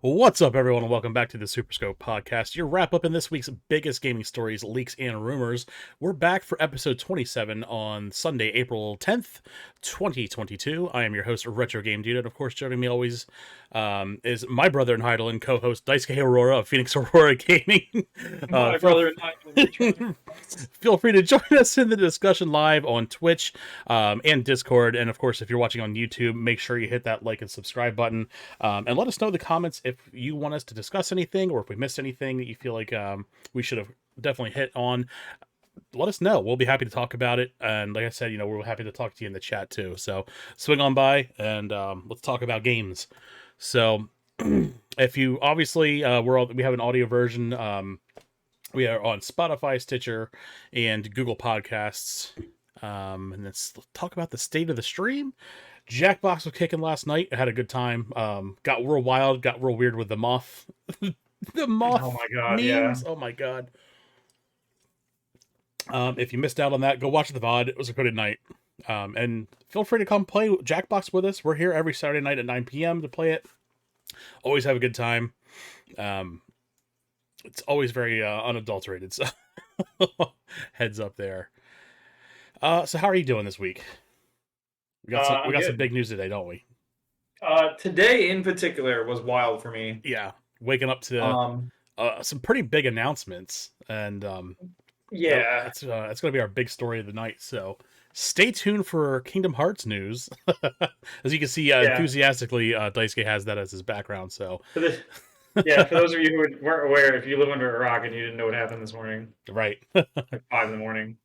What's up, everyone, and welcome back to the SuperScope podcast, your wrap up in this week's biggest gaming stories, leaks, and rumors. We're back for episode 27 on Sunday, April 10th, 2022. I am your host, Retro Game Dude, and of course, joining me always is my brother in Heidel and co-host Daisuke Aurora of Phoenix Aurora Gaming. My brother and I. Feel free to join us in the discussion live on Twitch and Discord. And of course, if you're watching on YouTube, make sure you hit that like and subscribe button. And let us know in the comments if you want us to discuss anything or if we missed anything that you feel like we should have definitely hit on. Let us know. We'll be happy to talk about it. And like I said, we're happy to talk to you in the chat too. So swing on by and let's talk about games. So if you obviously we have an audio version. We are on Spotify, Stitcher, and Google Podcasts. And let's talk about the state of the stream. Jackbox was kicking last night. I had a good time. Got real wild, got real weird with the moth. The moth Oh my god, memes. yeah. Oh my god. If you missed out on that, go watch the VOD. It was a good night. And feel free to come play Jackbox with us. We're here every Saturday night at 9 p.m. to play it. Always have a good time. It's always very unadulterated, so heads up there. So how are you doing this week? We got some big news today, don't we? Today in particular was wild for me. Yeah, waking up to some pretty big announcements, and yeah, it's going to be our big story of the night. So stay tuned for Kingdom Hearts news. As you can see, enthusiastically, Daisuke has that as his background. So. For those of you who weren't aware, if you live under a rock and you didn't know what happened this morning, right, like 5 in the morning.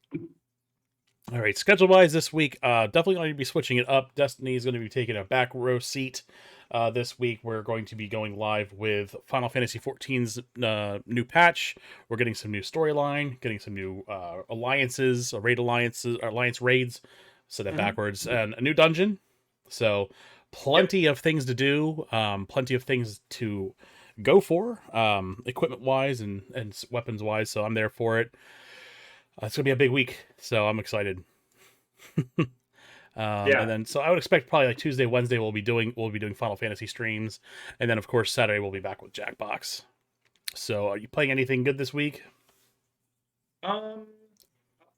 All right, schedule-wise this week, definitely going to be switching it up. Destiny is going to be taking a back row seat this week. We're going to be going live with Final Fantasy XIV's new patch. We're getting some new storyline, getting some new alliance raids, so that backwards, and a new dungeon. So plenty of things to do, plenty of things to go for, equipment wise and weapons wise. So I'm there for it. It's gonna be a big week, so I'm excited. And then so I would expect probably like Tuesday, Wednesday we'll be doing Final Fantasy streams, and then of course Saturday we'll be back with Jackbox. So are you playing anything good this week?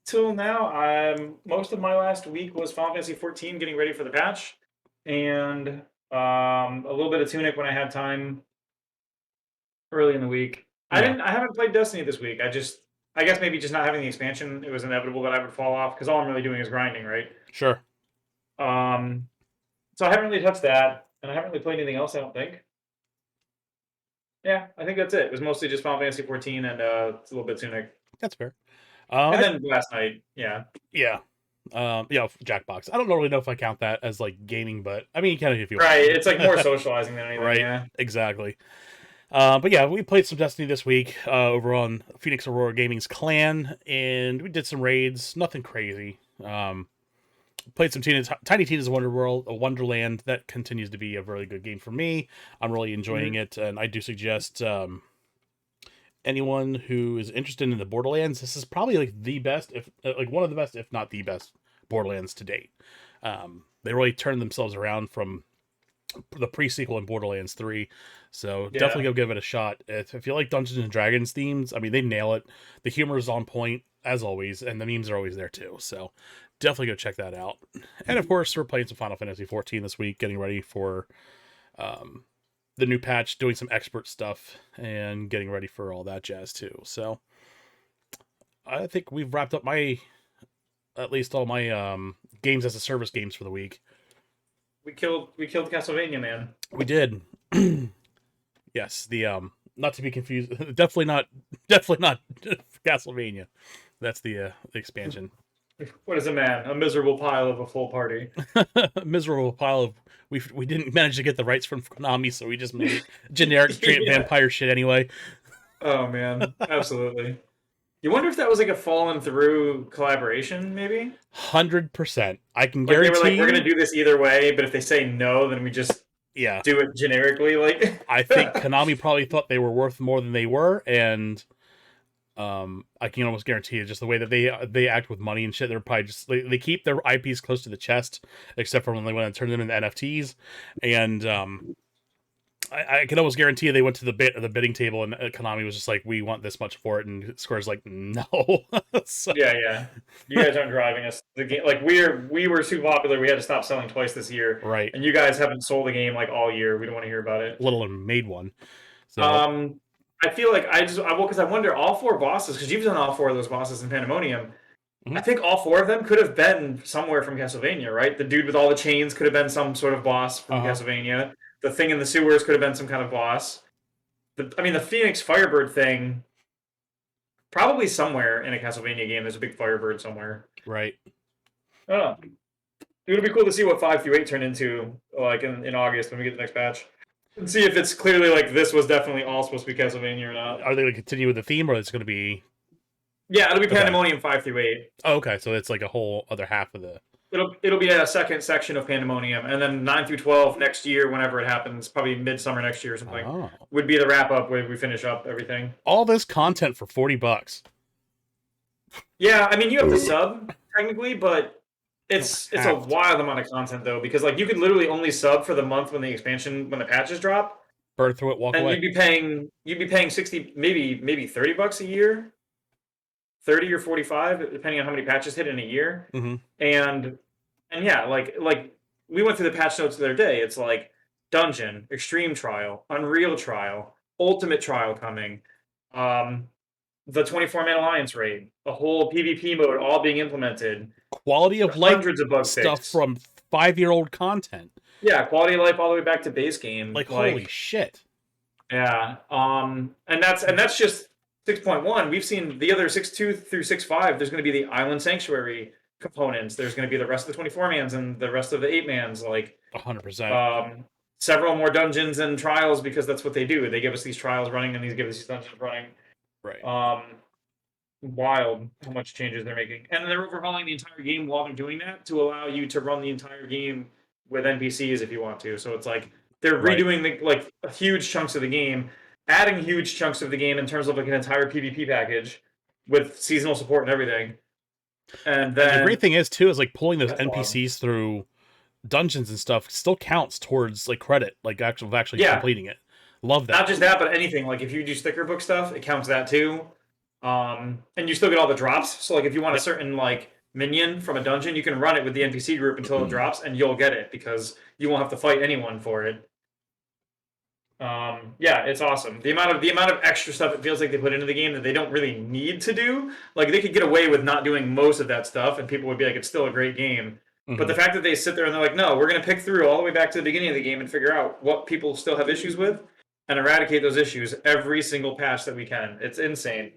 Till now, most of my last week was Final Fantasy 14 getting ready for the patch, and a little bit of Tunic when I had time early in the week. Yeah. I haven't played Destiny this week. I guess maybe just not having the expansion, it was inevitable that I would fall off because all I'm really doing is grinding, right? Sure. So I haven't really touched that, and I haven't really played anything else, I don't think. Yeah, I think that's it. It was mostly just Final Fantasy 14 and a little bit Tunic. That's fair. And then last night, yeah. Yeah. Jackbox. I don't really know if I count that as like gaming, but I mean, kind of if you right. It's like more socializing than anything. Right. Yeah. Exactly. But yeah, we played some Destiny this week over on Phoenix Aurora Gaming's clan, and we did some raids. Nothing crazy. Played some Tiny Tina's Wonderland. That continues to be a really good game for me. I'm really enjoying it, and I do suggest anyone who is interested in the Borderlands, this is probably like the best, if like one of the best, if not the best, Borderlands to date. They really turned themselves around from the pre-sequel in Borderlands 3, so definitely go give it a shot. If you like Dungeons and Dragons themes, I mean, they nail it. The humor is on point as always, and the memes are always there too, so definitely go check that out. And of course, we're playing some Final Fantasy 14 this week, getting ready for the new patch, doing some expert stuff, and getting ready for all that jazz too. So I think we've wrapped up at least all my games as a service games for the week. We killed Castlevania, man. We did. Yes, the not to be confused, definitely not Castlevania. That's the expansion. What is a man? A miserable pile of a full party. A miserable pile of we didn't manage to get the rights from Konami, so we just made generic vampire shit anyway. Oh man, absolutely. You wonder if that was like a fallen through collaboration, maybe? 100%. I can guarantee. They were like, we're gonna do this either way, but if they say no, then we just do it generically. Like I think Konami probably thought they were worth more than they were, and I can almost guarantee it, just the way that they act with money and shit. They're probably just they keep their IPs close to the chest, except for when they want to turn them into NFTs, and I can almost guarantee you they went to the bidding table, and Konami was just like, "We want this much for it," and Square's like, "No." So, Yeah, yeah. You guys aren't driving us the game. Like we were super popular. We had to stop selling twice this year, right, and you guys haven't sold the game like all year. We don't want to hear about it. let alone made one. So, Um, I feel like because I wonder all four bosses because you've done all four of those bosses in Pandemonium. I mhm. think all four of them could have been somewhere from Castlevania, right? The dude with all the chains could have been some sort of boss from Uh-huh. Castlevania. The thing in the sewers could have been some kind of boss. The Phoenix Firebird thing, probably somewhere in a Castlevania game. There's a big Firebird somewhere. Right. I don't know. It would be cool to see what 5 through 8 turn into, like in August when we get the next patch, and see if it's clearly like this was definitely all supposed to be Castlevania or not. Are they going to continue with the theme, or is it going to be Yeah, it'll be okay? Pandemonium 5 through 8. Oh, okay, so it's like a whole other half of the. It'll be a second section of Pandemonium, and then 9 through 12 next year, whenever it happens, probably midsummer next year or something, Oh, would be the wrap up where we finish up everything. all this content for $40. Yeah, I mean you have to sub technically, but You don't it's a have to wild amount of content though, because like you could literally only sub for the month when the patches drop, burn through it, walk and away. you'd be paying 60, maybe $30 a year, 30 or 45, depending on how many patches hit in a year. Mm-hmm. And yeah, like we went through the patch notes the other day. It's like Dungeon, Extreme Trial, Unreal Trial, Ultimate Trial coming, um, the 24-man Alliance raid, a whole PvP mode all being implemented, Quality of life hundreds of bug stuff fixes. from 5-year-old content. Yeah, quality of life all the way back to base game. Like, holy shit. Yeah, and that's just 6.1. We've seen the other 6.2 through 6.5. There's going to be the Island Sanctuary components. There's going to be the rest of the 24 mans and the rest of the 8 mans. Like 100%. several more dungeons and trials because that's what they do. They give us these trials running and these give us these dungeons running. Right. Wild how much changes they're making, and they're overhauling the entire game while they're doing that to allow you to run the entire game with NPCs if you want to. So it's like they're Right. redoing like huge chunks of the game, adding huge chunks of the game in terms of like an entire PvP package with seasonal support and everything. And then the great thing is too is like pulling those that's wild. NPCs through dungeons and stuff still counts towards like credit, like actually Yeah, completing it. Love not that. just that, but anything. Like if you do sticker book stuff, it counts that too. And you still get all the drops. So like if you want a Yep. certain like minion from a dungeon, you can run it with the NPC group until it drops, and you'll get it because you won't have to fight anyone for it. Yeah, it's awesome. The amount of extra stuff it feels like they put into the game that they don't really need to do. Like they could get away with not doing most of that stuff, and people would be like, "It's still a great game." But Mm-hmm. the fact that they sit there and they're like, "No, we're going to pick through all the way back to the beginning of the game and figure out what people still have issues with, and eradicate those issues every single patch that we can." It's insane.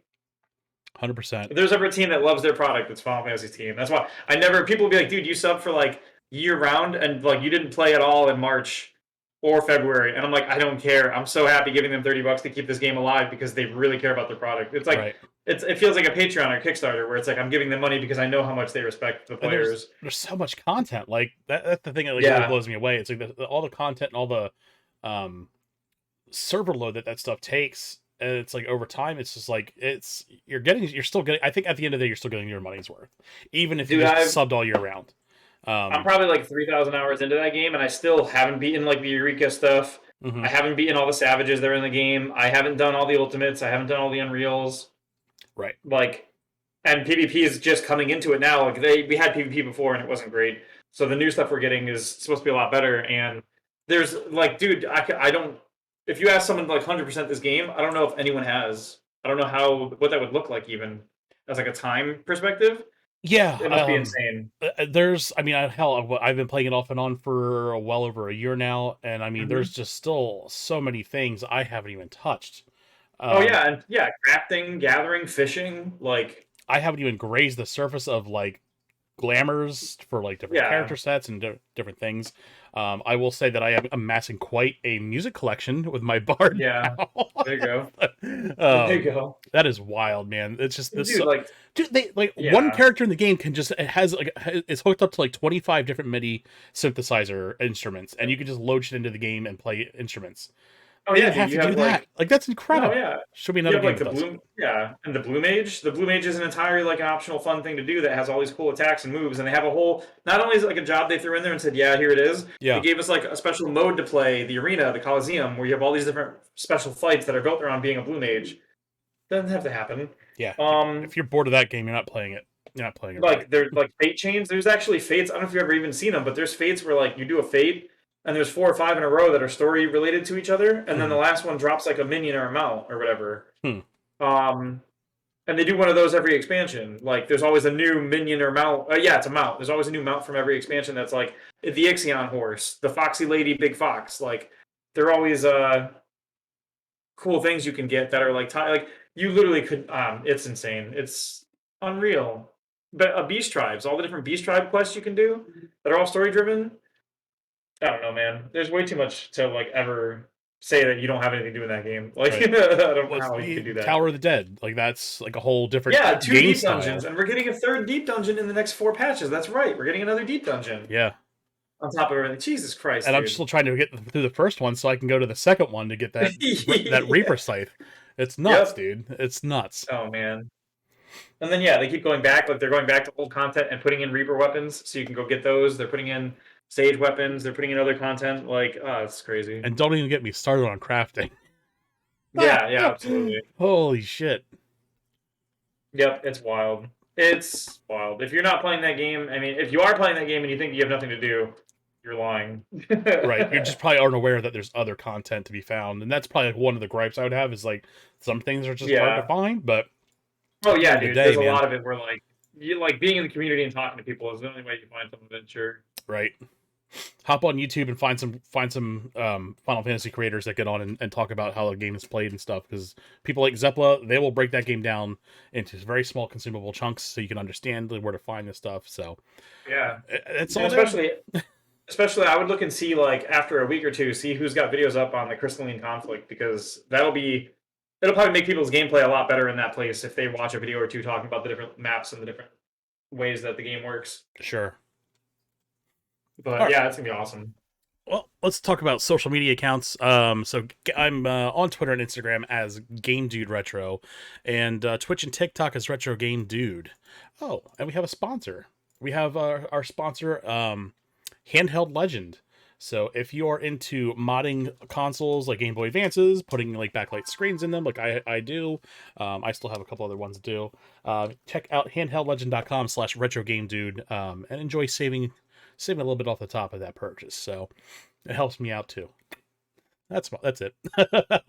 100%. If there's ever a team that loves their product, it's Final Fantasy's team. That's why people will be like, dude, you sub for like year round and like you didn't play at all in March or February. And I'm like, I don't care. I'm so happy giving them $30 to keep this game alive because they really care about their product. It's like Right. it feels like a Patreon or Kickstarter where it's like I'm giving them money because I know how much they respect the And players. there's so much content. Like that's the thing that like really Yeah. blows me away. It's like all the content and all the um server load that stuff takes, and it's like over time it's just like you're still getting, I think at the end of the day you're still getting your money's worth even if you Dude, just subbed all year round. I'm probably like 3,000 hours into that game and I still haven't beaten like the Eureka stuff. Mhm. I haven't beaten all the Savages that are in the game. I haven't done all the Ultimates. I haven't done all the Unreals. Right. Like, and PvP is just coming into it now. Like we had PvP before and it wasn't great. So the new stuff we're getting is supposed to be a lot better. And there's like, dude, I don't. If you ask someone like 100% this game, I don't know if anyone has. I don't know what that would look like even as like a time perspective. Yeah. It must be insane. There's, I mean, hell, I've been playing it off and on for well over a year now, and I mean, Mm-hmm. there's just still so many things I haven't even touched. Oh yeah, and yeah, crafting, gathering, fishing, like I haven't even grazed the surface of like glamours for like different character sets and different things. I will say that I am amassing quite a music collection with my bard yeah. now. There you go. There you go. That is wild, man. It's just this. Dude, like, Dude, they like one yeah. character in the game can just it's hooked up to like 25 different MIDI synthesizer instruments, and you can just load shit into the game and play instruments. Oh They yeah, didn't dude. have to You do have that. like Like, that's no, incredible. yeah. Show me You another have game like that the does it. blue, yeah, and the blue mage. The blue mage is an entirely like an optional fun thing to do that has all these cool attacks and moves, and they have a whole. Not only is it like a job they threw in there and said, "Yeah, here it is." They Yeah. gave us like a special mode to play the arena, the Coliseum, where you have all these different special fights that are built around being a blue mage. Doesn't have to happen. Yeah. Um, If you're bored of that game, you're not playing it. You're not playing it right. like there's like fate chains. There's actually fates. I don't know if you've ever even seen them, but there's fates where like you do a fate, and there's 4 or 5 in a row that are story related to each other, and then the Mhm. last one drops like a minion or a mount or whatever. Hmm. Um, and they do one of those every expansion. Like there's always a new minion or mount. Yeah, it's a mount. There's always a new mount from every expansion that's like the Ixion horse, the Foxy Lady, Big Fox. Like they're always cool things you can get that are like like you literally could. It's insane. It's unreal. But beast tribes, all the different beast tribe quests you can do that are all story driven. I don't know, man. There's way too much to like ever say that you don't have anything to do in that game. Like I Right. don't know Well, it's how you the could do that. Tower of the Dead. Like, that's like a whole different Yeah, two game deep dungeons, style. and we're getting a third deep dungeon in the next 4 patches. That's right. We're getting another deep dungeon Yeah. on top of everything. Jesus Christ, And I'm dude. still trying to get through the first one so I can go to the second one to get that Yeah. Reaper Scythe. It's nuts, Yep. dude. It's nuts. Oh man. And then yeah, they keep going back. Like they're going back to old content and putting in Reaper weapons, so you can go get those. They're putting in Sage weapons. They're putting in other content. Like, oh, it's crazy. And don't even get me started on crafting. Yeah, yeah, absolutely. Holy shit. Yep, it's wild. It's wild. If you're not playing that game, I mean, if you are playing that game and you think you have nothing to do, you're lying. Right. You just probably aren't aware that there's other content to be found. And that's probably like one of the gripes I would have is like some things are just hard to Yeah. find, but Oh at the yeah, end of the dude. day, There's a man. lot of it where like you like being in the community and talking to people is the only way you find some adventure. Right. Hop on YouTube and find some Final Fantasy creators that get on and talk about how the game is played and stuff. Because people like Zeppla, they will break that game down into very small consumable chunks so you can understand where to find this stuff. So Yeah, it's and all there. especially I would look and see like after a week or two, see who's got videos up on the crystalline conflict because it'll probably make people's gameplay a lot better in that place if they watch a video or two talking about the different maps and the different ways that the game works. Sure. All But right. yeah, it's gonna be awesome. Well, let's talk about social media accounts. So I'm on Twitter and Instagram as Game Dude Retro, and Twitch and TikTok as Retro Game Dude. Oh, and we have a sponsor. We have our sponsor, Handheld Legend. So if you are into modding consoles like Game Boy Advances, putting like backlight screens in them, like I do, I still have a couple other ones to do. Check out handheldlegend.com/retro game dude, and enjoy saving a little bit off the top of that purchase. So it helps me out too. That's it.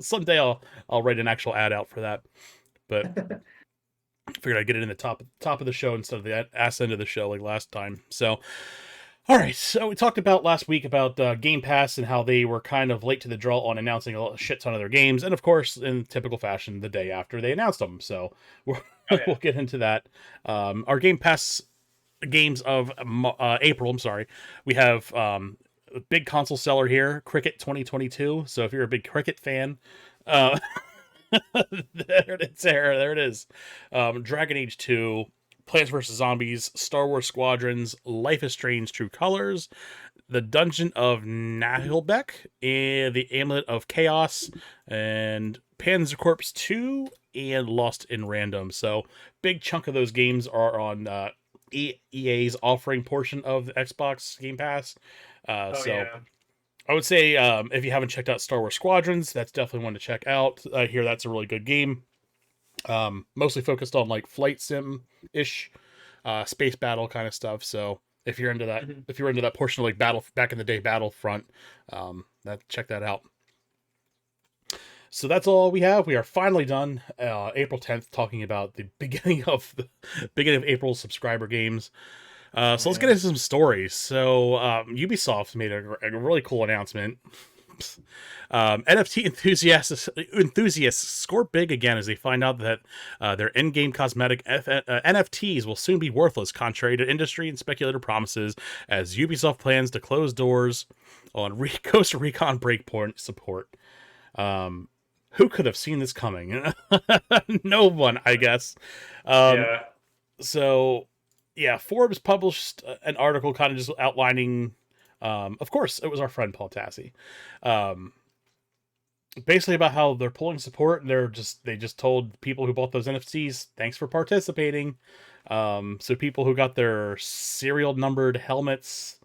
Someday I'll write an actual ad out for that, but I figured I'd get it in the top of the show instead of the ass end of the show like last time. So all right, so we talked about last week about Game Pass and how they were kind of late to the draw on announcing a shit ton of their games, and of course, in typical fashion, the day after they announced them. So Oh yeah. we'll get into that. Our Game Pass games of April. I'm sorry, we have a big console seller here, Cricket 2022. So if you're a big Cricket fan, uh, there it is. Dragon Age 2, Plants vs Zombies, Star Wars Squadrons, Life is Strange: True Colors, The Dungeon of Nahilbeck, and The Amulet of Chaos, and Panzer Corps 2, and Lost in Random. So big chunk of those games are on EA's offering portion of the Xbox Game Pass. Oh So yeah. I would say if you haven't checked out Star Wars Squadrons, that's definitely one to check out. I hear that's a really good game. Mostly focused on like flight sim ish, space battle kind of stuff. So if you're into that, Mhm. if you're into that portion of like battle back in the day Battlefront, that check that out. So that's all we have. We are finally done. April 10th, talking about the beginning of April subscriber games. Oh So let's get yeah. into some stories. So Ubisoft made a really cool announcement. NFT enthusiasts score big again as they find out that their in-game cosmetic NFTs will soon be worthless, contrary to industry and speculator promises, as Ubisoft plans to close doors on Ghost Recon Breakpoint support. Who could have seen this coming? No one, I guess. Um, Yeah. so, yeah, Forbes published an article kind of just outlining. Of course, it was our friend Paul Tassi. Um, basically about how they're pulling support, and they just told people who bought those NFTs, thanks for participating. So people who got their serial numbered helmets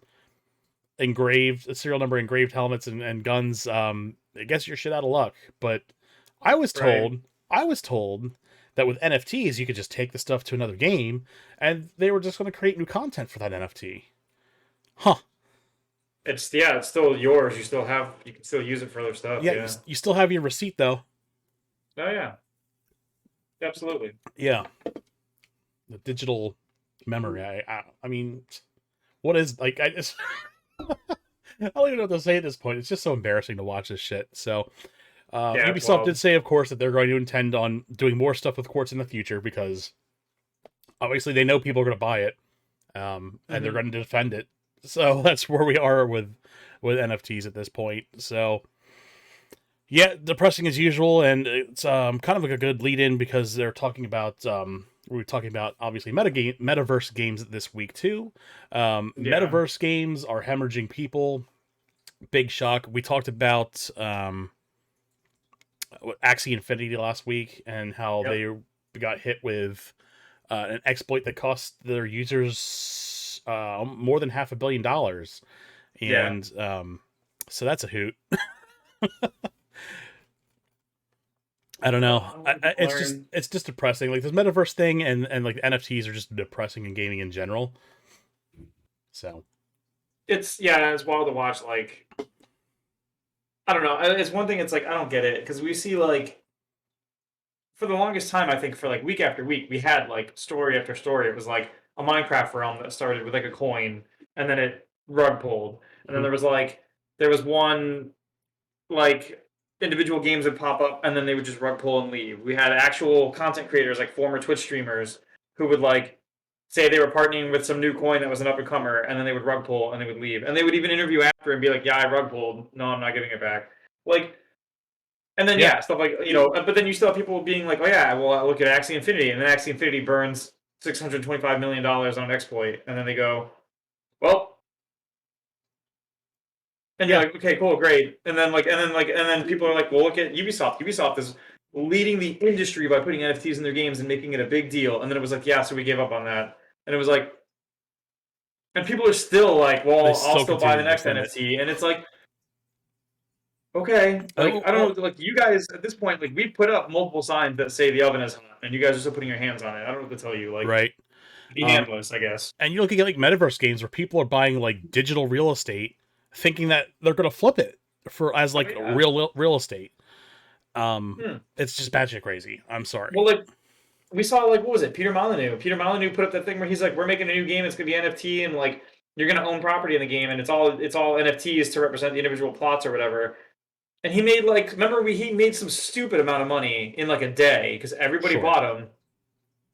engraved, serial number engraved helmets and guns, I guess you're shit out of luck. But I was Right. told, I was told that with NFTs you could just take the stuff to another game, and they were just going to create new content for that NFT. Huh? It's still yours. You can still use it for other stuff. Yeah, Yeah. you still have your receipt though. Oh yeah, absolutely. Yeah, the digital memory. I mean, what is like? I just I don't even know what to say at this point. It's just so embarrassing to watch this shit. So, Yeah, it's Ubisoft did wild. say, of course, that they're going to intend on doing more stuff with quartz in the future because obviously they know people are going to buy it, and they're Hmm. going to defend it. So that's where we are with NFTs at this point. So yeah, depressing as usual, and it's kind of like a good lead in because they're talking about we are talking about obviously metaverse games this week too. Yeah. Metaverse games are hemorrhaging people. Big shock. We talked about Axie Infinity last week and how Yep. they got hit with an exploit that cost their users more than $500 million, Yeah. and so that's a hoot. I don't Well, know. I don't want people learn. It's just depressing. Like this metaverse thing and like the NFTs are just depressing in gaming in general. So It's wild to watch. Like I don't know. It's one thing. It's like I don't get it because we see like for the longest time, I think for like week after week, we had like story after story. It was like a Minecraft realm that started with like a coin, and then it rug pulled, and then mhm. there was one like individual games would pop up, and then they would just rug pull and leave. We had actual content creators like former Twitch streamers who would like say they were partnering with some new coin that was an up and comer, and then they would rug pull and they would leave, and they would even interview after and be like, "Yeah, I rug pulled. No, I'm not giving it back." Like and then Yeah, yeah, stuff like but then you still have people being like, oh yeah, well look at Axie Infinity, and then Axie Infinity burns $625 million on an exploit, and then they go, well, and you're yeah, like, okay, cool, great, and then people are like, well, look at Ubisoft. Ubisoft is leading the industry by putting NFTs in their games and making it a big deal, and then it was like, yeah, so we gave up on that, and it was like, and people are still like, they well, I'll still still buy continue the to next defend it. NFT, and it's like, okay, like I Well, don't know, like you guys at this point, like we put up multiple signs that say the oven is hot, and you guys are still putting your hands on it. I don't know what to tell you. Like, right. be Um, handless, I guess. and you look at like metaverse games where people are buying like digital real estate, thinking that they're gonna flip it for as Oh like yeah. real estate. Hmm. It's just batshit crazy. I'm Well, sorry. like we saw, like what was it? Peter Molyneux. Peter Molyneux put up that thing where he's like, "We're making a new game. It's gonna be NFT, and like you're gonna own property in the game, and it's all NFTs to represent the individual plots or whatever." And he made like, remember he made some stupid amount of money in like a day because everybody Sure. bought them.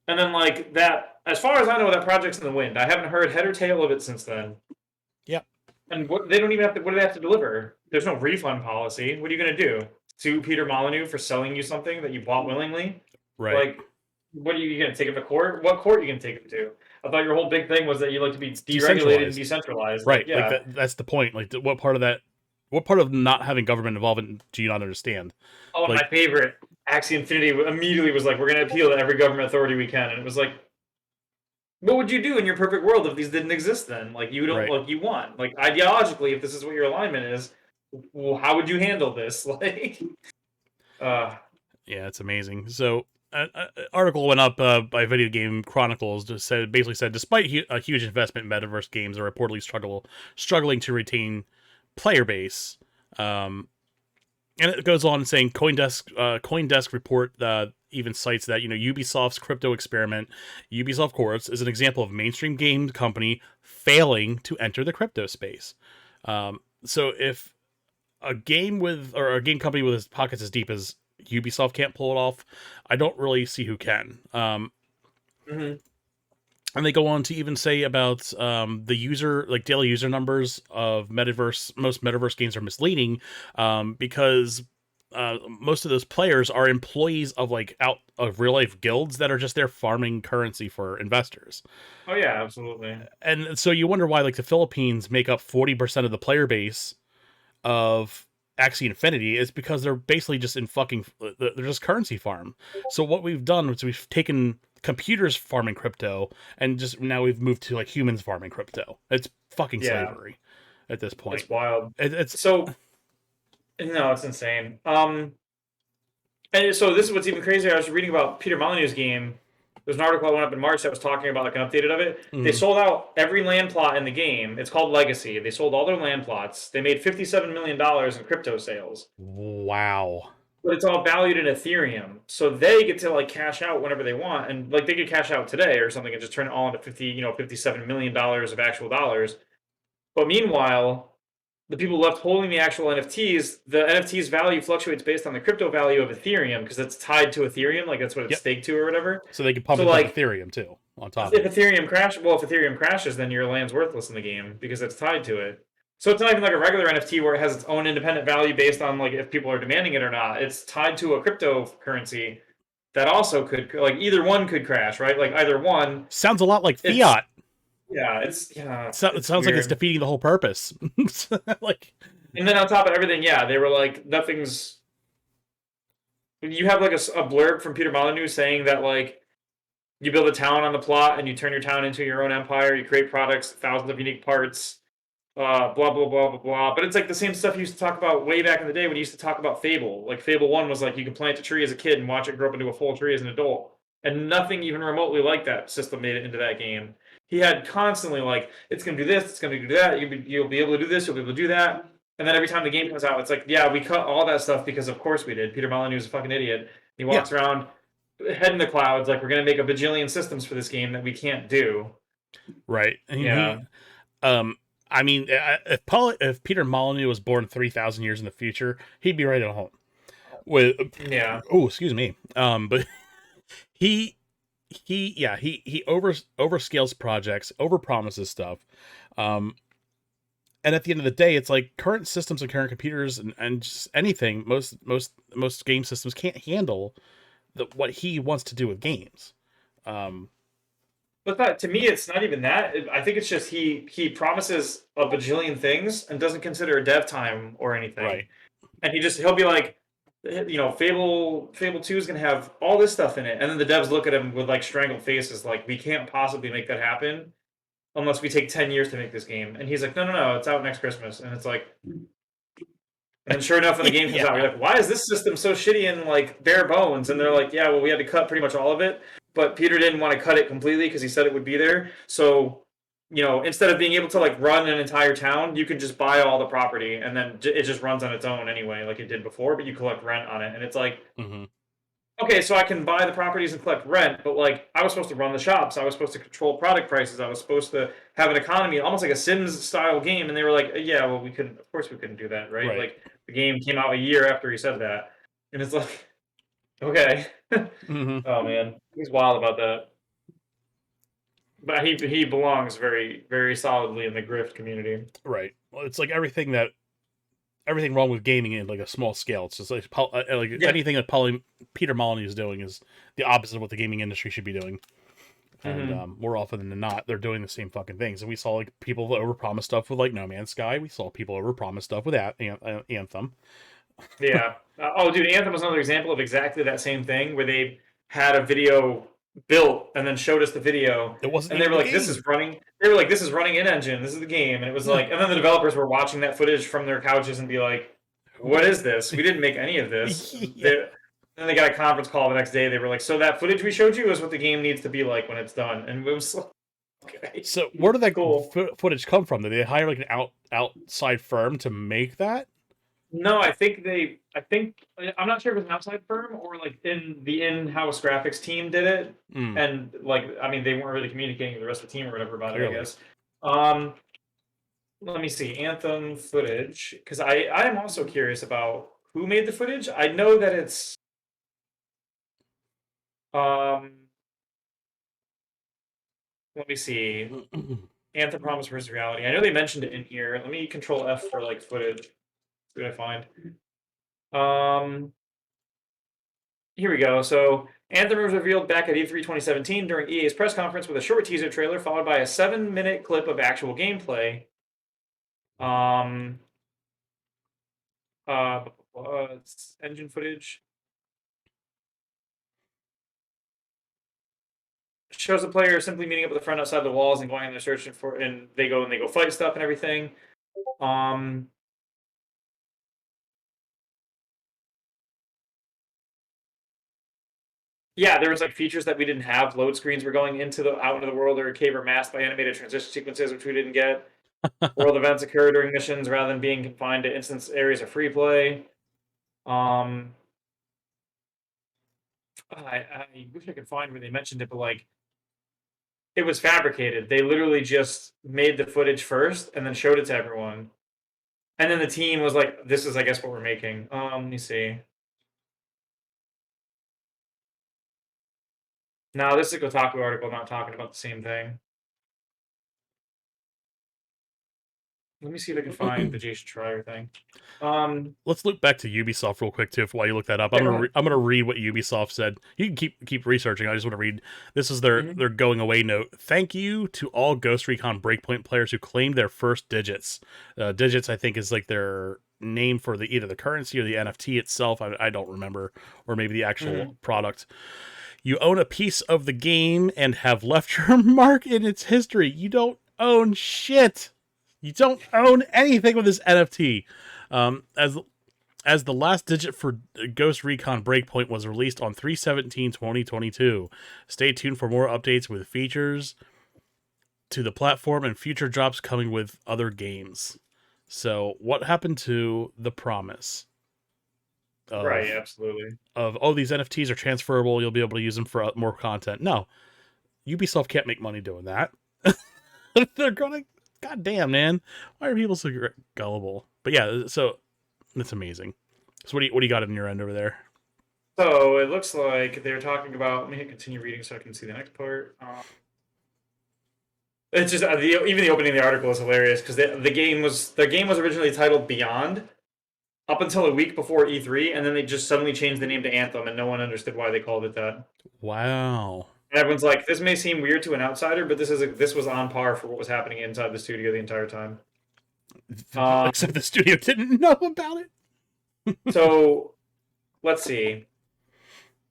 And then like that, as far as I know, that project's in the wind. I haven't heard head or tail of it since then. Yeah. And what they don't even have to. What do they have to deliver? There's no refund policy. What are you going to do? Sue Peter Molyneux for selling you something that you bought willingly? Right. Like, what are you going to take him to court? What court are you going to take him to? I thought your whole big thing was that you like to be It's deregulated and decentralized. decentralized. Like, Right. Like yeah. that's the point. Like what part of that? What part of not having government involvement do you not understand? Oh, and my Like favorite, Axie Infinity immediately was like, we're going to appeal to every government authority we can, and it was like, what would you do in your perfect world if these didn't exist? Then, like, you don't right. like you want like ideologically, if this is what your alignment is, well, how would you handle this? Like, uh, Yeah, it's amazing. So, article went up by Video Game Chronicles. Just said basically said despite a huge investment, metaverse games are reportedly struggling to retain player base. Um, and it goes on saying CoinDesk report even cites that Ubisoft's crypto experiment, Ubisoft Quartz, is an example of mainstream game company failing to enter the crypto space. So if a game company with his pockets as deep as Ubisoft can't pull it off, I don't really see who can. mhm. And they go on to even say about the user, like daily user numbers of metaverse. Most metaverse games are misleading because most of those players are employees of like out of real life guilds that are just there farming currency for investors. Oh yeah, absolutely. And so you wonder why like the Philippines make up 40% of the player base of Axie Infinity is because they're basically just in fucking they're just currency farm. So what we've done is we've taken computers farming crypto and just now we've moved to like humans farming crypto. It's fucking Yeah, slavery at this point. it's wild. It's So no, it's insane. And so this is what's even crazier. I was reading about Peter Molyneux's game. There's an article that went up in March that was talking about like an updated of it. They mm, sold out every land plot in the game. It's called Legacy. They sold all their land plots. They made $57 million in crypto sales, wow. but it's all valued in Ethereum. So they get to like cash out whenever they want, and like they could cash out today or something and just turn it all into $57 million of actual dollars. But meanwhile, the people left holding the actual NFTs, the NFT's value fluctuates based on the crypto value of Ethereum because it's tied to Ethereum, like that's what it's Yep. staked to or whatever. So they can pump So and dump like Ethereum too on top of if it. Ethereum crashes, then your land's worthless in the game because it's tied to it. So it's not even like a regular NFT where it has its own independent value based on like if people are demanding it or not. It's tied to a cryptocurrency that also could like either one could crash, right? Like either one, Sounds a lot like it's fiat. It it's sounds like it's weird. defeating the whole purpose. Like, And then on top of everything, yeah, they were like nothing's. You have like a blurb from Peter Molyneux saying that like you build a town on the plot and you turn your town into your own empire. You create products, thousands of unique parts, blah blah blah blah blah. But it's like the same stuff you used to talk about way back in the day when you used to talk about Fable. Like Fable One was like you could plant a tree as a kid and watch it grow up into a full tree as an adult, and nothing even remotely like that system made it into that game. He had constantly like it's gonna do this, it's gonna do that. You'll be able to do this, you'll be able to do that. And then every time the game comes out, it's like, yeah, we cut all that stuff because of course we did. Peter Molyneux is a fucking idiot. He yeah, walks around head in the clouds like we're gonna make a bajillion systems for this game that we can't do. right. And Yeah, um, I mean, if Peter Molyneux was born 3,000 years in the future, he'd be right at home. With yeah. oh, excuse me. But he he overscales projects, overpromises stuff. Um, and at the end of the day, it's like current systems and current computers and just anything. Most game systems can't handle what he wants to do with games. Um, But that to me, it's not even that. I think it's just he promises a bajillion things and doesn't consider dev time or right. anything. And he'll be like, Fable Two is gonna have all this stuff in it, and then the devs look at him with like strangled faces, like we can't possibly make that happen unless we take 10 years to make this game. And he's like, no, no, no, it's out next Christmas. And it's like, and then sure enough, when the game comes out, Yeah. you're like, why is this system so shitty and like bare bones? And they're like, yeah, well, we had to cut pretty much all of it, but Peter didn't want to cut it completely because he said it would be there. So, instead of being able to like run an entire town, you can just buy all the property and then it just runs on its own anyway, like it did before, but you collect rent on it. And it's like, Hmm. okay, so I can buy the properties and collect rent, but like I was supposed to run the shops, I was supposed to control product prices, I was supposed to have an economy, almost like a Sims style game, and they were like, yeah, well, we couldn't, of course, we couldn't do that, right? Right. Like the game came out a year after he said that, and it's like, okay, Hmm. oh man, he's wild about that, but he belongs very very solidly in the grift community. Right. Well, it's like everything wrong with gaming in like a small scale. It's just like Yeah. anything that Peter Molyneux is doing is the opposite of what the gaming industry should be doing. And Hmm. more often than not, they're doing the same fucking things. And we saw like people overpromise stuff with like No Man's Sky. We saw people overpromise stuff with Anthem. Yeah. Oh, dude, Anthem was another example of exactly that same thing where they had a video built and then showed us the video, It wasn't and they even were the like, "This game. is running." They were like, "This is running in engine. This is the game." And it was Yeah. like, and then the developers were watching that footage from their couches and be like, Who? "What is this? We didn't make any of this." Yeah. Then they got a conference call the next day. They were like, "So that footage we showed you is what the game needs to be like when it's done." And it was like, okay, So where did that cool. footage come from? Did they hire like an outside firm to make that? No, I think I'm not sure if it was an outside firm or like in the in-house graphics team did it. Mm, And like, I mean, they weren't really communicating with the rest of the team or whatever about it, I clearly. guess. Um, Let me see, Anthem footage, because I am also curious about who made the footage. I know that it's um, let me see, Anthem Promise versus Reality. I know they mentioned it in here. Let me control F for like footage. See what I find. Um, Here we go. So Anthem was revealed back at E3 2017 during EA's press conference with a short teaser trailer followed by a 7-minute clip of actual gameplay. Um, It's engine footage. Shows the player simply meeting up at the front outside the walls and going in there searching for, and they go fight stuff and everything. Um, yeah, there was like features that we didn't have. Load screens were going out into the world or a cave or masked by animated transition sequences, which we didn't get. World events occur during missions rather than being confined to instance areas of free play. Um, I wish I could find where they mentioned it, but like it was fabricated. They literally just made the footage first and then showed it to everyone. And then the team was like, "This is, I guess, what we're making." Let me see. No, this is a Kotaku article, not talking about the same thing. Let me see if I can find the Jason Schreier thing. Let's look back to Ubisoft real quick too. While you look that up, Yeah, go ahead. I'm gonna read what Ubisoft said. You can keep researching. I just want to read. This is Mhm. their going away note. Thank you to all Ghost Recon Breakpoint players who claimed their first digits. Digits, I think, is like their name for either the currency or the NFT itself. I don't remember, or maybe the actual Mhm. product. You own a piece of the game and have left your mark in its history. You don't own shit. You don't own anything with this NFT. As the last digit for Ghost Recon Breakpoint was released on 3/17/2022. Stay tuned for more updates with features to the platform and future drops coming with other games. So, what happened to the promise Right, of absolutely. these NFTs are transferable, you'll be able to use them for more content? No, Ubisoft can't make money doing that. They're gonna, god damn, man, why are people so gullible? But yeah, so that's amazing. So what do you got in your end over there? So it looks like they're talking about. Let me hit continue reading so I can see the next part. It's just even the opening of the article is hilarious because the game was originally titled Beyond up until a week before E3, and then they just suddenly changed the name to Anthem, and no one understood why they called it that. Wow. And everyone's like, "This may seem weird to an outsider, but this was on par for what was happening inside the studio the entire time." Except Um, the studio didn't know about it. so let's see.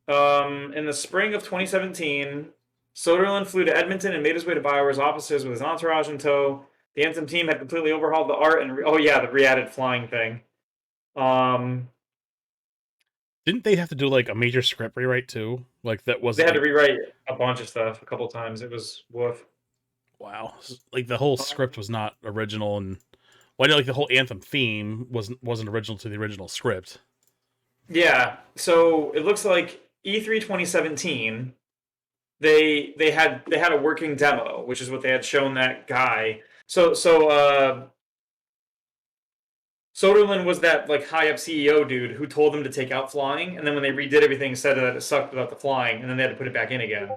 In the spring of 2017, Soderlund flew to Edmonton and made his way to Bioware's offices with his entourage in tow. The Anthem team had completely overhauled the art and oh yeah, the re-added flying thing. Um, Didn't they have to do like a major script rewrite too? Like that they wasn't had to like rewrite a bunch of stuff a couple times. It was woof. wow. Like the whole script Um, was not original, and well, I know like the whole anthem theme wasn't original to the original script. yeah, so it looks like E3 2017. They had a working demo, which is what they had shown that guy. So Soderlund was that like high up CEO dude who told them to take out flying, and then when they redid everything, said that it sucked without the flying, and then they had to put it back in again.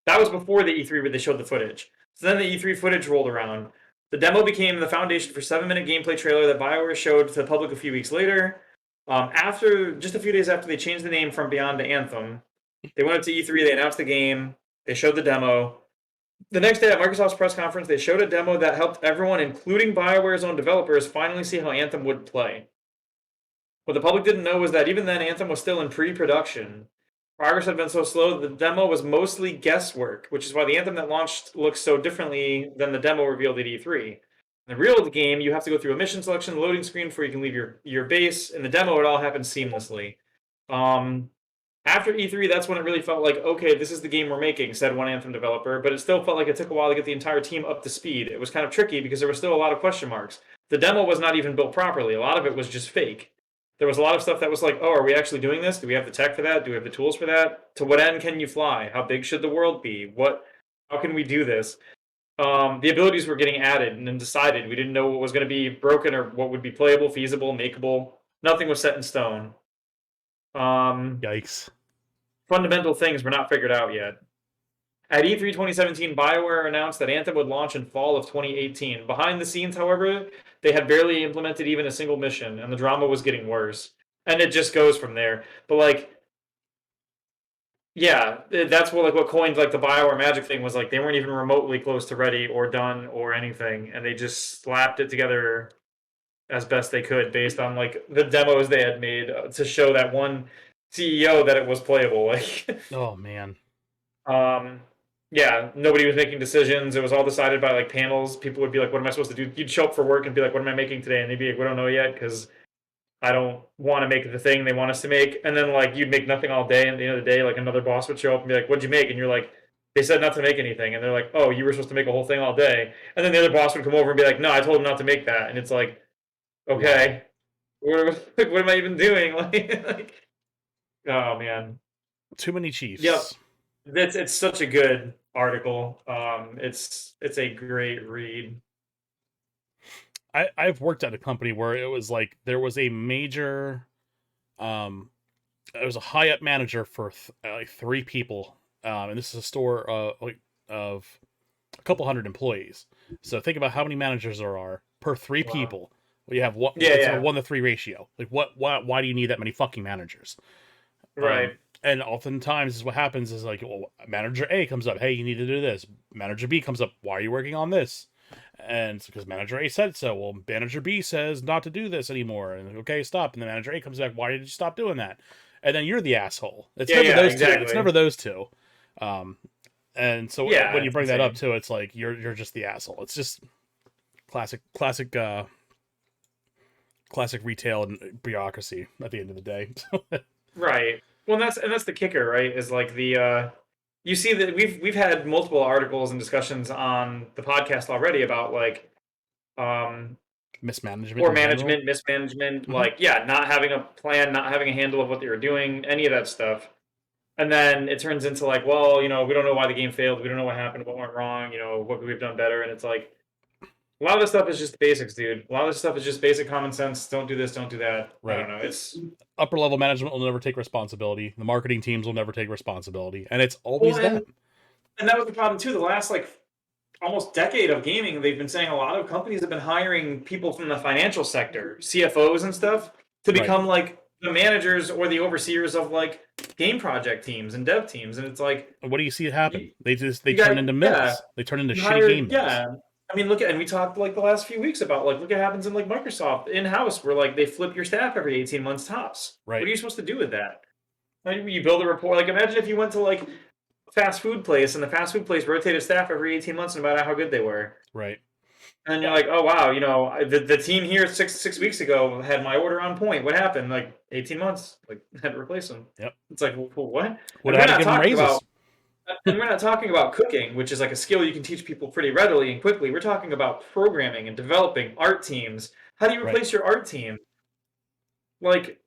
That was before the E3 where they showed the footage. So then the E3 footage rolled around. The demo became the foundation for 7-minute gameplay trailer that BioWare showed to the public a few weeks later. After just a few days after they changed the name from Beyond to Anthem, they went up to E3. They announced the game. They showed the demo. The next day at Microsoft's press conference, they showed a demo that helped everyone, including BioWare's own developers, finally see how Anthem would play. What the public didn't know was that even then, Anthem was still in pre-production. Progress had been so slow that the demo was mostly guesswork, which is why the Anthem that launched looks so differently than the demo revealed at E3. In the real game, you have to go through a mission selection loading screen before you can leave your base. In the demo, it all happens seamlessly. Um, After E3, that's when it really felt like, okay, this is the game we're making, said one Anthem developer, but it still felt like it took a while to get the entire team up to speed. It was kind of tricky because there were still a lot of question marks. The demo was not even built properly. A lot of it was just fake. There was a lot of stuff that was like, oh, are we actually doing this? Do we have the tech for that? Do we have the tools for that? To what end can you fly? How big should the world be? How can we do this? The abilities were getting added and then decided. We didn't know what was going to be broken or what would be playable, feasible, makeable. Nothing was set in stone. Um, Yikes. Fundamental things were not figured out yet. At E3 2017, BioWare announced that Anthem would launch in fall of 2018. Behind the scenes, however, they had barely implemented even a single mission, and the drama was getting worse. And it just goes from there. But like, yeah, that's what coined like the BioWare magic thing was like they weren't even remotely close to ready or done or anything, and they just slapped it together as best they could based on like the demos they had made to show that one CEO that it was playable. Like, Oh man. um, yeah, nobody was making decisions. It was all decided by like panels. People would be like, "What am I supposed to do?" You'd show up for work and be like, "What am I making today?" And they'd be like, "We don't know yet because I don't want to make the thing they want us to make." And then like you'd make nothing all day, and at the end of the day, like another boss would show up and be like, "What'd you make?" And you're like, "They said not to make anything." And they're like, "Oh, you were supposed to make a whole thing all day." And then the other boss would come over and be like, "No, I told him not to make that." And it's like, Wow. okay, like, what am I even doing? Like, oh man, Too many yep. Chiefs. It's such a good article. It's a great read. I've worked at a company where it was like there was a major um it was a high up manager for like 3 people. And this is a store like of a couple hundred employees. So think about how many managers there are per three Wow. people. Well, you have what Yeah, it's a yeah, 1 to 3 ratio. Like why do you need that many fucking managers? right, And oftentimes is what happens is like, well, manager A comes up, hey, you need to do this. Manager B comes up, why are you working on this? And it's because manager A said so. Well, manager B says not to do this anymore. And okay, stop. And then manager A comes back, why did you stop doing that? And then you're the asshole. It's yeah, never yeah, those two. It's exactly. never those two. Um, and so when Yeah, you it's bring that up insane. too, it's like you're just the asshole. It's just classic retail and bureaucracy at the end of the day. Right. Well, and that's the kicker, right? Is like the you see that we've had multiple articles and discussions on the podcast already about like um Mismanagement poor in general. management, mismanagement, Hmm. like yeah, not having a plan, not having a handle of what they were doing, any of that stuff. And then it turns into like, well, we don't know why the game failed, we don't know what happened, what went wrong, what could we have done better, and it's like a lot of this stuff is just basics, dude. A lot of this stuff is just basic common sense. Don't do this, don't do that. I Right. don't know. It's Upper level management will never take responsibility. The marketing teams will never take responsibility, and it's well, always and them. and that was the problem too. The last like almost decade of gaming, they've been saying a lot of companies have been hiring people from the financial sector, CFOs and stuff, to Right. become like the managers or the overseers of like game project teams and dev teams. And it's like And what do you see happen? you, They you turn got into yeah, mills. They turn into you shitty game hired mills. yeah. I mean, look at and we talked like the last few weeks about like look what happens in like Microsoft in house where like they flip your staff every 18 months tops. What Right. are you supposed to do with that? Like, you build a report. Like imagine if you went to like a fast food place and the fast food place rotated staff every 18 months no matter how good they were. Right. And then you're Yeah. like, oh wow, the team here six weeks ago had my order on point. What happened? Like 18 months, like had to replace them. Yep. It's like, well, what? Would And have we're had to not give them talking raises. about, and we're not talking about cooking, which is like a skill you can teach people pretty readily and quickly. We're talking about programming and developing art teams. How do you Right. replace your art team? Like,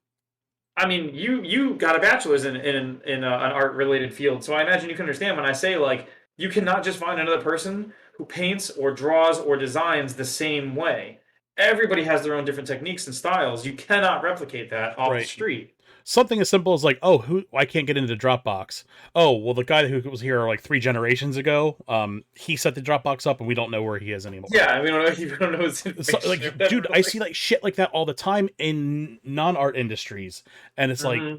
I mean, you got a bachelor's in an art related field, so I imagine you can understand when I say like you cannot just find another person who paints or draws or designs the same way. Everybody has their own different techniques and styles. You cannot replicate that off the Right. street. Something as simple as like, oh, who I can't get into the Dropbox. Oh, well, the guy who was here like 3 generations ago, he set the Dropbox up, and we don't know where he is anymore. Yeah, I mean, we don't know his So, information or like, dude, whatever. I Like, see like shit like that all the time in non-art industries, and it's like hmm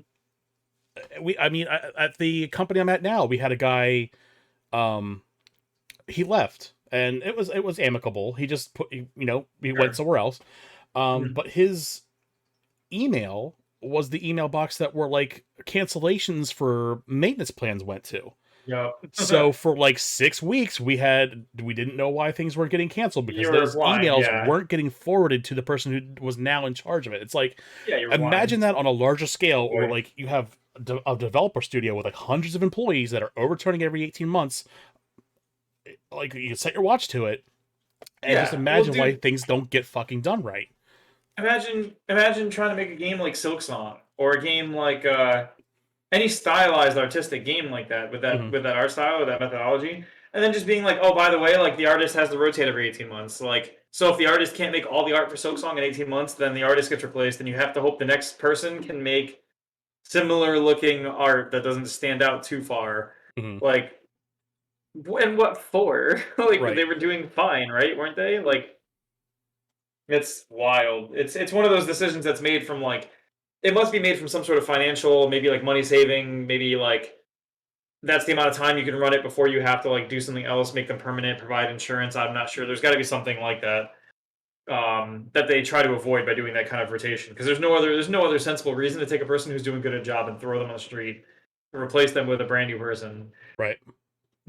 I mean, at the company I'm at now, we had a guy. Um, he left, and it was amicable. He just he went sure. somewhere else. Mhm. But his email was the email box that were like cancellations for maintenance plans went to. Yep. So for like 6 weeks, we didn't know why things weren't getting canceled because You were those blind. emails Yeah. weren't getting forwarded to the person who was now in charge of it. It's like Yeah, you were blind. imagine that on a larger scale, where Boy. like you have a developer studio with like hundreds of employees that are overturning every 18 months. Like you can set your watch to it, and just Yeah. Well, imagine why dude, things don't get fucking done right. imagine trying to make a game like Silksong or a game like any stylized artistic game like that with that Hmm. with that art style or that methodology, and then just being like, oh, by the way, like the artist has to rotate every 18 months. Like, so if the artist can't make all the art for Silksong in 18 months, then the artist gets replaced, and you have to hope the next person can make similar looking art that doesn't stand out too far. Hmm. Like, and what for? Like Right. they were doing fine, right? Weren't they? Like it's wild. It's one of those decisions that's made from like it must be made from some sort of financial, maybe like money saving, maybe like that's the amount of time you can run it before you have to like do something else, make them permanent, provide insurance. I'm not sure. There's got to be something like that. that they try to avoid by doing that kind of rotation, because there's no other sensible reason to take a person who's doing a good job and throw them on the street and replace them with a brand new person Right.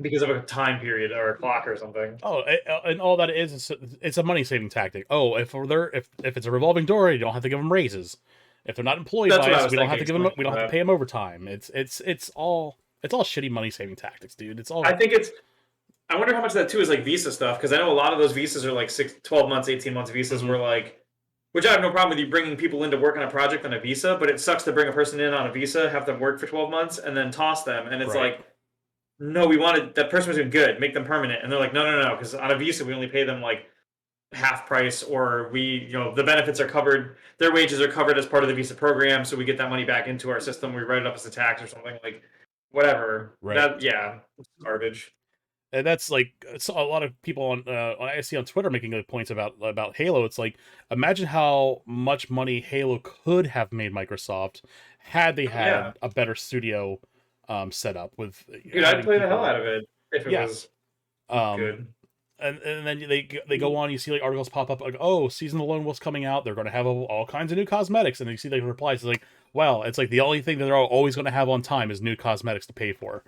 because of a time period or a clock or something. Oh, and all that is it's a money saving tactic. Oh, if it's a revolving door, you don't have to give them raises. If they're not employed That's by what I us, was we don't have to thinking. give them. Something We don't like have to that. pay them overtime. It's all shitty money saving tactics, dude. It's all I think it's. I wonder how much of that too is like visa stuff, because I know a lot of those visas are like 12 months, 18 months visas, Mhm. where like, which I have no problem with you bringing people in to work on a project on a visa, but it sucks to bring a person in on a visa, have them work for 12 months, and then toss them, and it's right. like, no, we wanted that person was doing good, make them permanent, and they're like, no, no, no, because on a visa we only pay them like half price, or the benefits are covered, their wages are covered as part of the visa program, so we get that money back into our system, we write it up as a tax or something, like whatever. Right. That, yeah, it's garbage. And that's like it's a lot of people I see on Twitter making good points about Halo. It's like imagine how much money Halo could have made Microsoft had they Oh, yeah, had a better studio set up with dude, I'd having play the hell people. out of it if it Yeah. was Um, good. and then they go on. You see like articles pop up like, oh, season of the Lone Wolf's coming out. They're going to have all kinds of new cosmetics, and you see the replies. It's like, well, it's like the only thing that they're always going to have on time is new cosmetics to pay for.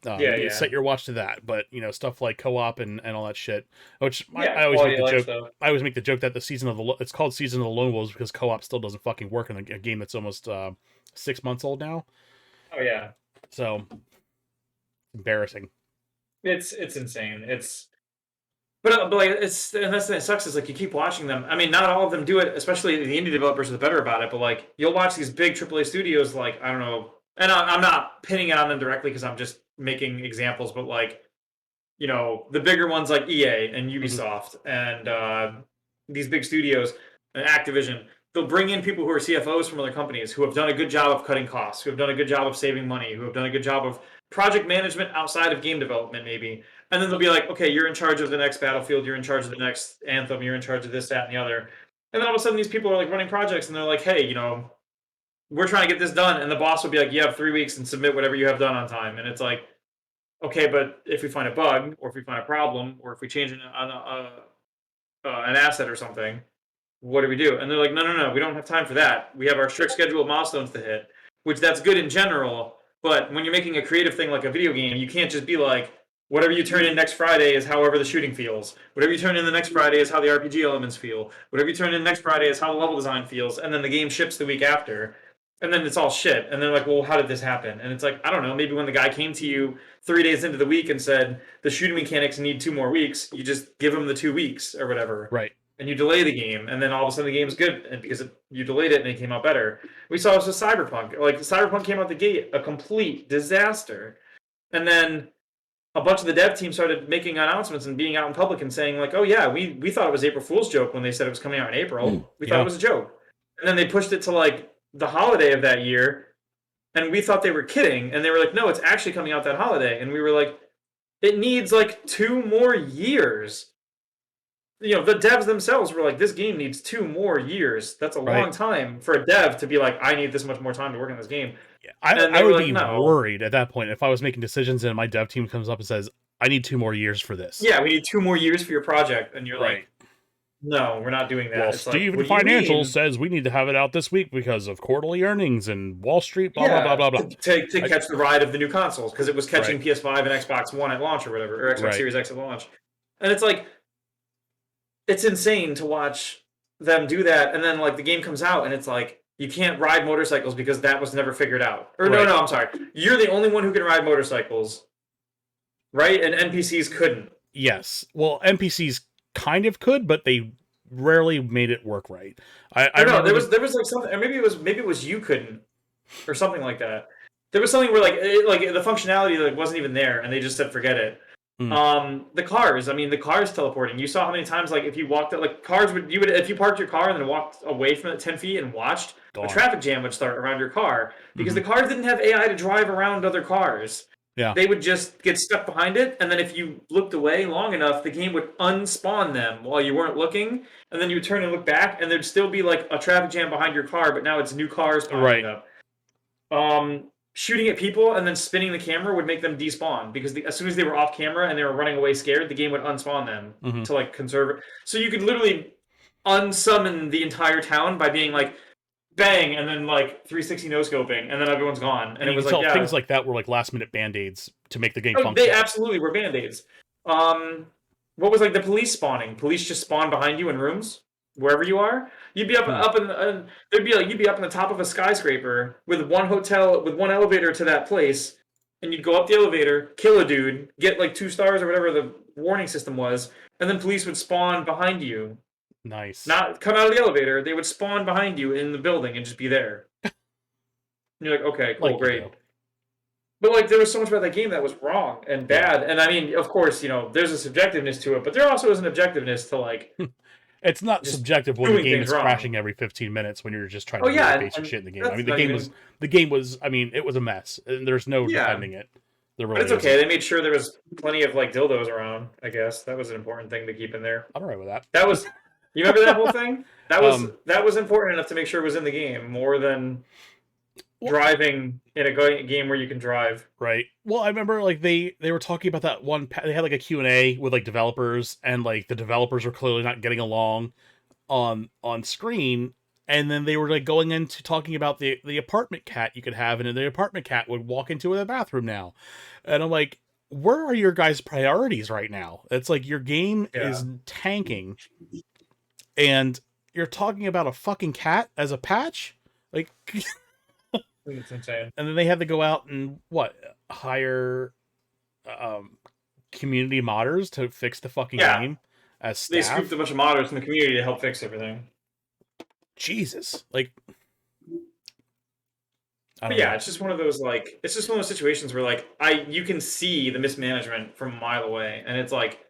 Yeah, You yeah, set your watch to that, but stuff like co-op and all that shit, which yeah, I always make quality the of life joke. stuff. I always make the joke that it's called Season of the Lone Wolves because co-op still doesn't fucking work in a game that's almost 6 months old now. Oh yeah, So embarrassing. it's insane. But like and that's that sucks is like you keep watching them. I mean, not all of them do it, especially the indie developers are the better about it. But like you'll watch these big AAA studios, like I don't know, and I'm not pinning it on them directly because I'm just making examples. But like the bigger ones like EA and Hmm. Ubisoft and these big studios and Activision, they'll bring in people who are CFOs from other companies who have done a good job of cutting costs, who have done a good job of saving money, who have done a good job of project management outside of game development, maybe. And then they'll be like, okay, you're in charge of the next Battlefield, you're in charge of the next Anthem, you're in charge of this, that, and the other. And then all of a sudden, these people are like running projects, and they're like, hey, we're trying to get this done, and the boss will be like, you have 3 weeks and submit whatever you have done on time. And it's like, okay, but if we find a bug, or if we find a problem, or if we change an asset or something, what do we do? And they're like, no, no, no, we don't have time for that. We have our strict schedule of milestones to hit, which that's good in general. But when you're making a creative thing like a video game, you can't just be like, whatever you turn in next Friday is however the shooting feels. Whatever you turn in the next Friday is how the RPG elements feel. Whatever you turn in next Friday is how the level design feels. And then the game ships the week after. And then it's all shit. And they're like, well, how did this happen? And it's like, I don't know. Maybe when the guy came to you 3 days into the week and said, the shooting mechanics need 2 more weeks, you just give him the 2 weeks or whatever Right. and you delay the game, and then all of a sudden the game's good, and because you delayed it and it came out better. We saw this with Cyberpunk. Like Cyberpunk came out the gate a complete disaster, and then a bunch of the dev team started making announcements and being out in public and saying like, "Oh yeah, we thought it was April Fool's joke when they said it was coming out in April. We thought it Yeah. was a joke," and then they pushed it to like the holiday of that year, and we thought they were kidding, and they were like, "No, it's actually coming out that holiday," and we were like, "It needs like 2 more years." The devs themselves were like, this game needs 2 more years. That's a Right. long time for a dev to be like, I need this much more time to work on this game. Yeah. And I they were would like, be no. worried at that point if I was making decisions and my dev team comes up and says, "I need 2 more years for this." Yeah, we need 2 more years for your project. And you're Right. like, no, we're not doing Well, that. It's like, Steve in what do you financials mean? says we need to have it out this week because of quarterly earnings and Wall Street, blah blah blah Yeah, blah blah. to I, catch the ride of the new consoles because it was right. catching PS5 and Xbox One at launch or whatever, or Xbox Right. Series X at launch. And it's like, it's insane to watch them do that. And then like the game comes out and it's like, you can't ride motorcycles because that was never figured out. Or no, Right. no, I'm sorry. You're the only one who can ride motorcycles, right? And NPCs couldn't. Yes. Well, NPCs kind of could, but they rarely made it work right. I Or no, remember there the was like something, or maybe it was you couldn't, or something like that. There was something where like the functionality like wasn't even there, and they just said forget it. mm, The cars. I mean, the cars teleporting. You saw how many times like if you walked like cars would if you parked your car and then walked away from it 10 feet and watched, a gone. traffic jam would start around your car because Hmm. the cars didn't have AI to drive around other cars. Yeah. They would just get stuck behind it, and then if you looked away long enough, the game would unspawn them while you weren't looking, and then you would turn and look back, and there'd still be like a traffic jam behind your car, but now it's new cars piling Right. up. Shooting at people and then spinning the camera would make them despawn because as soon as they were off camera and they were running away scared, the game would unspawn them Hmm. to like conserve it. So you could literally unsummon the entire town by being like bang and then like 360 no scoping and then everyone's gone. And And it you was can like, tell yeah, things like that were like last minute band-aids to make the game oh, they functional. absolutely were band-aids. Um, what was like the police spawning? Police just spawn behind you in rooms wherever you are. You'd be up in there'd be like you'd be up in the top of a skyscraper with one hotel with one elevator to that place, and you'd go up the elevator, kill a dude, get like 2 stars or whatever the warning system was, and then police would spawn behind you. Nice. Not come out of the elevator, they would spawn behind you in the building and just be there. And you're like, okay, cool, Like you do. great. But like, there was so much about that game that was wrong and bad. And I mean, of course, there's a subjectiveness to it, but there also is an objectiveness to like It's not just subjective when the doing game things is wrong. crashing every 15 minutes when you're just trying Oh to do yeah, like basic and shit in the game. I that's mean, not even the game was. I mean, it was a mess, and there's no yeah. defending it. There But really it's okay. isn't. They made sure there was plenty of like dildos around. I guess that was an important thing to keep in there. I'm alright with that. That was, you remember that whole thing? That was important enough to make sure it was in the game more than driving in a game where you can drive. Right. Well, I remember like they were talking about that one. They had like a Q&A with like developers, and like the developers were clearly not getting along on screen. And then they were like going into talking about the apartment cat you could have, and the apartment cat would walk into the bathroom now. And I'm like, where are your guys' priorities right now? It's like your game is tanking, and you're talking about a fucking cat as a patch, like. It's insane. And then they had to go out and hire community modders to fix the fucking game as staff. They scooped a bunch of modders from the community to help fix everything. Jesus, like. But yeah, it's just one of those situations where like you can see the mismanagement from a mile away, and it's like,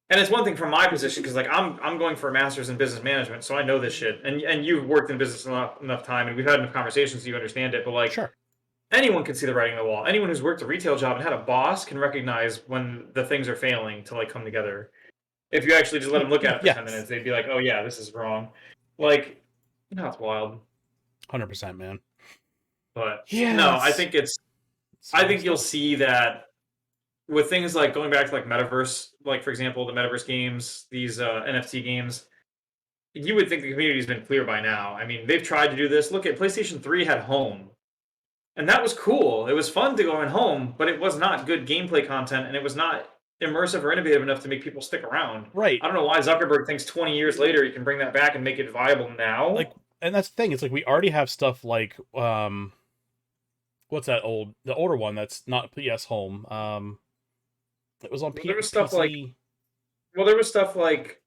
and it's one thing from my position because like I'm going for a master's in business management, so I know this shit, and you've worked in business enough time, and we've had enough conversations so you understand it. But like, sure, anyone can see the writing on the wall. Anyone who's worked a retail job and had a boss can recognize when the things are failing to like come together. If you actually just let them look at it for 10 minutes, they'd be like, "Oh yeah, this is wrong." Like, it's wild. 100%, man. But no, I think I think you'll see that with things like going back to like Metaverse, like for example, the Metaverse games, these NFT games, you would think the community's been clear by now. I mean, they've tried to do this. Look at PlayStation 3 had Home. And that was cool. It was fun to go in Home, but it was not good gameplay content, and it was not immersive or innovative enough to make people stick around. Right. I don't know why Zuckerberg thinks 20 years later you can bring that back and make it viable now. Like, and that's the thing. It's like we already have stuff like what's that the older one that's not PS Home. It was on there was stuff PC. There was stuff like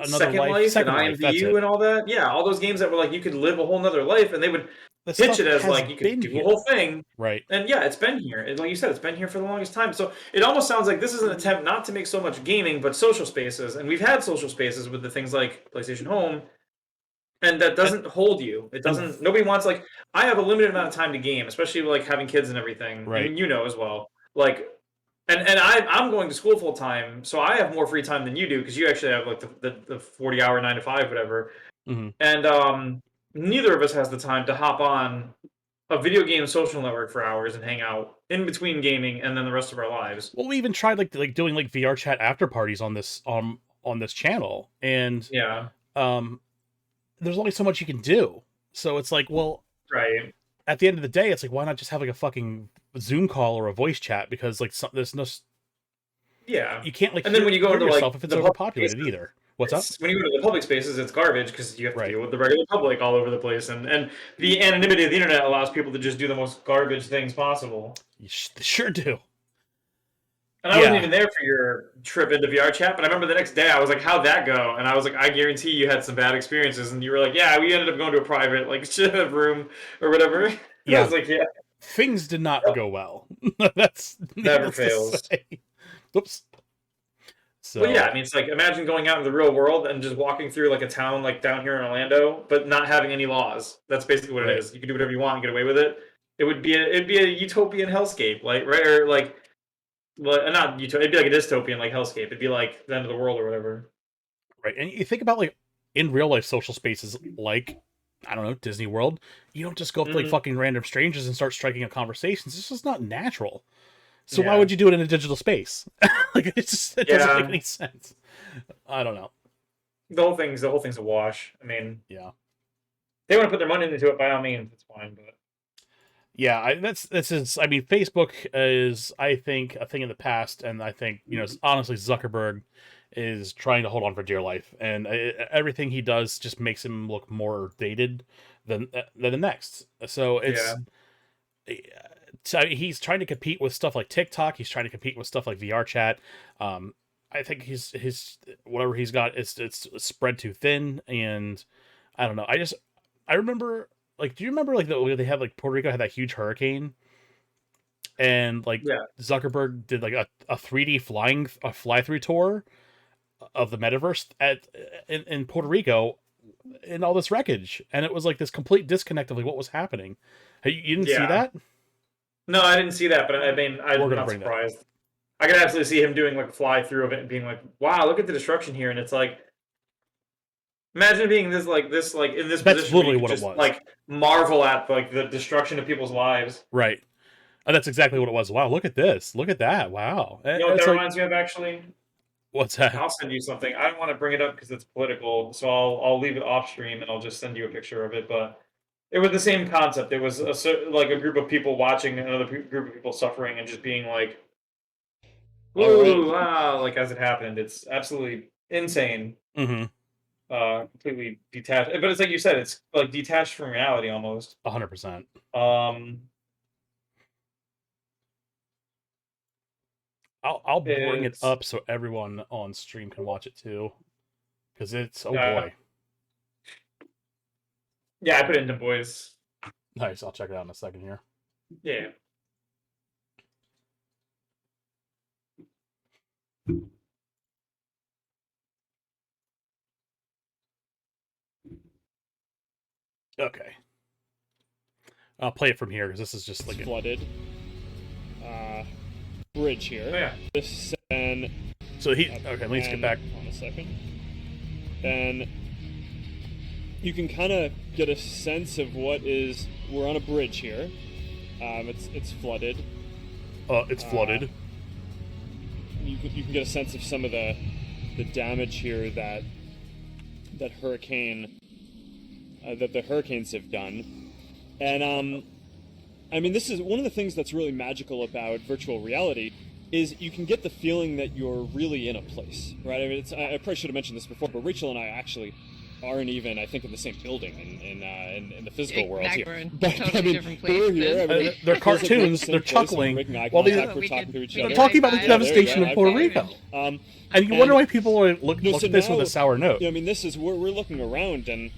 Second Life and IMVU and all that. Yeah, all those games that were like you could live a whole nother life, and they would pitch it as like you could do a whole thing. Right. And yeah, it's been here. And like you said, it's been here for the longest time. So it almost sounds like this is an attempt not to make so much gaming, but social spaces. And we've had social spaces with the things like PlayStation Home. And that doesn't hold you. It doesn't. Nobody wants like. I have a limited amount of time to game, especially like having kids and everything. Right. And you know as well. Like, and I'm going to school full time, so I have more free time than you do because you actually have like the 40-hour 9 to 5 whatever. Mm-hmm. And neither of us has the time to hop on a video game social network for hours and hang out in between gaming and then the rest of our lives. Well, we even tried like doing like VR chat after parties on this channel, and there's only so much you can do. So it's like, well, right. At the end of the day, it's like, why not just have like a fucking Zoom call or a voice chat? Because like there's no. Yeah. You can't like. And then when you go into yourself like if it's overpopulated either. What's up? When you go to the public spaces, it's garbage because you have to deal with the regular public all over the place, and the anonymity of the internet allows people to just do the most garbage things possible. You sure do. And I wasn't even there for your trip into VR chat, but I remember the next day I was like, "How'd that go?" And I was like, "I guarantee you had some bad experiences." And you were like, "Yeah, we ended up going to a private like room or whatever." Yeah. I was like, "Yeah." Things did not go well. That's never fails. Oops. So, well, yeah, I mean, it's like imagine going out in the real world and just walking through like a town like down here in Orlando, but not having any laws. That's basically what it is. You can do whatever you want and get away with it. It'd be a utopian hellscape, like right or like. Well, not utopia. It'd be like a dystopian, like hellscape. It'd be like the end of the world or whatever. Right, and you think about like in real life social spaces, like I don't know, Disney World. You don't just go up to like fucking random strangers and start striking up conversations. It's just not natural. So why would you do it in a digital space? Like it doesn't make any sense. I don't know. the whole thing's a wash. I mean, Yeah. they want to put their money into it by all means. It's fine, but Yeah, this is. I mean, Facebook is, I think, a thing in the past, and I think honestly, Zuckerberg is trying to hold on for dear life, and everything he does just makes him look more dated than the next. So yeah, he's trying to compete with stuff like TikTok. He's trying to compete with stuff like VR chat. Um, I think his whatever he's got it's spread too thin, and I don't know. I remember, like, do you remember like they had like Puerto Rico had that huge hurricane, and like yeah, Zuckerberg did like a 3D fly through tour of the metaverse in Puerto Rico in all this wreckage, and it was like this complete disconnect of like what was happening. Hey, you didn't see yeah. that? No, I didn't see that, but I mean, We're I'm gonna not bring that. surprised. I could absolutely see him doing like a fly through of it and being like, "Wow, look at the destruction here." And it's like, imagine being this like in this That's position where you literally could what it just was. like marvel at like the destruction of people's lives. Right. And that's exactly what it was. Wow, look at this. Look at that. Wow. You know what It's that like, reminds me of actually? what's that? I'll send you something. I don't want to bring it up because it's political, so I'll leave it off stream and I'll just send you a picture of it. But it was the same concept. It was like a group of people watching another group of people suffering and just being like, All right. "Ooh, wow!" Like as it happened, it's absolutely insane. Mm-hmm. Completely detached. But it's like you said, it's like detached from reality almost. 100%. Um, I'll bring it it's up so everyone on stream can watch it too. Because it's, oh uh, boy. yeah, I put it into boys. Nice. I'll check it out in a second here. Yeah. Okay. I'll play it from here because this is just like a... Flooded bridge Oh here. yeah. This and So okay, let me just get back. on a second. And you can kind of get a sense of we're on a bridge here. It's flooded. It's flooded. You can get a sense of some of the damage here that hurricane that the hurricanes have done. And I mean, this is one of the things that's really magical about virtual reality is you can get the feeling that you're really in a place, right? I mean, I probably should have mentioned this before, but Rachel and I actually aren't even, I think, in the same building in the physical world Back here. we're in But totally I mean, different we're here. I mean, They're it feels like we're in the cartoons. same They're place, and we're chuckling making eye while contact, we we're talking could- to each we other. could talking about the high five. devastation Yeah, in Puerto there you Rico. go. And you wonder why people are look so at this with now- a sour note. I mean, this is we're looking around, and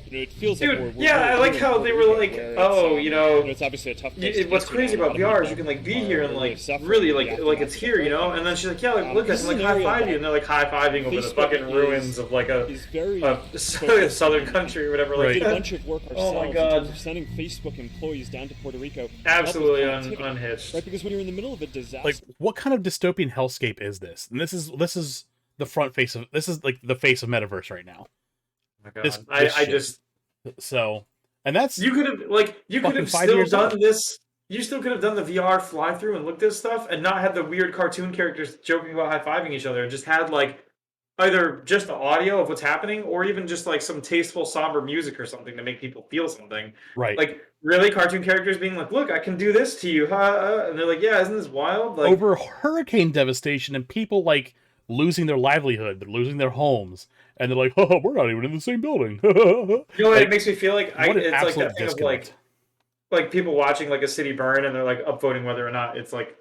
it feels Dude, like we're yeah, I like in how Puerto they were Rico, like, where oh, it's obviously a tough place. to what's get to, crazy a lot about of VR is people you can like be are here and really like suffering really in the like aftermath it's of here, you know. hurricane. And then she's like, yeah, like look, I This can is like an high area five you, that and they're like high fiving over the Facebook fucking ruins of like is very a focused southern on. country or whatever. We Like, did a bunch of work Oh my ourselves in God. terms of sending Facebook employees down to Puerto Rico. to help with absolutely connectivity, unhitched. right? Because when you're in the middle of a disaster, Like, what kind of dystopian hellscape is this? And this is the front face of this is like the face of Metaverse right now. Oh my This God, I shit. just So, and that's you could fucking have 5 still years done old. this. You still could have done the VR fly through and looked at stuff and not had the weird cartoon characters joking about high fiving each other. And just had like either just the audio of what's happening or even just like some tasteful somber music or something to make people feel something. Right. Like really cartoon characters being like, look, I can do this to you, huh? And they're like, yeah, isn't this wild? Like, Over hurricane devastation and people like losing their livelihood, they're losing their homes, and they're like, "Oh, we're not even in the same building." you know what it Like, makes me feel like? what an It's like absolute that thing of disconnect. like people watching like a city burn and they're like upvoting whether or not it's like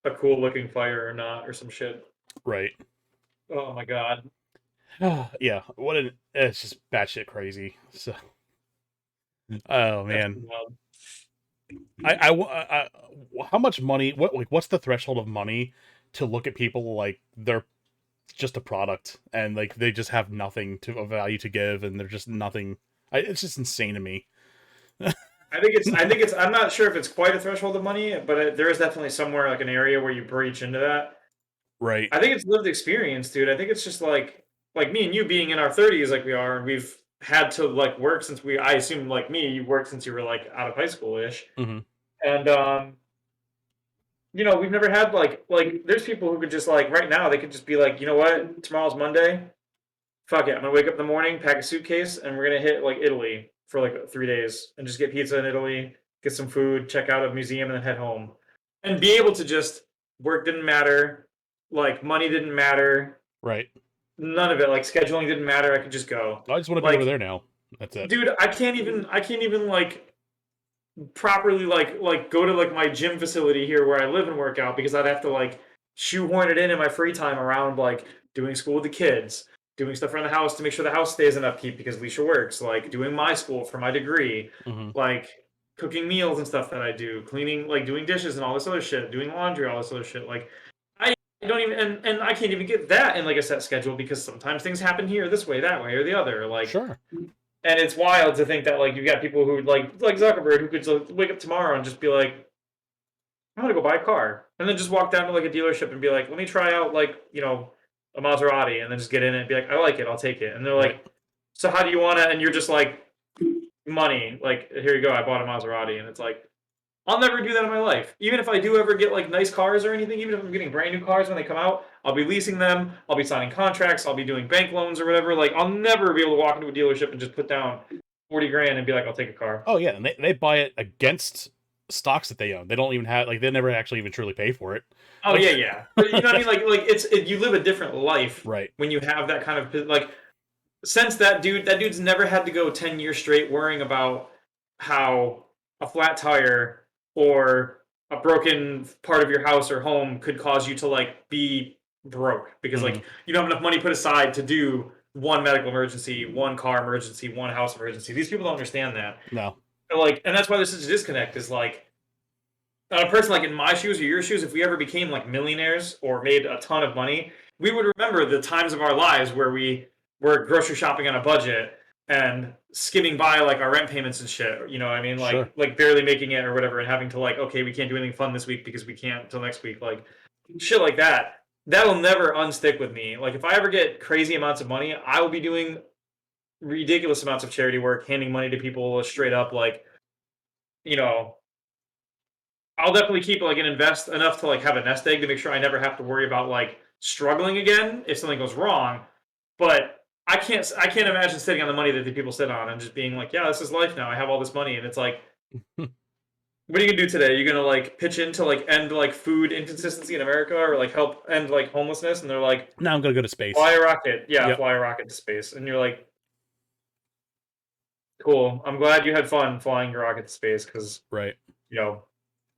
a cool looking fire or not or some shit. Right. Oh my God. Yeah. What an it's just batshit crazy. So, oh That's man, wild. how much money? What's the threshold of money to look at people like they're just a product and like they just have nothing of value to give and they're just nothing. It's just insane to me. I think it's. I'm not sure if it's quite a threshold of money, but there is definitely somewhere like an area where you breach into that. Right. I think it's lived experience, dude. I think it's just like me and you being in our 30s, like we are, and we've had to like work since we. I assume like me, you worked since you were like out of high school ish, Mm-hmm. and we've never had like there's people who could just like right now they could just be like, you know what, tomorrow's Monday. Fuck it, I'm gonna wake up in the morning, pack a suitcase, and we're gonna hit like Italy for like 3 days and just get pizza in Italy, get some food, check out a museum, and then head home. And be able to just work didn't matter, like money didn't matter, Right. none of it, like scheduling didn't matter. I could just go. I just want to be over Like, there now. That's it. dude, I can't even like properly like go to like my gym facility here where I live and work out because I'd have to like shoehorn it in my free time around like doing school with the kids, doing stuff around the house to make sure the house stays in upkeep because Leisha works, like doing my school for my degree, Hmm. like cooking meals and stuff that I do, cleaning, like doing dishes and all this other shit, doing laundry, all this other shit. Like I don't even and I can't even get that in like a set schedule because sometimes things happen here this way, that way, or the other. Like Sure. and it's wild to think that like you got people who like Zuckerberg who could like, wake up tomorrow and just be like, I'm gonna go buy a car, and then just walk down to like a dealership and be like, let me try out like a Maserati, and then just get in it and be like, I like it, I'll take it. And they're Right. like, so how do you want it? And you're just like, money, like here you go, I bought a Maserati, and it's like, I'll never do that in my life. Even if I do ever get like nice cars or anything, even if I'm getting brand new cars when they come out, I'll be leasing them. I'll be signing contracts. I'll be doing bank loans or whatever. Like I'll never be able to walk into a dealership and just put down 40 grand and be like, I'll take a car. Oh yeah, and they buy it against stocks that they own. They don't even have like they never actually even truly pay for it. Oh Like, yeah, yeah. But you know what I mean? Like you live a different life right. when you have that kind of like since that dude's never had to go 10 years straight worrying about how a flat tire or a broken part of your house or home could cause you to like be broke because Hmm. like you don't have enough money put aside to do one medical emergency, one car emergency, one house emergency. These people don't understand that. No. Like, and that's why there's such a disconnect. Is like on a person like in my shoes or your shoes, if we ever became like millionaires or made a ton of money, we would remember the times of our lives where we were grocery shopping on a budget and skimming by like our rent payments and shit. You know what I mean? Sure. Like barely making it or whatever, and having to like, okay, we can't do anything fun this week because we can't until next week. Like shit like that. That'll never unstick with me. Like if I ever get crazy amounts of money, I will be doing ridiculous amounts of charity work, handing money to people straight up. Like you know, I'll definitely keep like and invest enough to like have a nest egg to make sure I never have to worry about like struggling again if something goes wrong. But I can't imagine sitting on the money that the people sit on and just being like, yeah, this is life now. I have all this money, and it's like, what are you gonna do today? You're gonna like pitch in to like end like food inconsistency in America or like help end like homelessness? And they're like, Now I'm gonna go to space. fly a rocket, yeah, Yep. fly a rocket to space. And you're like, cool. I'm glad you had fun flying your rocket to space because Right. you know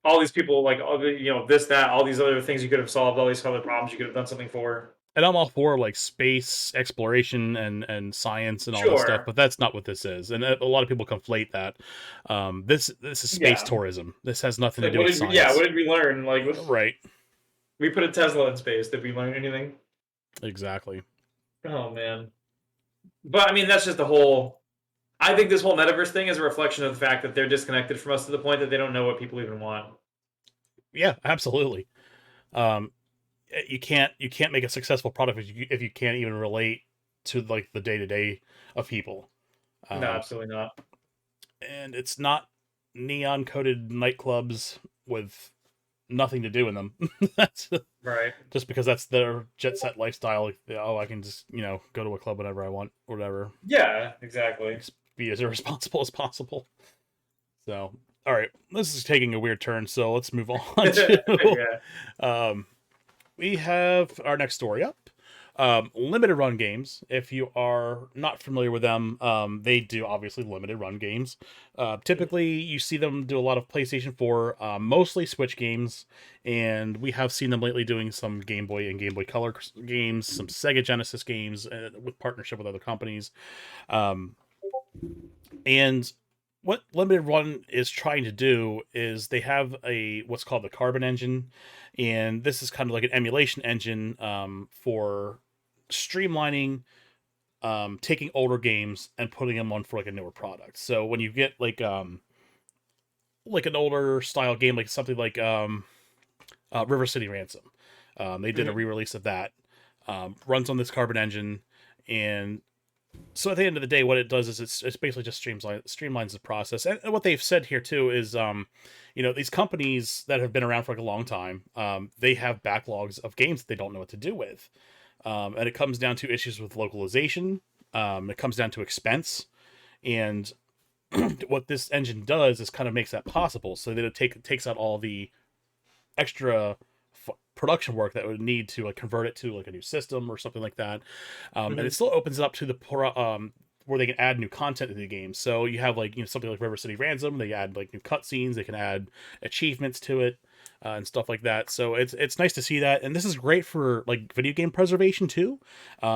all these people like all the, this that all these other things you could have solved, all these other problems you could have done something for. And I'm all for like space exploration and science and all this stuff, Sure. but that's not what this is. And a lot of people conflate that. This is space Yeah. tourism. This has nothing to Like do what with did we, yeah, science. what did we learn? Like Right. we put a Tesla in space. Did we learn anything? Exactly. Oh man. But I mean that's just the whole I think this whole metaverse thing is a reflection of the fact that they're disconnected from us to the point that they don't know what people even want. Yeah, absolutely. Um, you can't make a successful product if you can't even relate to like the day to day of people. No, Um, absolutely not. and it's not neon coated nightclubs with nothing to do in them. That's Right. just because that's their jet set lifestyle. Like, oh, I can just go to a club whenever I want, or whatever. Yeah, exactly. Just be as irresponsible as possible. So, all right, this is taking a weird turn. So let's move on to Yeah. um, we have our next story up. Limited run games. If you are not familiar with them, they do obviously limited run games. Typically, you see them do a lot of PlayStation 4, mostly Switch games, and we have seen them lately doing some Game Boy and Game Boy Color games, some Sega Genesis games with partnership with other companies. Um, and what limited run is trying to do is they have a what's called the Carbon engine, and this is kind of like an emulation engine for streamlining taking older games and putting them on for like a newer product. So when you get like an older style game, like something like River City Ransom, they did a Mhm. re-release of that. Runs on this Carbon engine, and So at the end of the day, what it does is it's basically just streamlines the process. And what they've said here too is, these companies that have been around for like a long time, they have backlogs of games that they don't know what to do with, and it comes down to issues with localization. It comes down to expense, and what this engine does is kind of makes that possible. So that it takes out all the extra production work that would need to like convert it to like a new system or something like that, and it still opens it up to where they can add new content to the game. So you have like something like River City Ransom, they add like new cutscenes, they can add achievements to it, and stuff like that. So it's nice to see that, and this is great for like video game preservation too,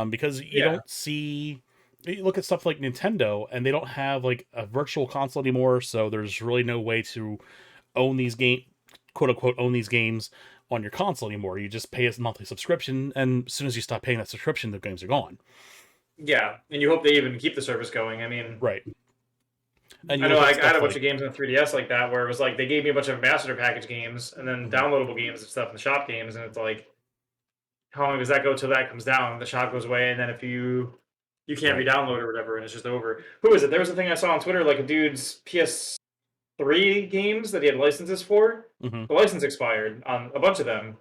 because you Yeah. don't see. You look at stuff like Nintendo, and they don't have like a virtual console anymore, so there's really no way to own these quote unquote own these games on your console anymore. You just pay a monthly subscription, and as soon as you stop paying that subscription, the games are gone. Yeah, and you hope they even keep the service going. I mean, Right. And you I know look at I had stuff a bunch like of games on 3DS like that where it was like they gave me a bunch of ambassador package games and then Mhm. downloadable games and stuff in the shop games, and it's like, how long does that go till that comes down? The shop goes away, and then if you can't Right. re-download or whatever, and it's just over. Who is it? There was a thing I saw on Twitter, like a dude's PS3 games that he had licenses for. Hmm. The license expired on a bunch of them,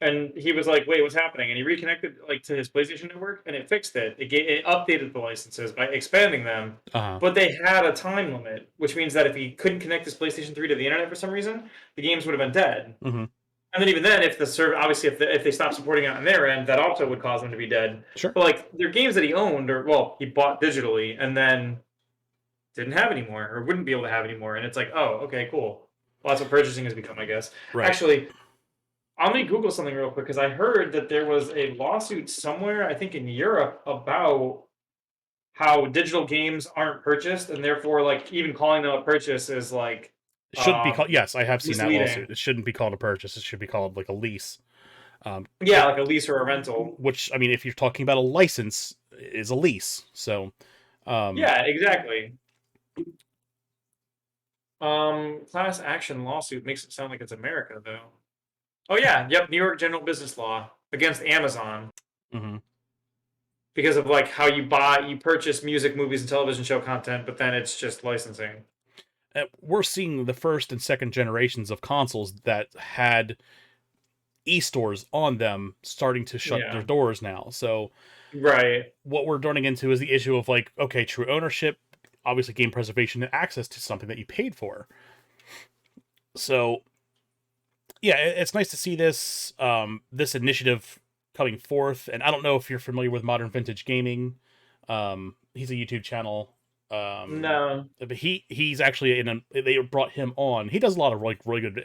and he was like, "Wait, what's happening?" And he reconnected like to his PlayStation network, and it fixed it. It updated the licenses by expanding them, Uh-huh. but they had a time limit, which means that if he couldn't connect his PlayStation 3 to the internet for some reason, the games would have been dead. Hmm. And then even then, if the server obviously if they stop supporting it on their end, that also would cause them to be dead. Sure. But like they're games that he owned or well he bought digitally and then didn't have anymore or wouldn't be able to have anymore, and it's like, oh, okay, cool. Well, that's what purchasing has become, I guess. Right. Actually, let me Google something real quick because I heard that there was a lawsuit somewhere, I think in Europe, about how digital games aren't purchased, and therefore, like, even calling them a purchase is like It shouldn't be called. Yes, I have seen that misleading. lawsuit. It shouldn't be called a purchase. It should be called like a lease. Um, Yeah, like a lease or a rental. which I mean, if you're talking about a license, is a lease. So, um, Yeah, exactly. Class action lawsuit makes it sound like it's America, though. Oh yeah, yep, New York General Business Law against Amazon mhm. because of like how you purchase music, movies, and television show content, but then it's just licensing. We're seeing the first and second generations of consoles that had e-stores on them starting to shut their Yeah. doors now. So Right. what we're running into is the issue of like, okay, true ownership, obviously game preservation and access to something that you paid for. So yeah, it's nice to see this initiative coming forth. And I don't know if you're familiar with Modern Vintage Gaming. He's a YouTube channel. No. But he's actually they brought him on. He does a lot of really good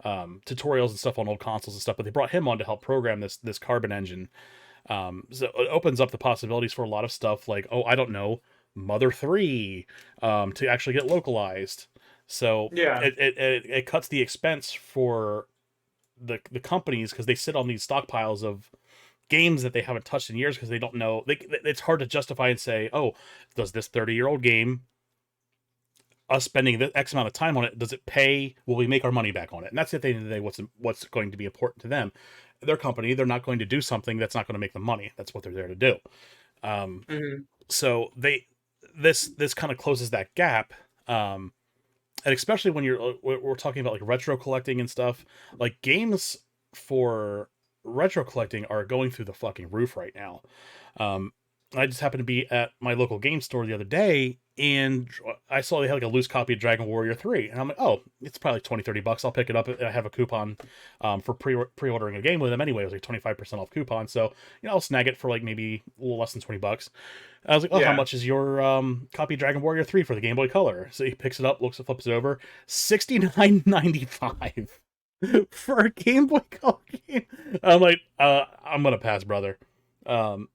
Hmm. tutorials and stuff on old consoles and stuff. But they brought him on to help program this Carbon engine. So it opens up the possibilities for a lot of stuff like, oh, I don't know, Mother 3, to actually get localized. So Yeah. it cuts the expense for the companies because they sit on these stockpiles of games that they haven't touched in years because they don't know. It's hard to justify and say, oh, does this 30-year-old game, us spending the X amount of time on it, does it pay? Will we make our money back on it? And that's at the end of the day what's going to be important to them. Their company, they're not going to do something that's not going to make them money. That's what they're there to do. Um, Hmm. so this kind of closes that gap. And especially when we're talking about like retro collecting and stuff, like games for retro collecting are going through the fucking roof right now. Um, I just happened to be at my local game store the other day, and I saw they had like a loose copy of Dragon Warrior 3, and I'm like, oh, it's probably like 20-30 bucks. I'll pick it up. I have a coupon for pre-ordering a game with them anyway. It was like 25% off coupon, so I'll snag it for like maybe a little less than 20 bucks. I was like, oh, how Yeah. much is your copy of Dragon Warrior 3 for the Game Boy Color? So he picks it up, flips it over, $69.95 for a Game Boy Color game. I'm like, I'm gonna pass, brother. Um,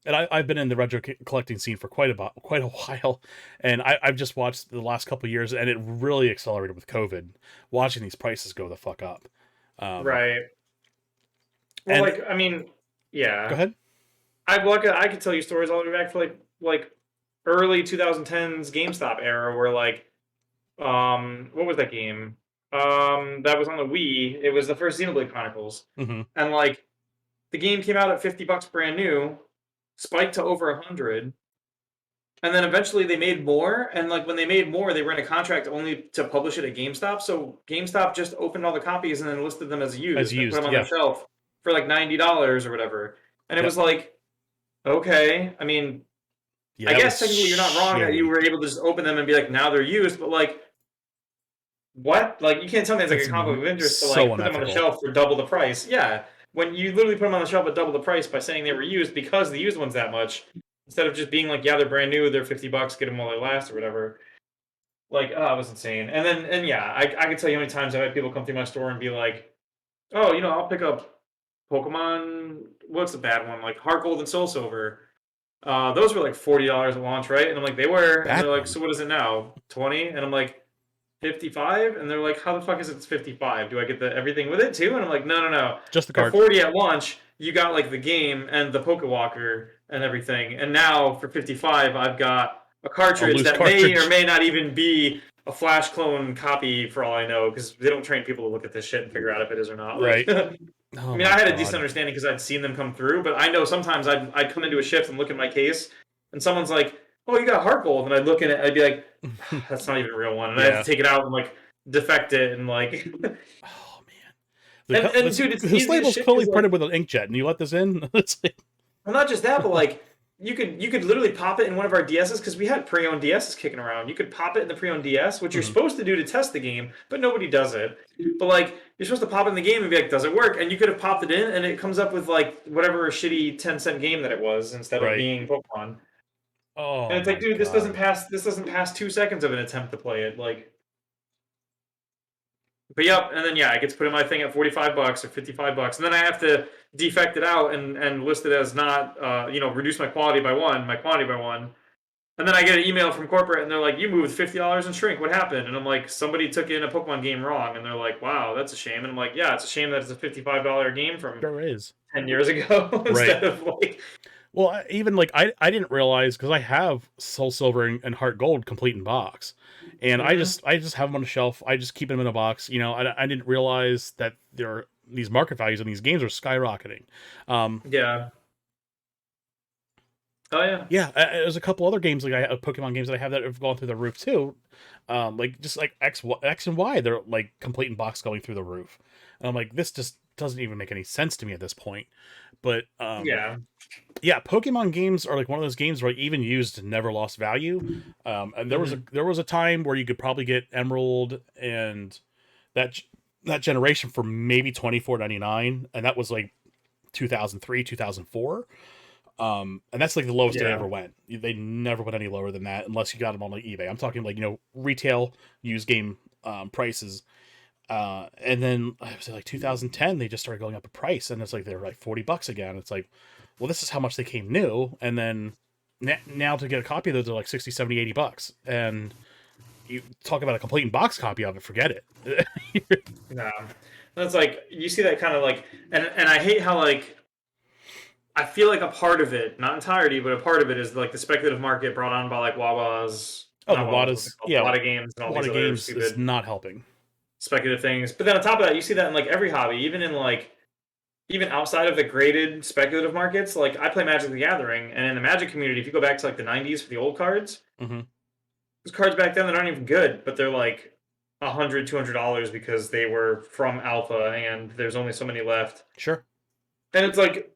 and I've been in the retro collecting scene for quite a while, and I've just watched the last couple of years, and it really accelerated with COVID. Watching these prices go the fuck up. Um, Right. Well, and like I mean, go yeah. ahead. I could tell you stories all the way back for like early 2010s GameStop era where like what was that game? That was on the Wii. It was the first Xenoblade Chronicles. Hmm. And like the game came out at 50 bucks brand new, spiked to over 100. And then eventually they made more, and like when they made more, they were in a contract only to publish it at GameStop. So GameStop just opened all the copies and then listed them as used and put them on their shelf for like $90 or whatever. And it was like, okay, I mean, I guess technically you're not wrong that you were able to just open them and be like, now they're used, but like, what? Like, you can't tell me it's like a conflict of interest to like put them on the shelf for double the price. Yeah, when you literally put them on the shelf at double the price by saying they were used because the used one's that much. Instead of just being like, yeah, they're brand new, they're $50, get them while they last or whatever. Like, oh, it was insane. And then, and yeah, I can tell you how many times I've had people come through my store and be like, oh, you know, I'll pick up Pokemon. What's the bad one? Like Heart Gold and Soul Silver. Those were like $40 at launch, right? And I'm like, they were. And they're like, so what is it now? 20? And I'm like, 55? And they're like, how the fuck is it 55? Do I get the everything with it too? And I'm like, no. Just the card. For 40 at launch, you got like the game and the Pokewalker and everything. And now for 55, I've got a cartridge that may or may not even be a Flash clone copy for all I know, because they don't train people to look at this shit and figure out if it is or not. Right. I mean, I had a decent understanding because I'd seen them come through, but I know sometimes I'd come into a shift and look at my case, and someone's like, oh, you got Heart Gold, and I'd look at it, I'd be like, that's not even a real one, and I have to take it out and like defect it and like. Oh man. And dude, this label's totally printed with an inkjet, and you let this in. Well, not just that, but like you could literally pop it in one of our DSs, because we had pre-owned DSs kicking around. You could pop it in the pre-owned DS, which you're supposed to do to test the game, but nobody does it. But like you're supposed to pop it in the game and be like, does it work? And you could have popped it in, and it comes up with like whatever shitty 10-cent game that it was instead of being Pokemon. Oh, and it's like, dude, this doesn't pass 2 seconds of an attempt to play it. Like, but yep, and then yeah, it gets put in my thing at $45 or $55, and then I have to defect it out and list it as not, reduce my quantity by one, and then I get an email from corporate, and they're like, you moved $50 in shrink. What happened? And I'm like, somebody took in a Pokemon game wrong, and they're like, wow, that's a shame. And I'm like, yeah, it's a shame that it's a $55 game from 10 years ago instead of like. Well, even like I didn't realize, because I have Soul Silver and Heart Gold complete in box, and I just have them on the shelf. I just keep them in a box. You know, I didn't realize that these market values on these games are skyrocketing. Yeah. Oh yeah. Yeah, there's a couple other games like Pokemon games that I have that have gone through the roof too. Like just like X and Y, they're like complete in box going through the roof. And I'm like, this just doesn't even make any sense to me at this point. But yeah, Pokemon games are like one of those games where even used never lost value. And there was a time where you could probably get Emerald and that generation for maybe $24.99, and that was like 2003, 2004. And that's like the lowest they ever went. They never went any lower than that unless you got them on like eBay. I'm talking like, retail used game prices. And then I was like 2010, they just started going up in price, and it's like they're like $40 again. It's like, well, this is how much they came new, and then now to get a copy of those, they're like 60, 70, $80. And you talk about a complete in box copy of it, forget it. No, that's like, you see that kind of like, and I hate how like, I feel like a part of it, not entirety, but a part of it is like the speculative market brought on by like Wawa's. Oh, the Wawa's, yeah, Wada Games and all these other games is not helping. Speculative things. But then on top of that, you see that in like every hobby, even outside of the graded speculative markets. Like I play Magic the Gathering, and in the Magic community, if you go back to like the 90s for the old cards, those cards back then that aren't even good, but they're like $100, $200 because they were from Alpha, and there's only so many left. Sure. And it's like,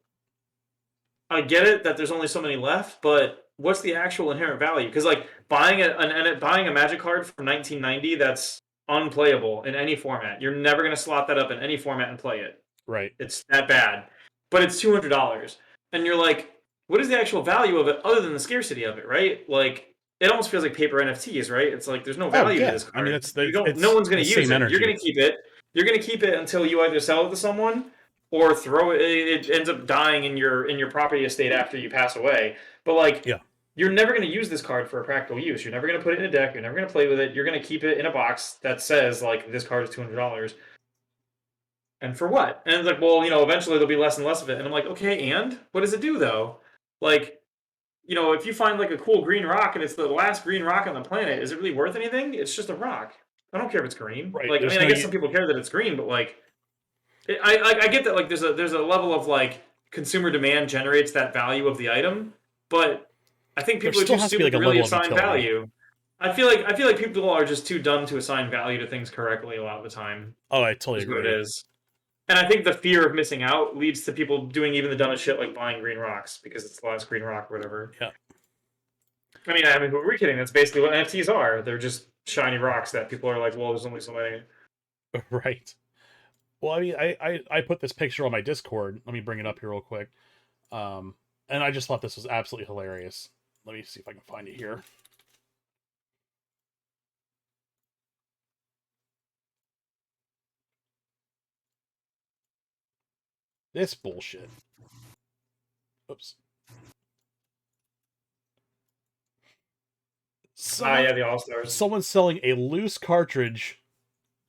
I get it that there's only so many left, but what's the actual inherent value? Because like buying a Magic card from 1990 that's unplayable in any format, you're never going to slot that up in any format and play it. Right. It's that bad. But it's $200. And you're like, what is the actual value of it other than the scarcity of it, right? Like, it almost feels like paper NFTs, right? It's like there's no value to this card. I mean, no one's going to use it. Energy. You're going to keep it. You're going to keep it until you either sell it to someone or throw it. It ends up dying in your property estate after you pass away. But like, you're never going to use this card for a practical use. You're never going to put it in a deck. You're never going to play with it. You're going to keep it in a box that says like this card is $200. And for what? And it's like, well, eventually there'll be less and less of it. And I'm like, okay, and what does it do though? Like, if you find like a cool green rock and it's the last green rock on the planet, is it really worth anything? It's just a rock. I don't care if it's green. Right. Like, I guess some people care that it's green, but like, I get that like there's a level of like consumer demand generates that value of the item, but I think There people are still too has to be stupid like to a really level of assign utility. value. I feel like people are just too dumb to assign value to things correctly a lot of the time. Oh, I totally Is what it agree. is. And I think the fear of missing out leads to people doing even the dumbest shit like buying green rocks because it's the last green rock or whatever. Yeah. I mean, who are we kidding? That's basically what NFTs are. They're just shiny rocks that people are like, well, there's only so many. Right. Well, I mean, I put this picture on my Discord. Let me bring it up here real quick. And I just thought this was absolutely hilarious. Let me see if I can find it here. This bullshit. Oops. Yeah, the All Stars. Someone's selling a loose cartridge.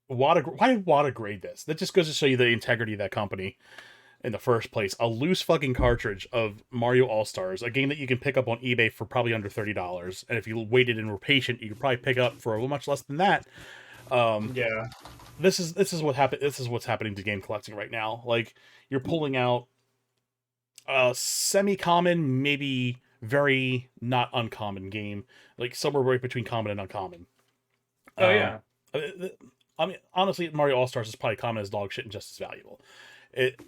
Why did Wada grade this? That just goes to show you the integrity of that company in the first place. A loose fucking cartridge of Mario All Stars, a game that you can pick up on eBay for probably under $30, and if you waited and were patient, you could probably pick up for a little much less than that. Yeah. This is what happened. This is what's happening to game collecting right now. Like, you're pulling out a semi-common, maybe very not uncommon game, like somewhere right between common and uncommon. Oh yeah. I mean, honestly, Mario All Stars is probably common as dog shit and just as valuable. It,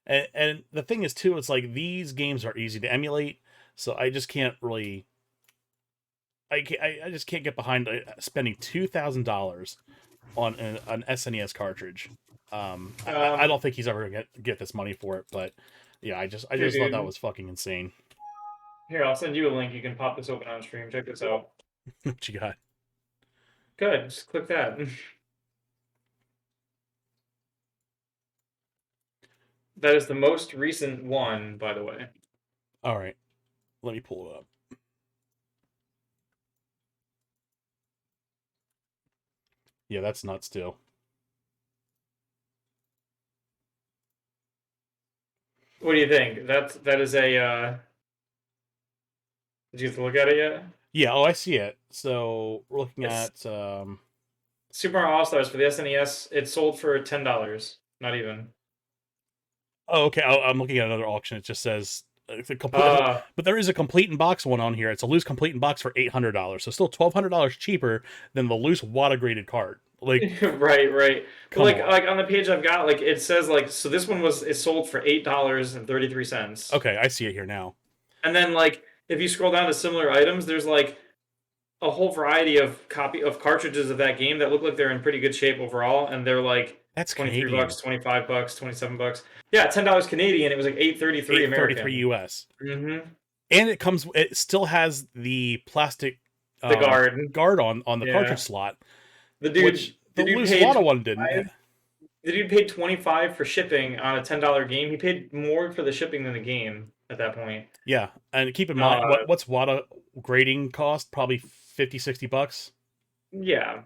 and the thing is too, it's like these games are easy to emulate, so I just can't really. I just can't get behind spending $2,000 on an SNES cartridge. I don't think he's ever gonna get this money for it, but yeah, I just thought that was fucking insane. Here, I'll send you a link. You can pop this open on stream. Check this out. What you got? Good. Just click that. That is the most recent one, by the way. All right, let me pull it up. Yeah, that's nuts too. What do you think? That is a. Did you get to look at it yet? Yeah, oh, I see it. So we're looking It's at Super Mario All Stars for the SNES. It sold for $10. Not even. oh, okay. I'm looking at another auction. It just says it's a complete, Uh, but there is a complete in box one on here. It's a loose complete in box for $800, so still $1,200 cheaper than the loose Wada graded card. Like, right. come Like on. like on the page I've got, like it says like so this one is sold for $8.33. Okay, I see it here now. And then like if you scroll down to similar items, there's like a whole variety of cartridges of that game that look like they're in pretty good shape overall, and they're like That's 23 Canadian. bucks, 25 bucks, 27 bucks. Yeah, $10 Canadian. It was like 8.33 $833 American. US. Mm-hmm. And it still has the plastic The guard on the Yeah. cartridge slot, The dude, which the dude loose paid Wada one didn't. The dude paid 25 for shipping on a $10 game. He paid more for the shipping than the game at that point. Yeah, and keep in mind Uh, what's Wada grading cost? Probably 50-60 bucks. Yeah.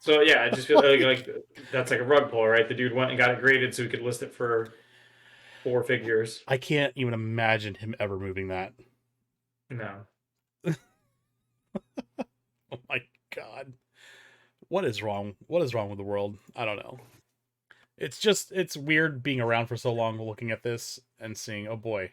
So yeah, I just feel like that's like a rug pull, right? The dude went and got it graded so he could list it for 4 figures. I can't even imagine him ever moving that. No. Oh my god. What is wrong? What is wrong with the world? I don't know. It's weird being around for so long, looking at this and seeing, oh boy,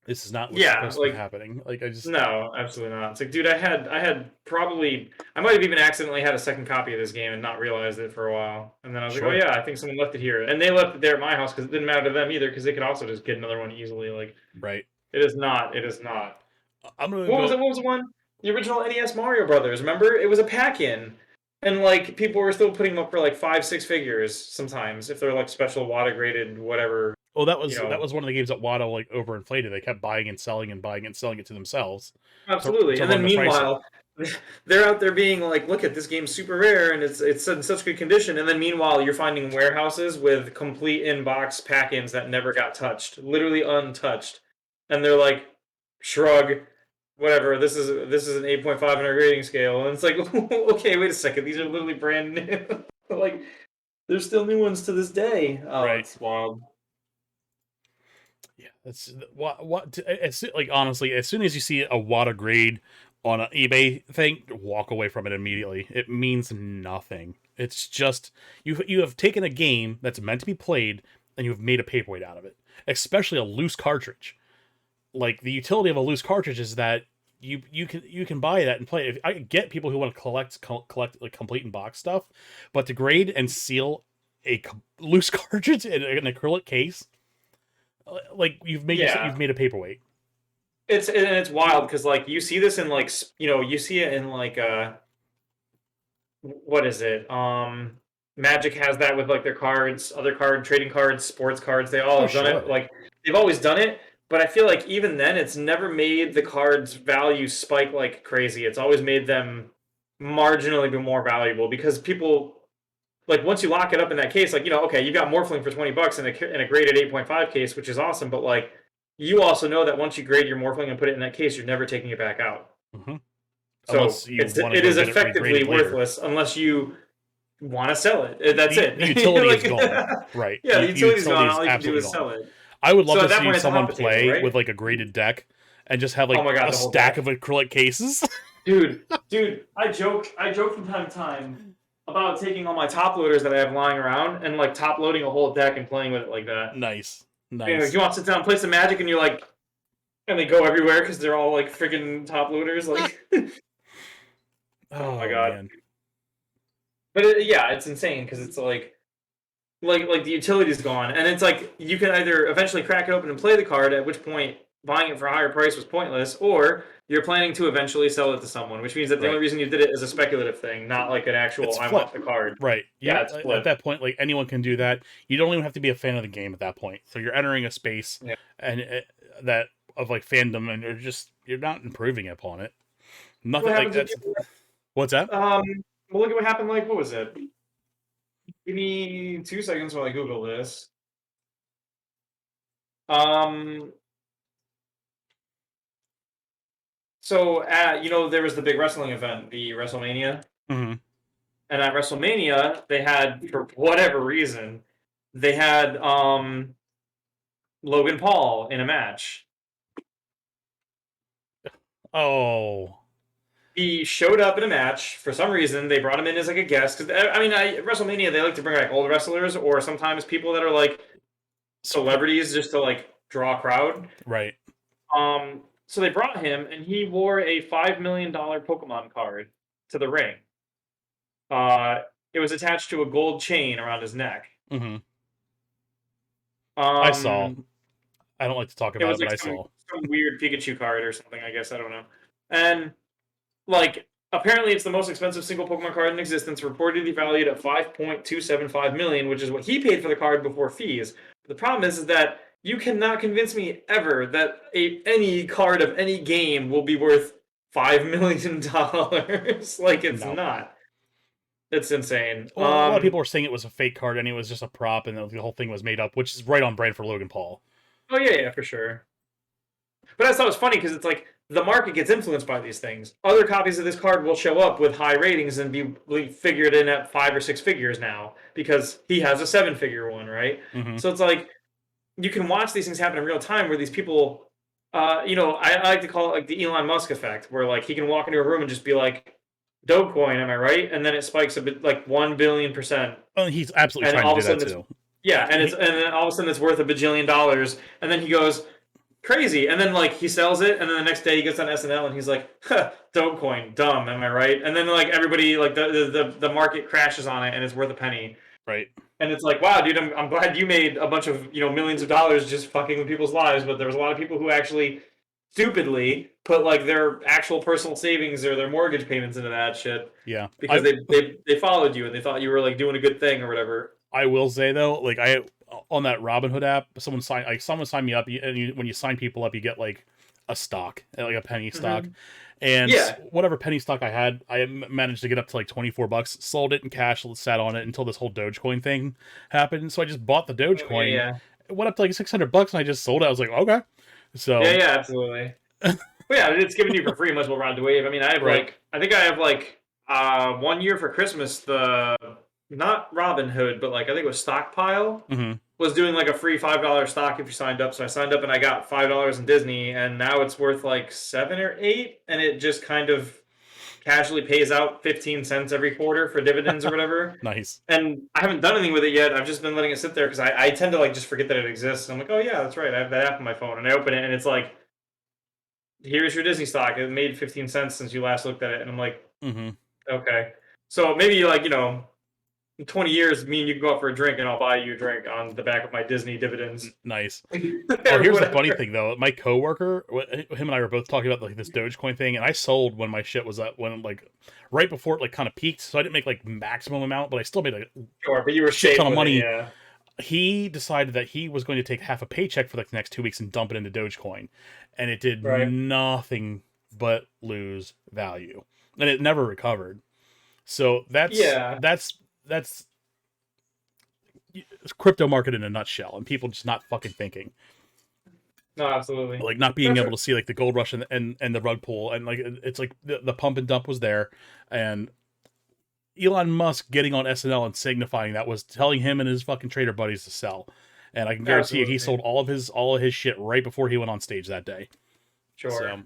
this is not what's supposed to be happening. Like, I just No, absolutely not. It's like, dude, I had probably I might have even accidentally had a second copy of this game and not realized it for a while. And then I was Sure. like, oh yeah, I think someone left it here. And they left it there at my house because it didn't matter to them either because they could also just get another one easily. Like, right. it is not. It is not. I'm gonna What was it? What was the one? The original NES Mario Brothers. Remember? It was a pack-in, and like people were still putting them up for like 5, 6 figures sometimes if they're like special Wada graded whatever. Oh, that was You know. that was one of the games that Wada like overinflated. They kept buying and selling and buying and selling it to themselves. Absolutely. to And then run the price meanwhile, they're out there being like, "Look at this game's super rare and it's in such good condition." And then meanwhile, you're finding warehouses with complete in-box pack-ins that never got touched, literally untouched, and they're like, "Shrug." Whatever. This is an 8.5 in our grading scale, and it's like, okay, wait a second. These are literally brand new. Like, there's still new ones to this day. Oh, Right. It's wild. Yeah, that's what. It's like, honestly, as soon as you see a Wada grade on an eBay thing, walk away from it immediately. It means nothing. It's just you have taken a game that's meant to be played and you've made a paperweight out of it, especially a loose cartridge. Like, the utility of a loose cartridge is that you can buy that and play it. I get people who want to collect like complete and box stuff, but to grade and seal a loose cartridge in an acrylic case, like, you've made a paperweight. It's wild because like you see this in like you see it in like what is it? Magic has that with like their cards, other card trading cards, sports cards. They all have done it. Like, they've always done it, but I feel like even then, it's never made the cards' value spike like crazy. It's always made them marginally be more valuable because people, like, once you lock it up in that case, like, okay, you got Morphling for $20 in a graded 8.5 case, which is awesome, but like, you also know that once you grade your Morphling and put it in that case, you're never taking it back out. Mm-hmm. So it is effectively worthless unless you want to sell it. That's it. The utility is gone. Right. Yeah, the utility's gone. All you can do is sell it. I would love to see someone play with like a graded deck and just have like a stack of acrylic cases. Dude, I joke from time to time about taking all my top loaders that I have lying around and like top loading a whole deck and playing with it like that. Nice. Like, you want to sit down and play some Magic and you're like, and they go everywhere because they're all like freaking top loaders. Like, oh my god. Man. But it's insane because it's like the utility's gone, and it's like you can either eventually crack it open and play the card, at which point buying it for a higher price was pointless, or you're planning to eventually sell it to someone, which means that the only reason you did it is a speculative thing, not like an actual I want the card. Right. Yeah. It's at that point, like, anyone can do that. You don't even have to be a fan of the game at that point. So you're entering a space and that of like fandom, and you're not improving upon it. Nothing like that. What's that? Well, look at what happened. Like, what was it? Give me 2 seconds while I Google this. So, there was the big wrestling event, the WrestleMania. Mm-hmm. And at WrestleMania, they had, for whatever reason, they had Logan Paul in a match. Oh. He showed up in a match. For some reason, they brought him in as like a guest. I mean, at WrestleMania, they like to bring like old wrestlers or sometimes people that are like celebrities just to like draw a crowd. Right. So they brought him, and he wore a $5 million Pokemon card to the ring. It was attached to a gold chain around his neck. Mm-hmm. I saw. I don't like to talk about it, but I saw some weird Pikachu card or something. I guess I don't know. And like, apparently, it's the most expensive single Pokemon card in existence, reportedly valued at $5.275 million, which is what he paid for the card before fees. But the problem is that you cannot convince me ever that any card of any game will be worth $5 million. Like, it's not. It's insane. Well, a lot of people were saying it was a fake card and it was just a prop and the whole thing was made up, which is right on brand for Logan Paul. Oh, yeah, for sure. But I thought it was funny because it's like the market gets influenced by these things. Other copies of this card will show up with high ratings and be figured in at 5 or 6 figures now because he has a 7-figure one, right? Mm-hmm. So it's like you can watch these things happen in real time where these people, I like to call it like the Elon Musk effect, where like he can walk into a room and just be like, Dogecoin, am I right? And then it spikes a bit like 1 billion%. Oh, he's absolutely trying to do that too. Yeah, and then all of a sudden it's worth $1 bajillion, and then he goes crazy, and then like he sells it, and then the next day he gets on SNL and he's like, Dogecoin, dumb, am I right? And then like everybody, like the market crashes on it and it's worth a penny. Right. And it's like, wow, dude, I'm glad you made a bunch of millions of dollars just fucking with people's lives, but there was a lot of people who actually stupidly put like their actual personal savings or their mortgage payments into that shit. Yeah. Because they followed you and they thought you were like doing a good thing or whatever. I will say though, like on that Robinhood app, someone signed me up, and when you sign people up, you get like a stock, like a penny stock. Mm-hmm. And whatever penny stock I had, I managed to get up to like $24, sold it in cash, sat on it until this whole Dogecoin thing happened. So I just bought the Dogecoin. It went up to like $600 and I just sold it. I was like, okay. So yeah, absolutely. Well, yeah, it's given you for free. Much well ride the wave. I mean, I have I think I have like 1 year for Christmas. Not Robinhood, but like I think it was Stockpile was doing like a free $5 stock if you signed up. So I signed up and I got $5 in Disney, and now it's worth like 7 or 8, and it just kind of casually pays out 15 cents every quarter for dividends or whatever. Nice. And I haven't done anything with it yet. I've just been letting it sit there because I tend to like just forget that it exists. I'm like, oh yeah, that's right. I have that app on my phone, and I open it, and it's like, here's your Disney stock. It made 15 cents since you last looked at it, and I'm like, Mm-hmm. okay. So maybe like in 20 years, me and you can go out for a drink, and I'll buy you a drink on the back of my Disney dividends. Nice. Or Well, here's the whatever. funny thing though. My coworker, him and I were both talking about like this Dogecoin thing, and I sold when my shit was at when like right before it like kind of peaked. So I didn't make like maximum amount, but I still made a Sure, but you were shit safe ton of with money. it, yeah. He decided that he was going to take half a paycheck for like the next 2 weeks and dump it into Dogecoin, and it did Right. nothing but lose value, and it never recovered. So that's crypto market in a nutshell, and people just not fucking thinking, No, absolutely. like not being That's able to see like the gold rush and the rug pull, and like it's like the pump and dump was there, and Elon Musk getting on SNL and signifying that was telling him and his fucking trader buddies to sell. And I can guarantee you he sold all of his shit right before he went on stage that day. Sure. So,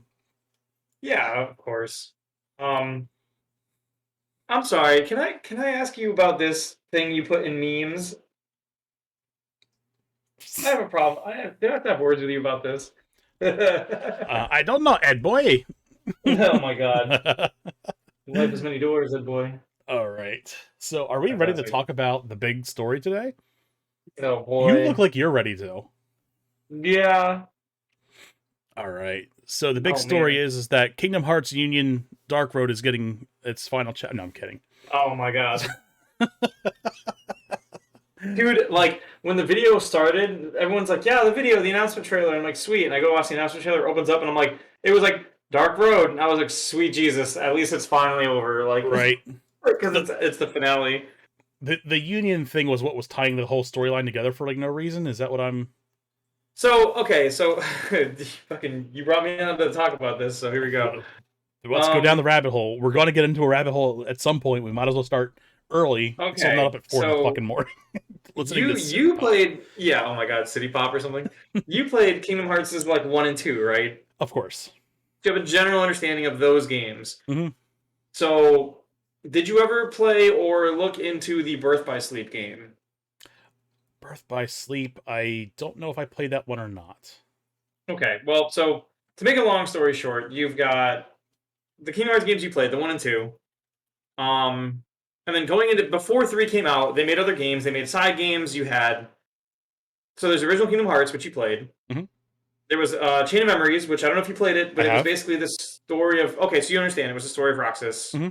yeah, of course. I'm sorry. Can I ask you about this thing you put in memes? I have a problem. Do I have to have words with you about this? I don't know, Ed boy. Oh my god. Life has many doors, Ed boy. All right. So, are we ready to talk about the big story today? Oh boy. You look like you're ready to. Yeah. All right. So the big story is that Kingdom Hearts Union Dark Road is getting its final chapter. No, I'm kidding. Oh my god. Dude, like, when the video started, everyone's like, yeah, the announcement trailer. I'm like, sweet. And I go watch the announcement trailer, opens up, and I'm like, it was like Dark Road. And I was like, sweet Jesus, at least it's finally over. Like, right. Because it's the finale. The Union thing was what was tying the whole storyline together for like no reason. Is that what I'm... So, okay, so fucking you brought me on to talk about this, so here we go. Let's go down the rabbit hole. We're going to get into a rabbit hole at some point. We might as well start early, okay, so I'm not up at 4 in the fucking morning. You played, yeah, oh my god, City Pop or something. You played Kingdom Hearts is like 1 and 2, right? Of course. Do you have a general understanding of those games? Mm-hmm. So, did you ever play or look into the Birth by Sleep game? Birth by Sleep, I don't know if I played that one or not. Okay, well, so to make a long story short, you've got the Kingdom Hearts games you played, the 1 and 2. And then going into before 3 came out, they made other games. They made side games. You had there's the original Kingdom Hearts, which you played. Mm-hmm. There was Chain of Memories, which I don't know if you played it, but it was basically the story of so you understand it was the story of Roxas. Mm-hmm.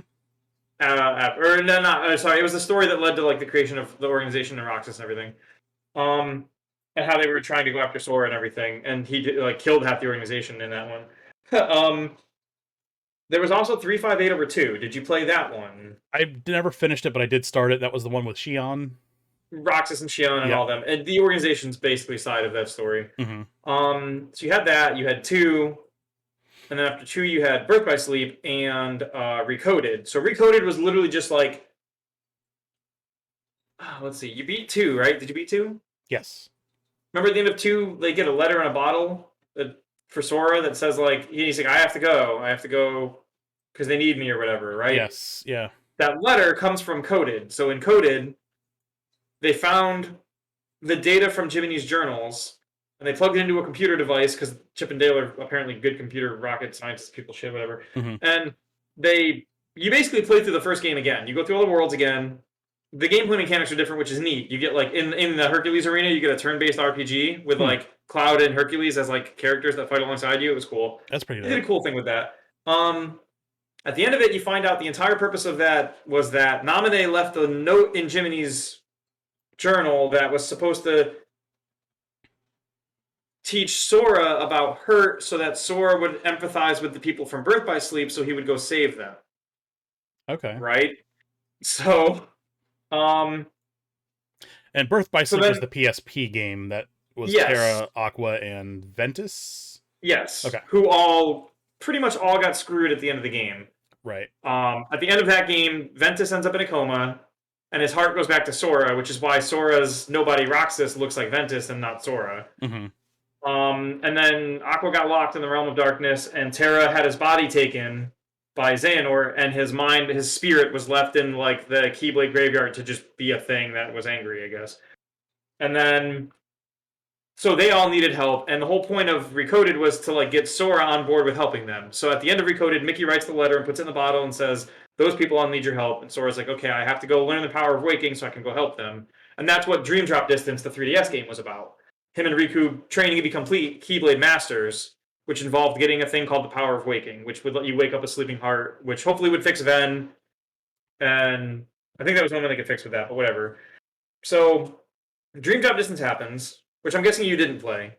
It was the story that led to like the creation of the organization and Roxas and everything. And how they were trying to go after Sora and everything, and he killed half the organization in that one. There was also 358/2. Did you play that one? I never finished it, but I did start it. That was the one with Xion, Roxas and Xion, and all them, and the organization's basically side of that story. Mm-hmm. So you had that. You had 2, and then after 2, you had Birth by Sleep and Recoded. So Recoded was literally just like, let's see, you beat 2, right? Did you beat 2? Yes. Remember at the end of 2, they get a letter in a bottle for Sora that says like he's like, I have to go because they need me or whatever, right? Yes. Yeah. That letter comes from Coded. So in Coded, they found the data from Jiminy's journals and they plugged it into a computer device because Chip and Dale are apparently good computer rocket scientists, people, shit, whatever. Mm-hmm. And you basically play through the first game again. You go through all the worlds again. The gameplay mechanics are different, which is neat. You get like in the Hercules arena, you get a turn-based RPG with like Cloud and Hercules as like characters that fight alongside you. It was cool. That's pretty. They did a cool thing with that. At the end of it, you find out the entire purpose of that was that Naminé left a note in Jiminy's journal that was supposed to teach Sora about hurt, so that Sora would empathize with the people from Birth by Sleep, so he would go save them. Okay. Right. So. And Birth by Sleep was the PSP game that was Terra, Aqua, and Ventus? Yes. Okay. Who pretty much all got screwed at the end of the game. Right. At the end of that game, Ventus ends up in a coma, and his heart goes back to Sora, which is why Sora's nobody Roxas looks like Ventus and not Sora. Mm-hmm. And then Aqua got locked in the Realm of Darkness, and Terra had his body taken, by Xehanort, and his spirit was left in like the Keyblade graveyard to just be a thing that was angry, I guess. And then so they all needed help, and the whole point of Recoded was to like get Sora on board with helping them. So at the end of Recoded, Mickey writes the letter and puts it in the bottle and says, "Those people all need your help." And Sora's like, "Okay, I have to go learn the power of waking so I can go help them." And that's what Dream Drop Distance, the 3DS game, was about. Him and Riku training to be complete Keyblade masters, which involved getting a thing called the power of waking, which would let you wake up a sleeping heart, which hopefully would fix Ven. And I think that was the only thing they could fix with that, but whatever. So Dream Drop Distance happens, which I'm guessing you didn't play.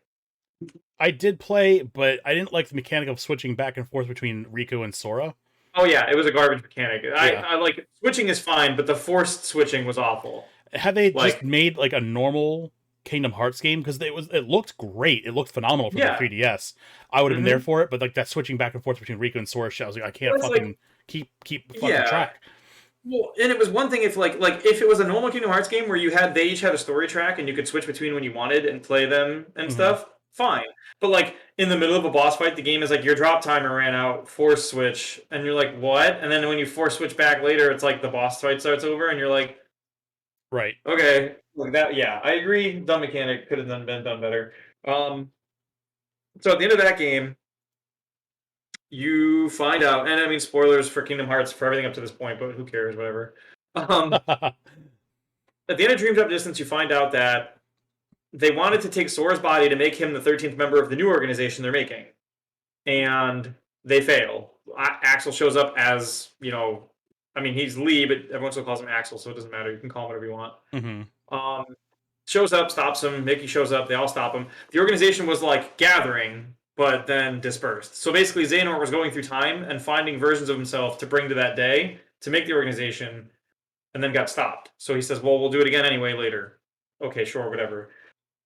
I did play, but I didn't like the mechanic of switching back and forth between Riku and Sora. Oh yeah, it was a garbage mechanic. Yeah. I like switching is fine, but the forced switching was awful. Had they Like- just made like a normal Kingdom Hearts game, because it looked great, it looked phenomenal for Yeah. the 3DS, I would have been there for it. But like that switching back and forth between Riku and Sora shit, I was like, I can't Well, it's fucking keep fucking Yeah. track. Well, and it was one thing if like if it was a normal Kingdom Hearts game where they each had a story track and you could switch between when you wanted and play them and stuff, fine. But like in the middle of a boss fight, the game is like your drop timer ran out, force switch, and you're like, what? And then when you force switch back later, it's like the boss fight starts over, and you're like, Right. okay, like that. Yeah, I agree. Dumb mechanic could have been done better. So at the end of that game, you find out, and I mean spoilers for Kingdom Hearts for everything up to this point, but who cares? Whatever. At the end of Dream Drop Distance, you find out that they wanted to take Sora's body to make him the 13th member of the new organization they're making, and they fail. Axel shows up as, I mean, he's Lee, but everyone still calls him Axel, so it doesn't matter. You can call him whatever you want. Mm-hmm. Shows up, stops him. Mickey shows up. They all stop him. The organization was like gathering, but then dispersed. So basically, Xehanort was going through time and finding versions of himself to bring to that day to make the organization, and then got stopped. So he says, well, we'll do it again anyway later. Okay, sure, whatever.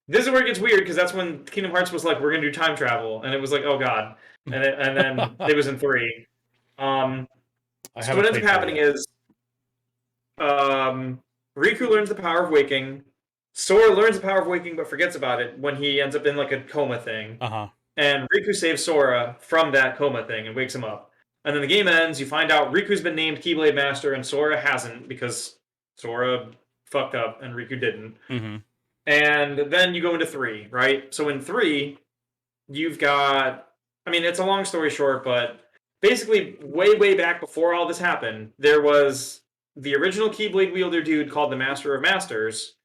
This is where it gets weird, because that's when Kingdom Hearts was like, we're going to do time travel. And it was like, oh, God. And then it was in 3. So what ends up happening is Riku learns the power of waking. Sora learns the power of waking but forgets about it when he ends up in like a coma thing. And Riku saves Sora from that coma thing and wakes him up. And then the game ends. You find out Riku's been named Keyblade Master and Sora hasn't, because Sora fucked up and Riku didn't. Mm-hmm. And then you go into 3, right? So in 3, you've got, I mean, it's a long story short, but basically way back before all this happened, there was the original Keyblade wielder dude called the Master of Masters,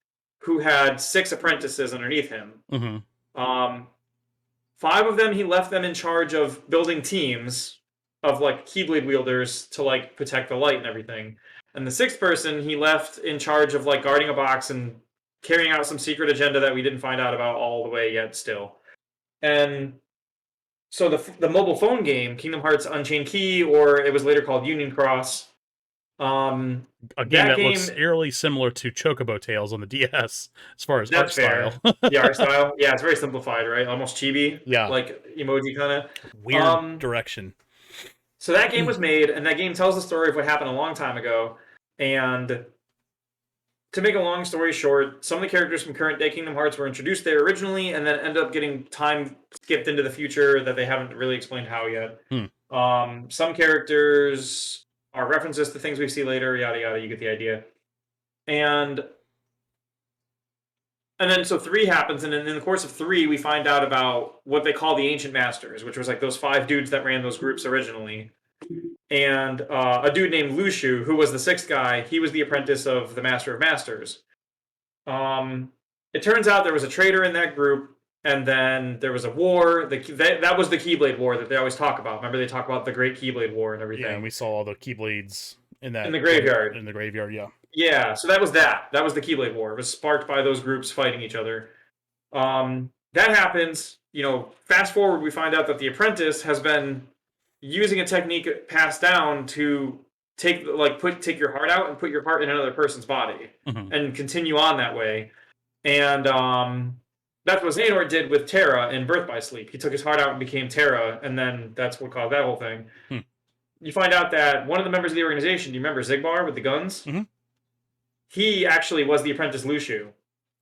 who had 6 apprentices underneath him. Mm-hmm. 5 of them, he left them in charge of building teams of like Keyblade wielders to like protect the light and everything. And the 6th person, he left in charge of like guarding a box and carrying out some secret agenda that we didn't find out about all the way yet still. And so the mobile phone game, Kingdom Hearts Unchained Key, or it was later called Union Cross, a game that looks eerily similar to Chocobo Tales on the DS as far as art style. The art style, yeah, it's very simplified, right? Almost chibi, yeah, like emoji kind of weird direction. So that game was made, and that game tells the story of what happened a long time ago. And to make a long story short, some of the characters from current day Kingdom Hearts were introduced there originally, and then ended up getting time skipped into the future that they haven't really explained how yet. Some characters are references to things we see later, yada yada. You get the idea. And then so 3 happens, and in the course of 3, we find out about what they call the Ancient Masters, which was like those 5 dudes that ran those groups originally. And a dude named Lushu, who was the 6th guy, he was the apprentice of the Master of Masters. It turns out there was a traitor in that group, and then there was a war. That was the Keyblade War that they always talk about. Remember, they talk about the Great Keyblade War and everything. Yeah, and we saw all the Keyblades in the graveyard. In the graveyard, yeah. Yeah, so that was that. That was the Keyblade War. It was sparked by those groups fighting each other. That happens. Fast forward, we find out that the apprentice has been using a technique passed down to take your heart out and put your heart in another person's body, and continue on that way. And that's what Xehanort did with Terra in Birth by Sleep. He took his heart out and became Terra, and then that's what caused that whole thing. You find out that one of the members of the organization, do you remember Zigbar with the guns? He actually was the apprentice Lushu.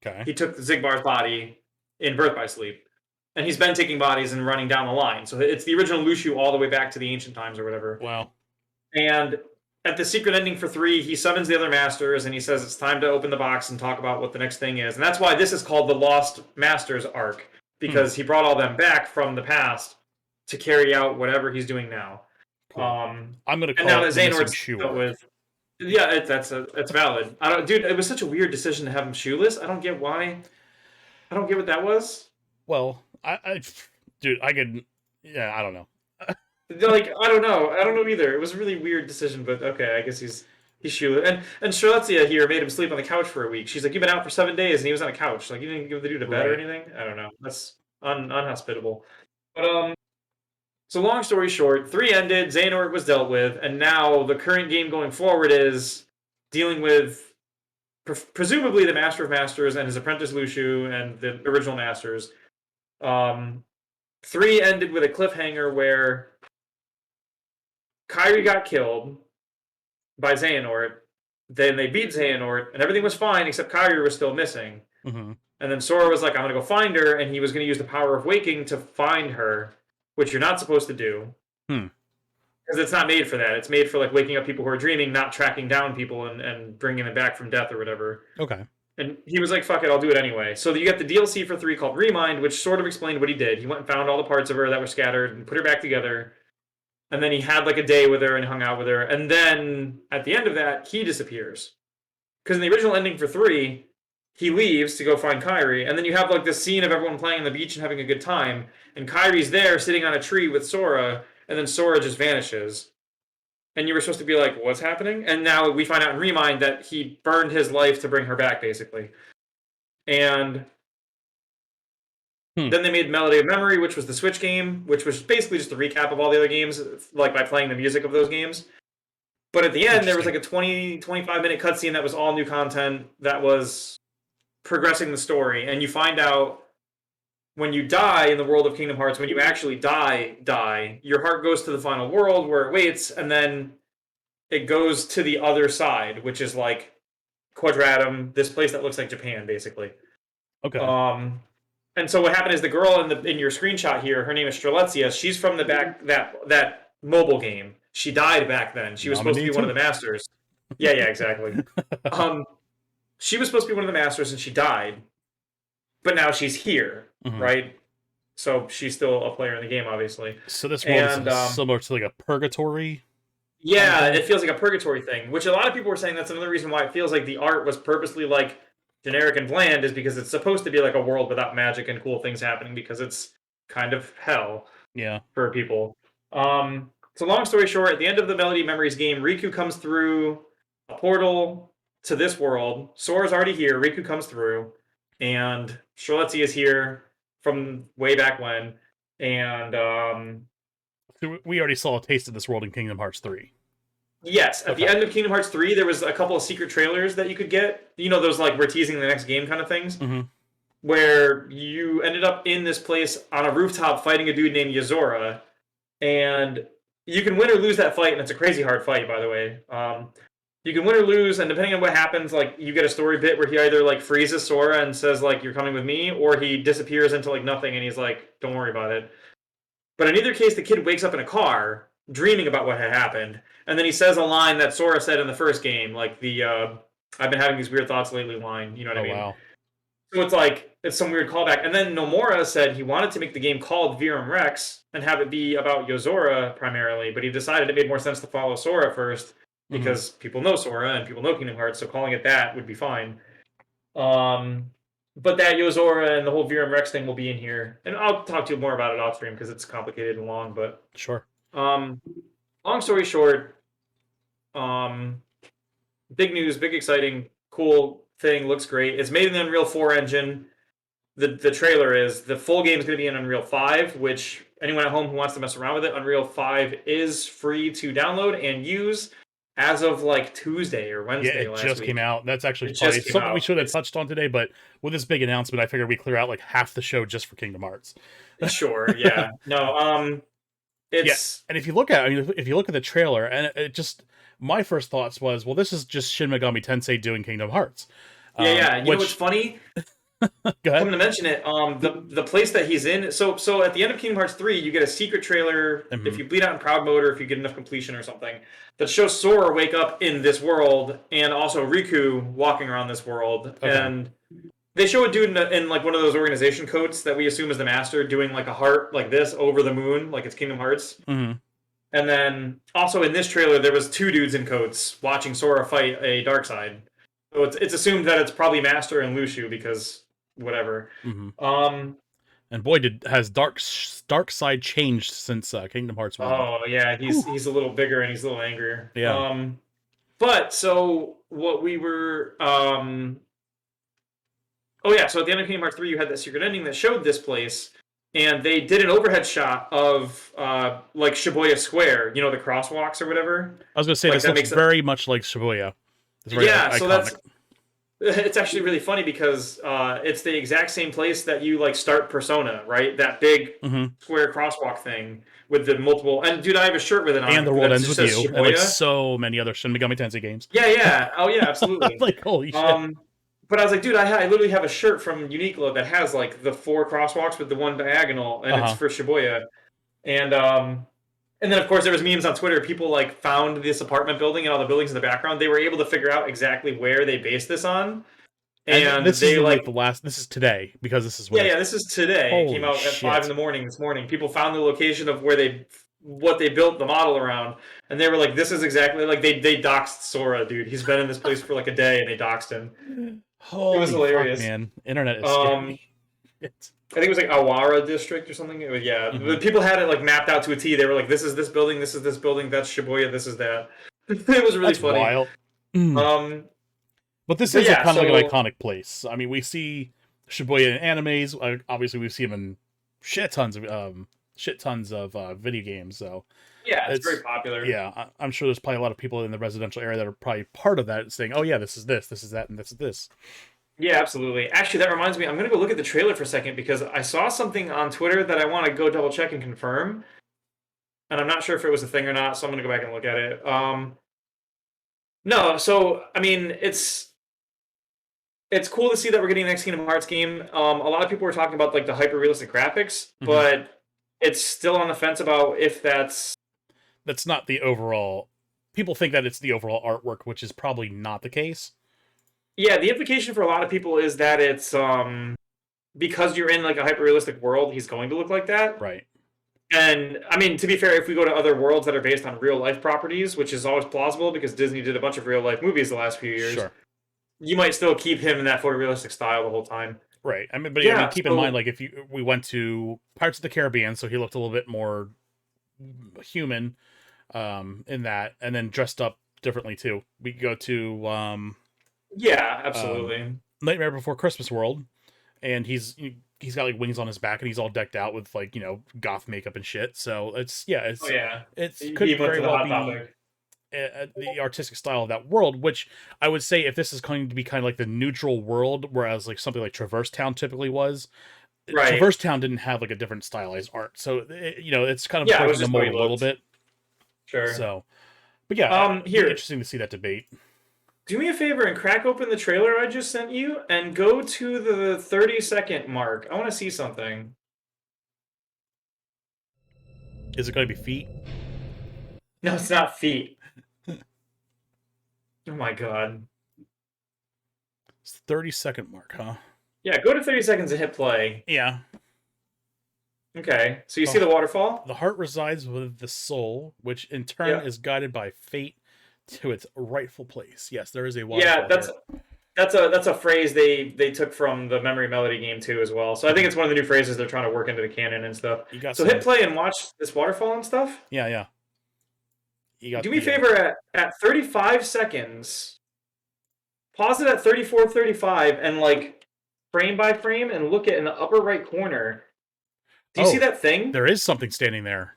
Okay. He took Zigbar's body in Birth by Sleep. And he's been taking bodies and running down the line. So it's the original Lushu all the way back to the ancient times or whatever. Wow. And at the secret ending for 3, he summons the other masters and he says it's time to open the box and talk about what the next thing is. And that's why this is called the Lost Masters arc, because he brought all them back from the past to carry out whatever he's doing now. Cool. I'm gonna call and now it that the missing Xehanort's shoe dealt arc. with. Yeah, that's valid. Dude, it was such a weird decision to have him shoeless. I don't get why. I don't get what that was. Well, dude, I could, yeah, I don't know. Like, I don't know either. It was a really weird decision, but okay, I guess he's shoeless. And Charlotte here made him sleep on the couch for a week. She's like, "You've been out for 7 days," and he was on a couch. Like, you didn't give the dude a bed or anything. I don't know. That's unhospitable. But so long story short, 3 ended. Xehanort was dealt with, and now the current game going forward is dealing with presumably the Master of Masters and his apprentice Luciu and the original Masters. 3 ended with a cliffhanger where Kairi got killed by Xehanort. Then they beat Xehanort, and everything was fine except Kairi was still missing. Mm-hmm. And then Sora was like, "I'm gonna go find her," and he was gonna use the power of waking to find her, which you're not supposed to do. Because it's not made for that. It's made for like waking up people who are dreaming, not tracking down people and bringing them back from death or whatever. Okay. And he was like, "Fuck it, I'll do it anyway." So you get the DLC for 3 called Remind, which sort of explained what he did. He went and found all the parts of her that were scattered and put her back together. And then he had like a day with her and hung out with her. And then at the end of that, he disappears. Because in the original ending for 3, he leaves to go find Kairi. And then you have like this scene of everyone playing on the beach and having a good time. And Kairi's there sitting on a tree with Sora. And then Sora just vanishes. And you were supposed to be like, what's happening? And now we find out in Remind that he burned his life to bring her back, basically. And then they made Melody of Memory, which was the Switch game, which was basically just a recap of all the other games, like by playing the music of those games. But at the end, there was like a 25-minute cutscene that was all new content that was progressing the story. And you find out when you die in the world of Kingdom Hearts, when you actually die, your heart goes to the final world where it waits, and then it goes to the other side, which is like Quadratum, this place that looks like Japan, basically. Okay. And so what happened is the girl in your screenshot here, her name is Strelitzia. She's from the back that mobile game. She died back then. She was supposed to be one of the masters. Yeah, exactly. She was supposed to be one of the masters, and she died. But now she's here, right? So she's still a player in the game, obviously. So this world is similar to like a purgatory. Yeah, it feels like a purgatory thing, which a lot of people were saying that's another reason why it feels like the art was purposely like generic and bland, is because it's supposed to be like a world without magic and cool things happening, because it's kind of hell for people. So long story short, at the end of the Melody Memories game, Riku comes through a portal to this world. Sora's already here. Riku comes through, and Strelitzia is here from way back when. And we already saw a taste of this world in Kingdom Hearts 3. Yes, at the end of Kingdom Hearts 3, there was a couple of secret trailers that you could get. You know, those like we're teasing the next game kind of things. Where you ended up in this place on a rooftop fighting a dude named Yozora. And you can win or lose that fight, and it's a crazy hard fight, by the way. You can win or lose, and depending on what happens, like you get a story bit where he either like freezes Sora and says like you're coming with me, or he disappears into like nothing and he's like, don't worry about it. But in either case, the kid wakes up in a car dreaming about what had happened, and then he says a line that Sora said in the first game, like the I've been having these weird thoughts lately line, you know what I mean? Wow. So it's like, it's some weird callback. And then Nomura said he wanted to make the game called Virum Rex and have it be about Yozora primarily, but he decided it made more sense to follow Sora first, because people know Sora and people know Kingdom Hearts, so calling it that would be fine. But that Yozora and the whole Virum Rex thing will be in here. And I'll talk to you more about it off stream because it's complicated and long, but... Sure. Long story short, big news, big exciting, cool thing, looks great. It's made in the Unreal 4 engine. The trailer is. The full game is going to be in Unreal 5, which anyone at home who wants to mess around with it, Unreal 5 is free to download and use as of like Tuesday or Wednesday last week. Yeah, it just came out. That's actually probably something we should have touched on today, but with this big announcement, I figured we clear out like half the show just for Kingdom Hearts. Sure, yeah. No, it's... And if you look at the trailer, and it just, my first thoughts was, well, this is just Shin Megami Tensei doing Kingdom Hearts. You know what's funny? Go ahead. Come to mention it, the place that he's in. So at the end of Kingdom Hearts 3, you get a secret trailer if you bleed out in Proud Mode or if you get enough completion or something that shows Sora wake up in this world and also Riku walking around this world. Okay. And they show a dude in like one of those organization coats that we assume is the master doing like a heart like this over the moon, like it's Kingdom Hearts. Mm-hmm. And then also in this trailer, there was two dudes in coats watching Sora fight a Darkseid. So it's assumed that it's probably Master and Lucio because whatever. Mm-hmm. And boy, has Darkseid changed since Kingdom Hearts 1. Oh yeah, he's a little bigger and he's a little angrier. Yeah. But so what we were oh yeah, so at the end of Kingdom Hearts 3 you had that secret ending that showed this place, and they did an overhead shot of like Shibuya Square, you know, the crosswalks or whatever. I was gonna say like, this looks very much like Shibuya. It's very yeah, iconic. so it's actually really funny because it's the exact same place that you like start Persona, right? That big square crosswalk thing with the multiple. And dude, I have a shirt with it on. And the world ends with you, Shibuya. and like so many other Shin Megami Tensei games. Yeah. Oh yeah, absolutely. Like holy shit. But I was like, dude, I literally have a shirt from Uniqlo that has like the 4 crosswalks with the one diagonal, and it's for Shibuya. And then, of course, there was memes on Twitter. People like found this apartment building and all the buildings in the background. They were able to figure out exactly where they based this on. And this they is like the last. This is today because this is when this is today. It came out at 5 a.m. this morning. People found the location of where what they built the model around, and they were like, "This is exactly like they doxed Sora, dude. He's been in this place for like a day, and they doxed him." Holy it was hilarious, fuck, man. Internet is scary. I think it was like Awara District or something. It was, the people had it like mapped out to a T. They were like, "This is this building. This is this building. That's Shibuya. This is that." It was really funny. Wild. But this is kind of like an iconic place. I mean, we see Shibuya in animes. Obviously, we see him in shit tons of video games. So yeah, it's very popular. Yeah, I'm sure there's probably a lot of people in the residential area that are probably part of that, saying, "Oh yeah, this is this is that, and this is this." Yeah, absolutely. Actually, that reminds me, I'm going to go look at the trailer for a second because I saw something on Twitter that I want to go double check and confirm. And I'm not sure if it was a thing or not, so I'm going to go back and look at it. No, so, I mean, it's cool to see that we're getting the next Kingdom Hearts game. A lot of people were talking about like the hyper-realistic graphics, but it's still on the fence about if that's not the overall... People think that it's the overall artwork, which is probably not the case. Yeah, the implication for a lot of people is that it's because you're in like a hyper-realistic world, he's going to look like that. Right. And I mean, to be fair, if we go to other worlds that are based on real-life properties, which is always plausible because Disney did a bunch of real-life movies the last few years, you might still keep him in that photorealistic style the whole time. Right. I mean, but yeah, I mean, keep in mind, like if we went to Pirates of the Caribbean, so he looked a little bit more human in that, and then dressed up differently too. We go to yeah, absolutely. Nightmare Before Christmas World, and he's got like wings on his back, and he's all decked out with like goth makeup and shit. So it's could very well be the artistic style of that world, which I would say if this is going to be kind of like the neutral world, whereas like something like Traverse Town typically was. Right. Traverse Town didn't have like a different stylized art, so it's kind of breaking the mold a little bit. Sure. So, but yeah, here interesting to see that debate. Do me a favor and crack open the trailer I just sent you and go to the 30-second mark. I want to see something. Is it going to be feet? No, it's not feet. Oh my god. It's the 30-second mark, huh? Yeah, go to 30 seconds and hit play. Yeah. Okay, so you see the waterfall? The heart resides with the soul, which in turn is guided by fate to its rightful place. Yes, there is a waterfall. Yeah, that's a phrase they took from the Memory Melody game too as well. So I think it's one of the new phrases they're trying to work into the canon and stuff. So hit play and watch this waterfall and stuff. Yeah. Do me a favor at 35 seconds. Pause it at 34:35 and like frame by frame and look at in the upper right corner. Do you see that thing? There is something standing there.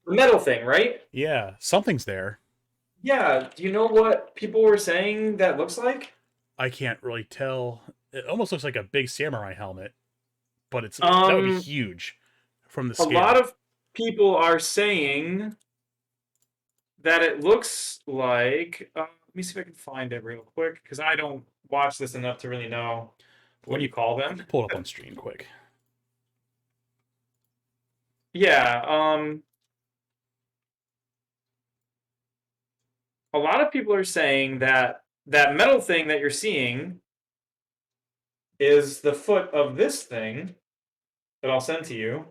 The metal thing, right? Yeah, something's there. Yeah, do you know what people were saying that looks like? I can't really tell. It almost looks like a big samurai helmet, but that would be huge from the scale. A lot of people are saying that it looks like... let me see if I can find it real quick, because I don't watch this enough to really know. what do you call them? Pull it up on stream quick. Yeah, a lot of people are saying that that metal thing that you're seeing is the foot of this thing that I'll send to you.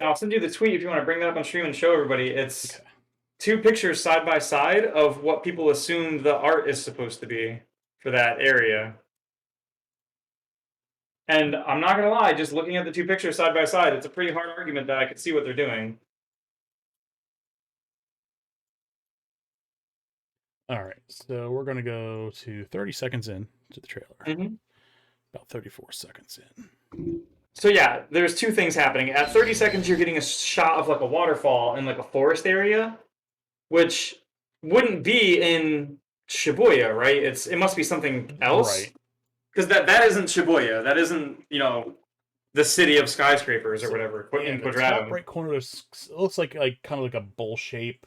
I'll send you the tweet if you want to bring that up on stream and show everybody. It's Okay. 2 pictures side by side of what people assumed the art is supposed to be for that area. And I'm not gonna lie, just looking at the 2 pictures side by side, it's a pretty hard argument that I could see what they're doing. All right, so we're gonna go to 30 seconds in to the trailer. Mm-hmm. About 34 seconds in. So yeah, there's 2 things happening. At 30 seconds, you're getting a shot of like a waterfall in like a forest area, which wouldn't be in Shibuya, right? It must be something else, Right. because that isn't Shibuya. That isn't, you know, the city of skyscrapers or whatever Yeah, in the top Quadratum. right corner it looks like kind of like a bowl shape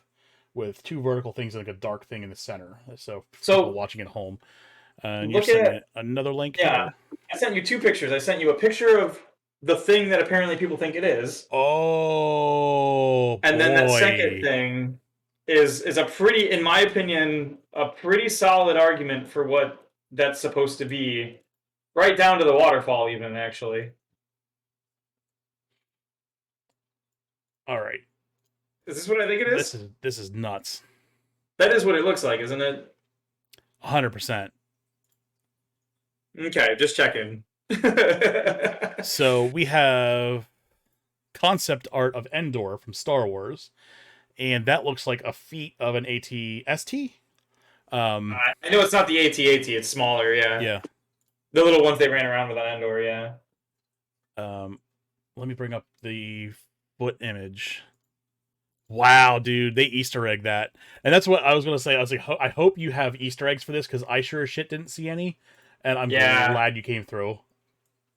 with 2 vertical things and like a dark thing in the center. So people watching at home, and you're Look at sending another link. yeah. Here. I sent you 2 pictures. I sent you a picture of the thing that apparently people think it is, Oh, and then that boy. second thing is a pretty, in my opinion, a pretty solid argument for what that's supposed to be, right down to the waterfall, even actually. All right. Is this what I think it is? This is nuts. That is what it looks like, isn't it? 100%. Okay, just checking. So we have concept art of Endor from Star Wars, and that looks like a feat of an AT-ST. I know it's not the AT-AT, it's smaller, yeah. Yeah. The little ones they ran around with on Endor, yeah. Let me bring up the foot image. Wow, dude, they Easter egg that. And that's what I was going to say. I was like, I hope you have Easter eggs for this, because I sure as shit didn't see any. And I'm glad you came through.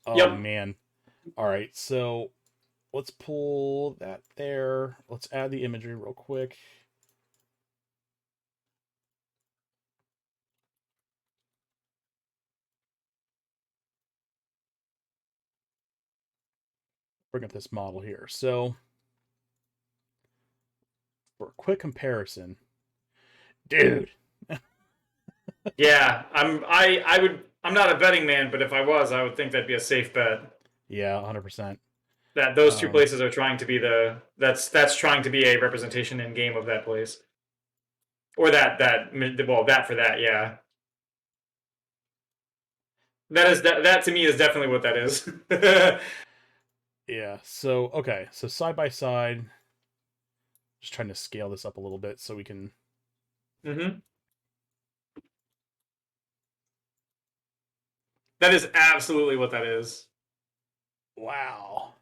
Oh, Yep. man. All right, so let's pull that there. Let's add the imagery real quick. Bring up this model here. So for a quick comparison, dude. Yeah, I'm not a betting man, but if I was, I would think that'd be a safe bet. Yeah, 100%. That those 2 places are trying to be that's trying to be a representation in game of that place. Or that for that, yeah. That to me is definitely what that is. Yeah, so okay, so side by side, just trying to scale this up a little bit so we can. Mm-hmm. That is absolutely what that is. Wow.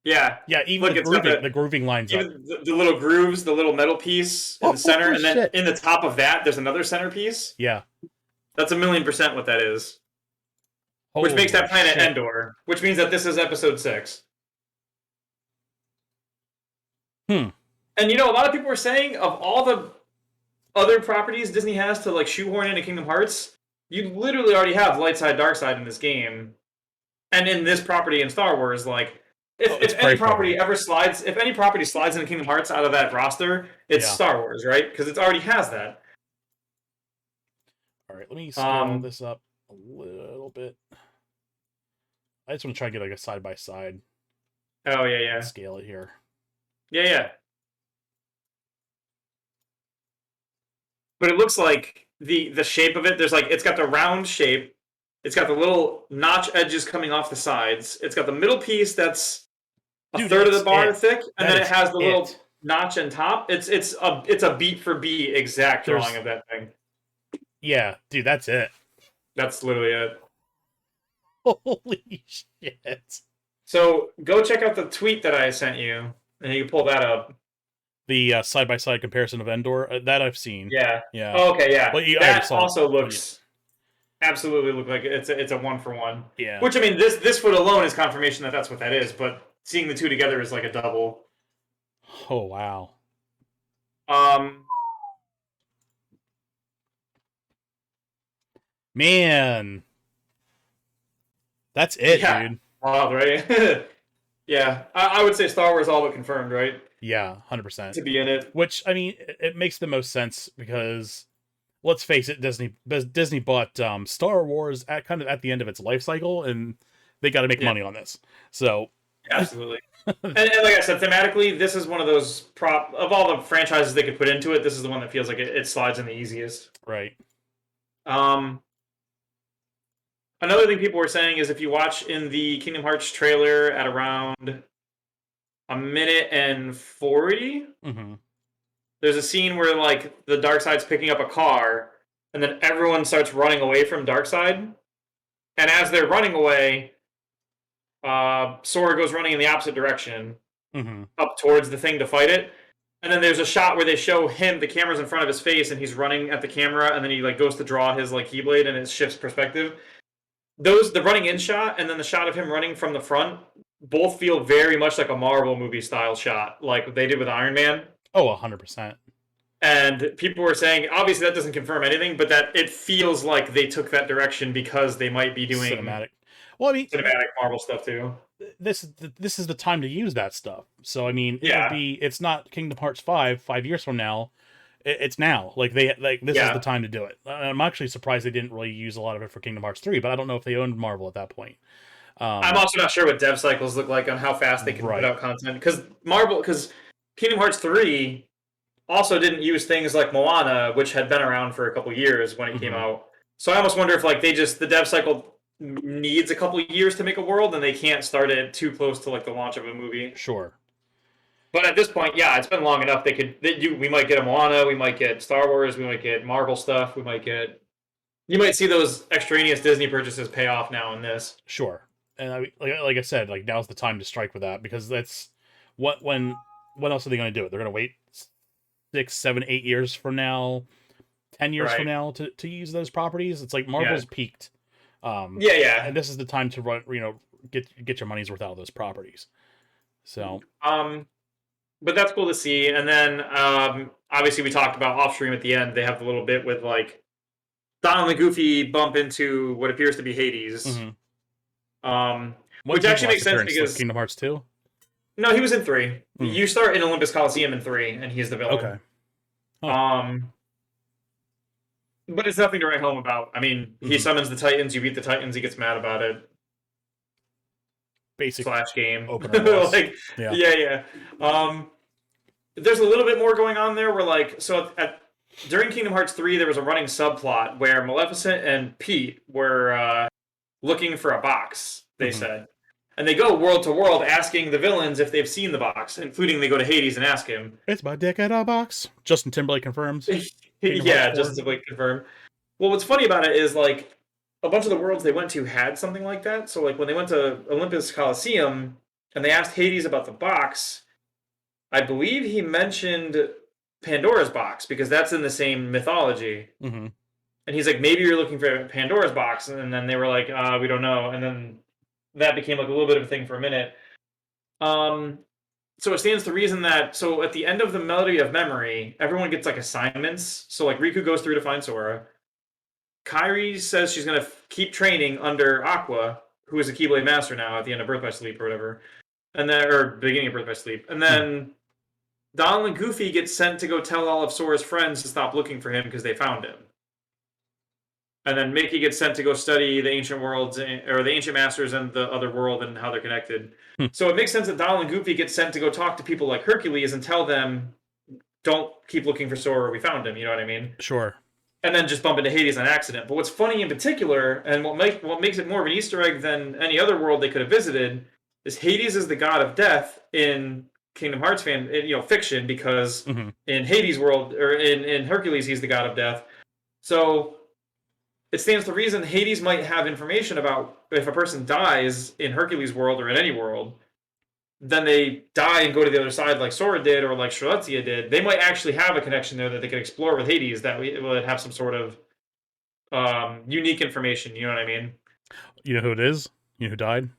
Yeah. Yeah, even the grooving lines up. Even the little grooves, the little metal piece in the center, and then in the top of that, there's another centerpiece. Yeah. That's 1,000,000% what that is. Holy which makes that planet shit. Endor, which means that this is episode 6. And you know, a lot of people were saying, of all the other properties Disney has to like shoehorn into Kingdom Hearts, you literally already have light side, dark side in this game, and in this property in Star Wars. Like, if any property slides into Kingdom Hearts out of that roster, it's Star Wars, right? Because it already has that. All right, let me scale this up a little bit. I just want to try and get like a side by side. Oh yeah. Scale it here. Yeah. But it looks like the shape of it, there's like, it's got the round shape, it's got the little notch edges coming off the sides, it's got the middle piece that's a third of the bar thick, and then it has the little notch on top. It's a beat for beat exact drawing of that thing. Yeah, dude, that's it. That's literally it. Holy shit. So go check out the tweet that I sent you, and you can pull that up. The side-by-side comparison of Endor, that I've seen. Yeah. Yeah. Oh, okay, yeah. Well, that also looks absolutely look like it's a 1-for-1. Yeah. Which, I mean, this foot alone is confirmation that that's what that is, but seeing the two together is like a double. Oh wow. Um, Man. That's it, yeah, dude. wild, right? Yeah, I would say Star Wars all but confirmed, right? Yeah, 100%. To be in it. Which, I mean, it makes the most sense because let's face it, Disney bought Star Wars at kind of at the end of its life cycle, and they got to make money on this. So Absolutely. and like I said, thematically, this is one of those of all the franchises they could put into it, this is the one that feels like it slides in the easiest. right. Um, Another thing people were saying is if you watch in the Kingdom Hearts trailer at around a minute and 40, Mm-hmm. there's a scene where like the Darkseid's picking up a car, and then everyone starts running away from Darkseid. And as they're running away, Sora goes running in the opposite direction, up towards the thing to fight it. And then there's a shot where they show him, the camera's in front of his face, and he's running at the camera, and then he like goes to draw his like keyblade, and it shifts perspective. The running in shot and then the shot of him running from the front both feel very much like a Marvel movie style shot, like they did with Iron Man. Oh, 100%. And people were saying, obviously that doesn't confirm anything, but that it feels like they took that direction because they might be doing Cinematic. Well, I mean, cinematic Marvel stuff too. this is the time to use that stuff. So I mean, Yeah. it's not Kingdom Hearts 5 years from now. It's now. Like this is the time to do it. I'm actually surprised they didn't really use a lot of it for Kingdom Hearts 3, but I don't know if they owned Marvel at that point. I'm also not sure what dev cycles look like on how fast they can put out content, because Kingdom Hearts 3 also didn't use things like Moana, which had been around for a couple years when it came out. So I almost wonder if like the dev cycle needs a couple years to make a world, and they can't start it too close to like the launch of a movie. Sure. But at this point, yeah, it's been long enough. We might get a Moana, we might get Star Wars, we might get Marvel stuff, you might see those extraneous Disney purchases pay off now in this. Sure. And like I said, like now's the time to strike with that, because that's what else are they going to do? They're going to wait 6, 7, 8 years from now, 10 years from now to use those properties. It's like Marvel's peaked. Yeah. And this is the time to run, get your money's worth out of those properties. So, but that's cool to see. And then obviously we talked about off stream at the end. They have the little bit with like Donald and Goofy bump into what appears to be Hades. Which actually makes sense because Kingdom Hearts 2. No, he was in 3. You start in Olympus Coliseum in 3, and he's the villain. Okay. Huh. But it's nothing to write home about. I mean, he summons the Titans. You beat the Titans. He gets mad about it. Basic /game. Opener yeah. There's a little bit more going on there. Where like during Kingdom Hearts 3, there was a running subplot where Maleficent and Pete were looking for a box. They said. And they go world to world asking the villains if they've seen the box, including they go to Hades and ask him. It's my dick at a box. Justin Timberlake confirms. Yeah, Justin Timberlake confirmed. Well, what's funny about it is, like, a bunch of the worlds they went to had something like that. So, like, when they went to Olympus Coliseum and they asked Hades about the box, I believe he mentioned Pandora's box, because that's in the same mythology. And he's like, maybe you're looking for Pandora's box. And then they were like, we don't know. And then that became like a little bit of a thing for a minute. So it stands to reason that, so at the end of the Melody of Memory, everyone gets like assignments. So like Riku goes through to find Sora. Kairi says she's going to keep training under Aqua, who is a Keyblade Master now at the end of Birth by Sleep or whatever. And then, or beginning of Birth by Sleep. And then Donald and Goofy get sent to go tell all of Sora's friends to stop looking for him because they found him. And then Mickey gets sent to go study the ancient worlds, or the ancient masters and the other world and how they're connected. So it makes sense that Donald and Goofy get sent to go talk to people like Hercules and tell them, don't keep looking for Sora, we found him, you know what I mean? Sure. And then just bump into Hades on accident. But what's funny in particular, and what makes it more of an Easter egg than any other world they could have visited, is Hades is the god of death in Kingdom Hearts fiction, because in Hades' world, or in Hercules, he's the god of death. So it stands to reason Hades might have information about if a person dies in Hercules' world or in any world, then they die and go to the other side like Sora did or like Strelitzia did. They might actually have a connection there that they could explore with Hades that would have some sort of unique information. You know what I mean? You know who it is? You know who died?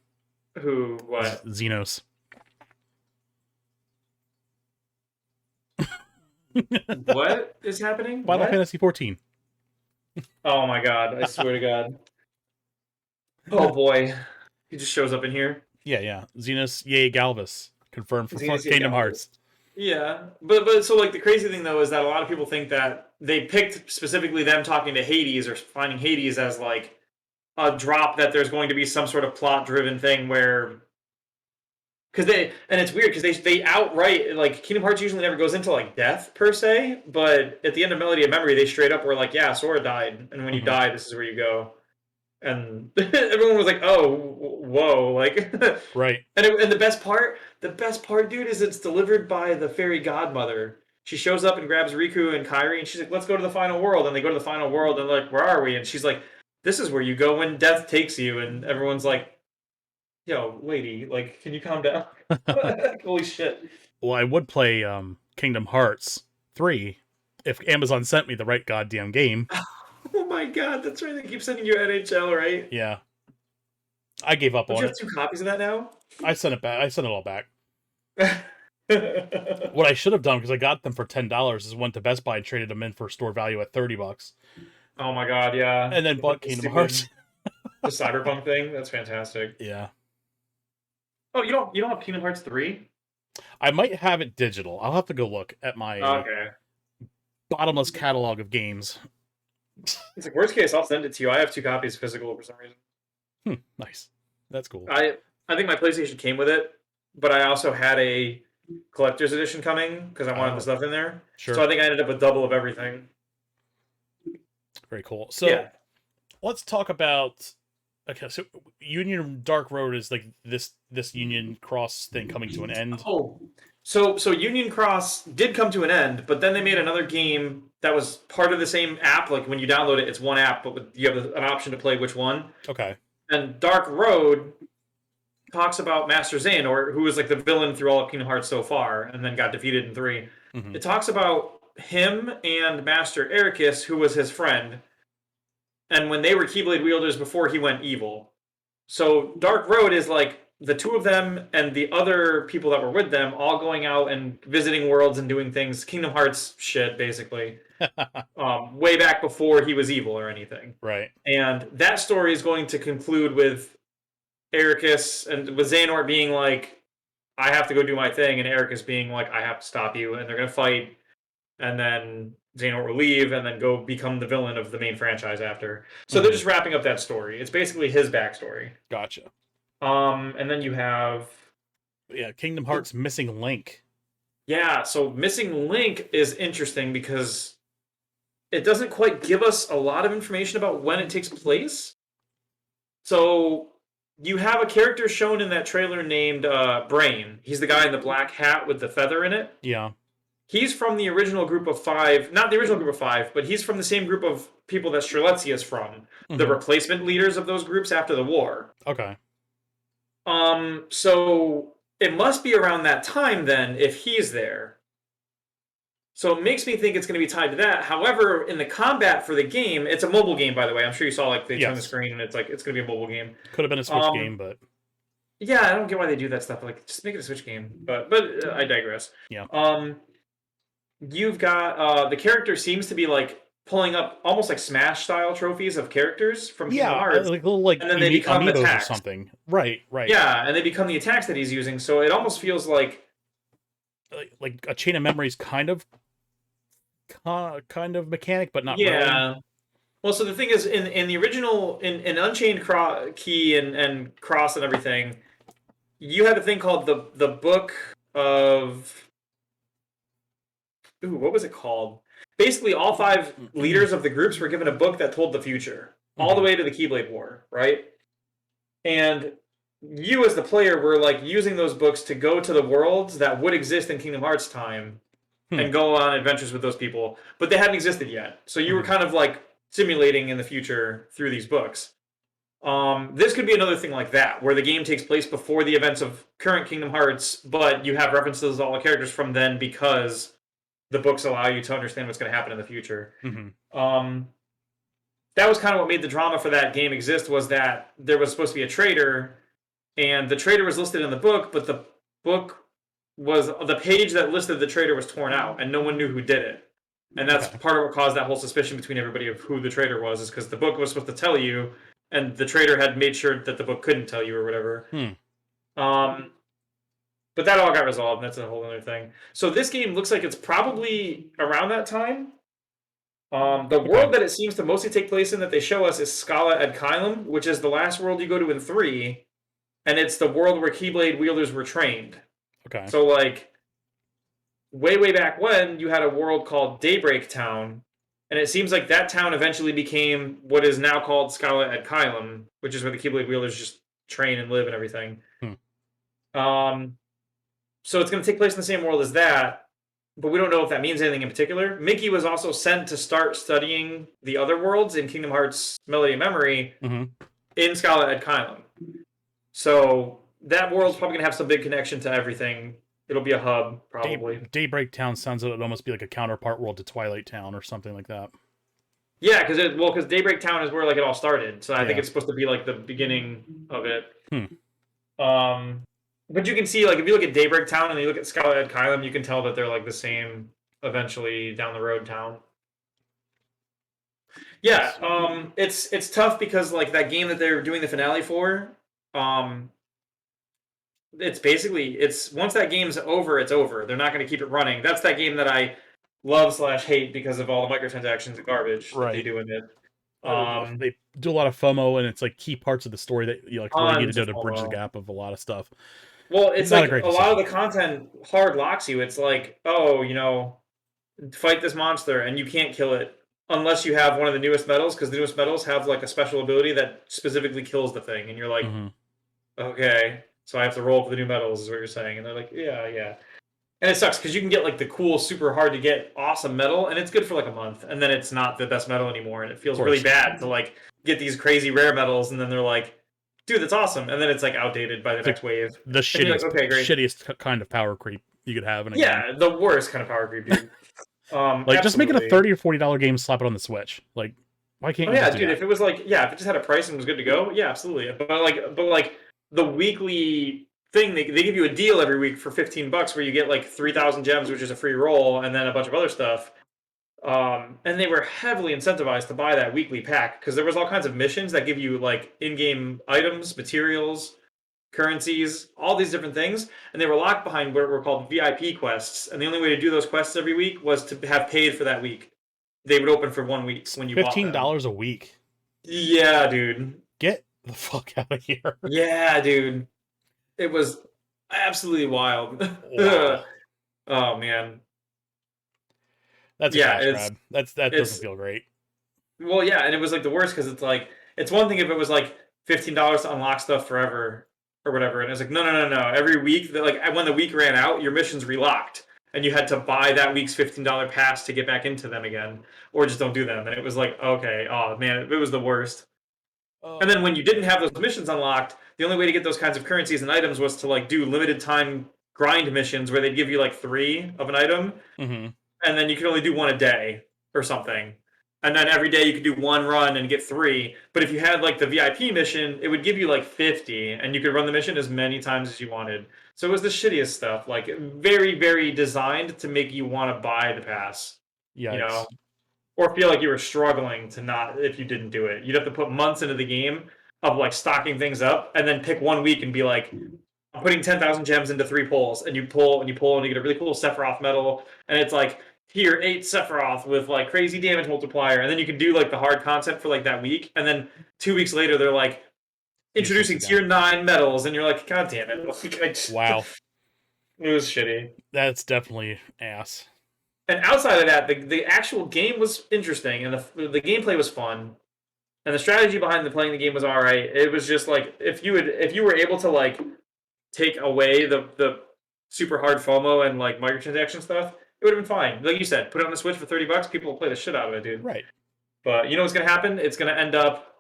Who? What? Xenos. What is happening? Final What? Fantasy 14. Oh my god! I swear to God. Oh boy, he just shows up in here. Yeah. Xenos Yay Galvus. Confirmed for Xenos Kingdom Galvus. Hearts. Yeah, but so like the crazy thing though is that a lot of people think that they picked specifically them talking to Hades or finding Hades as like a drop that there's going to be some sort of plot driven thing where because they and it's weird because they outright like Kingdom Hearts usually never goes into like death per se, but at the end of Melody of Memory they straight up were like, yeah, Sora died, and when you die, this is where you go. And everyone was like, "Oh, whoa!" Like, Right. and the best part, dude, is it's delivered by the fairy godmother. She shows up and grabs Riku and Kairi, and she's like, "Let's go to the final world." And they go to the final world, and like, "Where are we?" And she's like, "This is where you go when death takes you." And everyone's like, "Yo, lady, like, can you calm down?" Holy shit! Well, I would play Kingdom Hearts 3 if Amazon sent me the right goddamn game. Oh my god, that's right. They keep sending you NHL, right? Yeah. I gave up Don't on you it. have 2 copies of that now? I sent it back. I sent it all back. What I should have done, because I got them for $10, is went to Best Buy and traded them in for store value at $30. Oh my god, yeah. And then bought The Kingdom stupid- Hearts. The Cyberpunk thing. That's fantastic. Yeah. Oh, you don't have Kingdom Hearts 3? I might have it digital. I'll have to go look at my Okay. bottomless catalog of games. It's like worst case, I'll send it to you. I have 2 copies physical for some reason. Nice. That's cool. I think my PlayStation came with it, but I also had a collector's edition coming because I wanted the stuff in there. Sure. So I think I ended up with double of everything. Very cool. So Yeah. let's talk about. Okay, so Union Dark Road is like this Union Cross thing coming to an end. Oh, so Union Cross did come to an end, but then they made another game that was part of the same app. Like when you download it, it's one app, but you have an option to play which one. Okay. And Dark Road talks about Master Xehanort, who was like the villain through all of Kingdom Hearts so far, and then got defeated in 3. Mhm. It talks about him and Master Ericus, who was his friend, and when they were Keyblade wielders before he went evil. So Dark Road is like the two of them and the other people that were with them all going out and visiting worlds and doing things, Kingdom Hearts shit, basically. Way back before he was evil or anything. Right. And that story is going to conclude with Ericus and with Xehanort being like, I have to go do my thing, and Ericus being like, I have to stop you, and they're gonna fight, and then Xehanort will leave and then go become the villain of the main franchise after. So they're just wrapping up that story. It's basically his backstory. Gotcha. And then you have Kingdom Hearts Missing Link. Yeah, so Missing Link is interesting because it doesn't quite give us a lot of information about when it takes place. So you have a character shown in that trailer named Brain. He's the guy in the black hat with the feather in it. Yeah. He's from the original group of 5, not the original group of 5, but he's from the same group of people that Strelitzia is from, the replacement leaders of those groups after the war. Okay. So it must be around that time then if he's there. So it makes me think it's going to be tied to that. However, in the combat for the game, it's a mobile game, by the way. I'm sure you saw like they turn the screen and it's going to be a mobile game. Could have been a Switch game, but yeah, I don't get why they do that stuff. Like, just make it a Switch game. But I digress. Yeah. You've got the character seems to be like pulling up almost like Smash style trophies of characters from Kingdom Hearts, like little like and then they become amiibos attacks or something. Right. Yeah, and they become the attacks that he's using. So it almost feels like a Chain of Memories kind of mechanic, but not really. Yeah. Well, so the thing is, in the original, in Unchained Key and Cross and everything, you had a thing called the Book of... Ooh, what was it called? Basically, all 5 leaders of the groups were given a book that told the future, all the way to the Keyblade War, right? And you, as the player, were like using those books to go to the worlds that would exist in Kingdom Hearts time and go on adventures with those people, but they hadn't existed yet. So you were kind of like simulating in the future through these books. This could be another thing like that, where the game takes place before the events of current Kingdom Hearts, but you have references to all the characters from then because the books allow you to understand what's going to happen in the future. that was kind of what made the drama for that game exist, was that there was supposed to be a traitor, and the traitor was listed in the book, but the book was the page that listed the traitor was torn out, and no one knew who did it. And that's part of what caused that whole suspicion between everybody of who the traitor was, is because the book was supposed to tell you, and the traitor had made sure that the book couldn't tell you or whatever. But that all got resolved, and that's a whole other thing. So this game looks like it's probably around that time. The world that it seems to mostly take place in that they show us is Scala ad Caelum, which is the last world you go to in 3, and it's the world where Keyblade wielders were trained. Okay. So, like, way back when, you had a world called Daybreak Town, and it seems like that town eventually became what is now called Scala ad Caelum, which is where the Keyblade wielders just train and live and everything. So it's going to take place in the same world as that, but we don't know if that means anything in particular. Mickey was also sent to start studying the other worlds in Kingdom Hearts Melody of Memory in Scala ad Caelum. So that world's probably going to have some big connection to everything. It'll be a hub, probably. Daybreak Town sounds like it would almost be like a counterpart world to Twilight Town or something like that. Yeah, because Daybreak Town is where like it all started. So I think it's supposed to be like the beginning of it. But you can see, like, if you look at Daybreak Town and you look at Scala ad Caelum, you can tell that they're like the same eventually down the road town. Yeah, it's tough because like that game that they're doing the finale for, it's basically once that game's over, it's over. They're not going to keep it running. That's that game that I love/hate because of all the microtransactions and garbage that they do in it. They do a lot of FOMO, and it's like key parts of the story that you like really need to do to bridge the gap of a lot of stuff. Well, it's like a lot of the content hard locks you. It's like, oh, you know, fight this monster, and you can't kill it unless you have one of the newest medals, because the newest medals have like a special ability that specifically kills the thing, and you're like, okay, so I have to roll for the new medals, is what you're saying. And they're like, yeah. And it sucks because you can get like the cool, super hard to get, awesome medal, and it's good for like a month, and then it's not the best medal anymore, and it feels really bad to like get these crazy rare medals, and then they're like, dude, that's awesome, and then it's like outdated by the next wave. The shittiest, like, okay, shittiest kind of power creep you could have in a game. The worst kind of power creep, dude. Like, just make it a $30 or $40 game, slap it on the Switch. Like, why can't you? Yeah, dude. If it was like, if it just had a price and was good to go, yeah, absolutely. But like the weekly thing, they give you a deal every week for $15 where you get like 3,000 gems, which is a free roll, and then a bunch of other stuff. And they were heavily incentivized to buy that weekly pack because there was all kinds of missions that give you like in-game items, materials, currencies, all these different things, and they were locked behind what were called VIP quests. And the only way to do those quests every week was to have paid for that week. They would open for 1 week when you bought them. $15 a week. Yeah, dude. Get the fuck out of here. Yeah, dude. It was absolutely wild. Wow. Oh man. That's a cash grab. That doesn't feel great. Well, yeah, and it was like the worst because it's like it's one thing if it was like $15 to unlock stuff forever or whatever, and it's like no. Every week, like when the week ran out, your missions relocked, and you had to buy that week's $15 pass to get back into them again, or just don't do them. And it was like, okay, oh man, it was the worst. And then when you didn't have those missions unlocked, the only way to get those kinds of currencies and items was to like do limited time grind missions where they'd give you like 3 of an item. And then you could only do 1 a day or something. And then every day you could do 1 run and get 3. But if you had like the VIP mission, it would give you like 50, and you could run the mission as many times as you wanted. So it was the shittiest stuff, like very, very designed to make you want to buy the pass. Yeah, you know, or feel like you were struggling to not if you didn't do it. You'd have to put months into the game of like stocking things up, and then pick 1 week and be like, I'm putting 10,000 gems into 3 pulls, and you pull and you pull, and you get a really cool Sephiroth medal, and it's like, here, 8 Sephiroth with like crazy damage multiplier, and then you can do like the hard content for like that week, and then 2 weeks later they're like introducing tier 9 medals, and you're like, god damn it. Wow. It was shitty. That's definitely ass. And outside of that, the actual game was interesting, and the gameplay was fun, and the strategy behind playing the game was all right. It was just like if you were able to like take away the super hard FOMO and like microtransaction stuff, it would have been fine. Like you said, put it on the Switch for $30, people will play the shit out of it, dude. Right. But you know what's gonna happen? It's gonna end up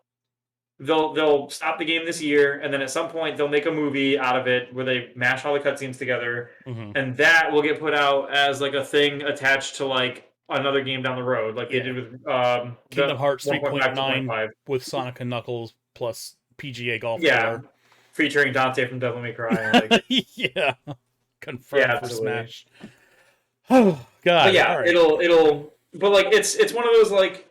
they'll stop the game this year, and then at some point they'll make a movie out of it where they mash all the cutscenes together, and that will get put out as like a thing attached to like another game down the road, like they did with Kingdom the Hearts 1.5, 3.9 2.5. with Sonic and Knuckles plus PGA Golf Yeah, Tour. featuring Dante from Devil May Cry. Like, Yeah, yeah, confirmed for absolutely. Smash. Oh But God! yeah, All right. but like it's one of those like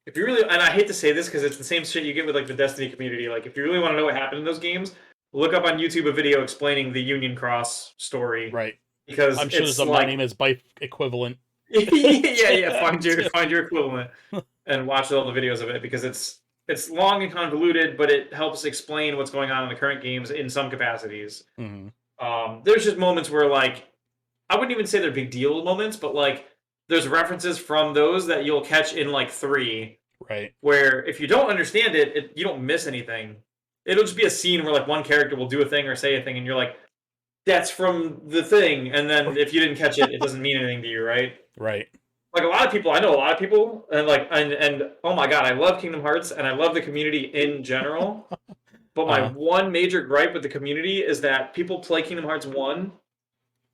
if you really, and I hate to say this because it's the same shit you get with like the Destiny community. Like if you really want to know what happened in those games, look up on YouTube a video explaining the Union Cross story Right. because I'm sure there's it's a My like Name Is Bike equivalent. yeah, Yeah, find your equivalent and watch all the videos of it because it's long and convoluted, but it helps explain what's going on in the current games in some capacities. Mhm. There's just moments where like I wouldn't even say they're big deal moments, but like there's references from those that you'll catch in like 3 Right. where if you don't understand it, you don't miss anything. It'll just be a scene where like one character will do a thing or say a thing, and you're like, "That's from the thing." And then if you didn't catch it, it doesn't mean anything to you, right? Right. Like a lot of people, I know a lot of people, and like, and oh my god, I love Kingdom Hearts, and I love the community in general. But my Uh. one major gripe with the community is that people play Kingdom Hearts 1,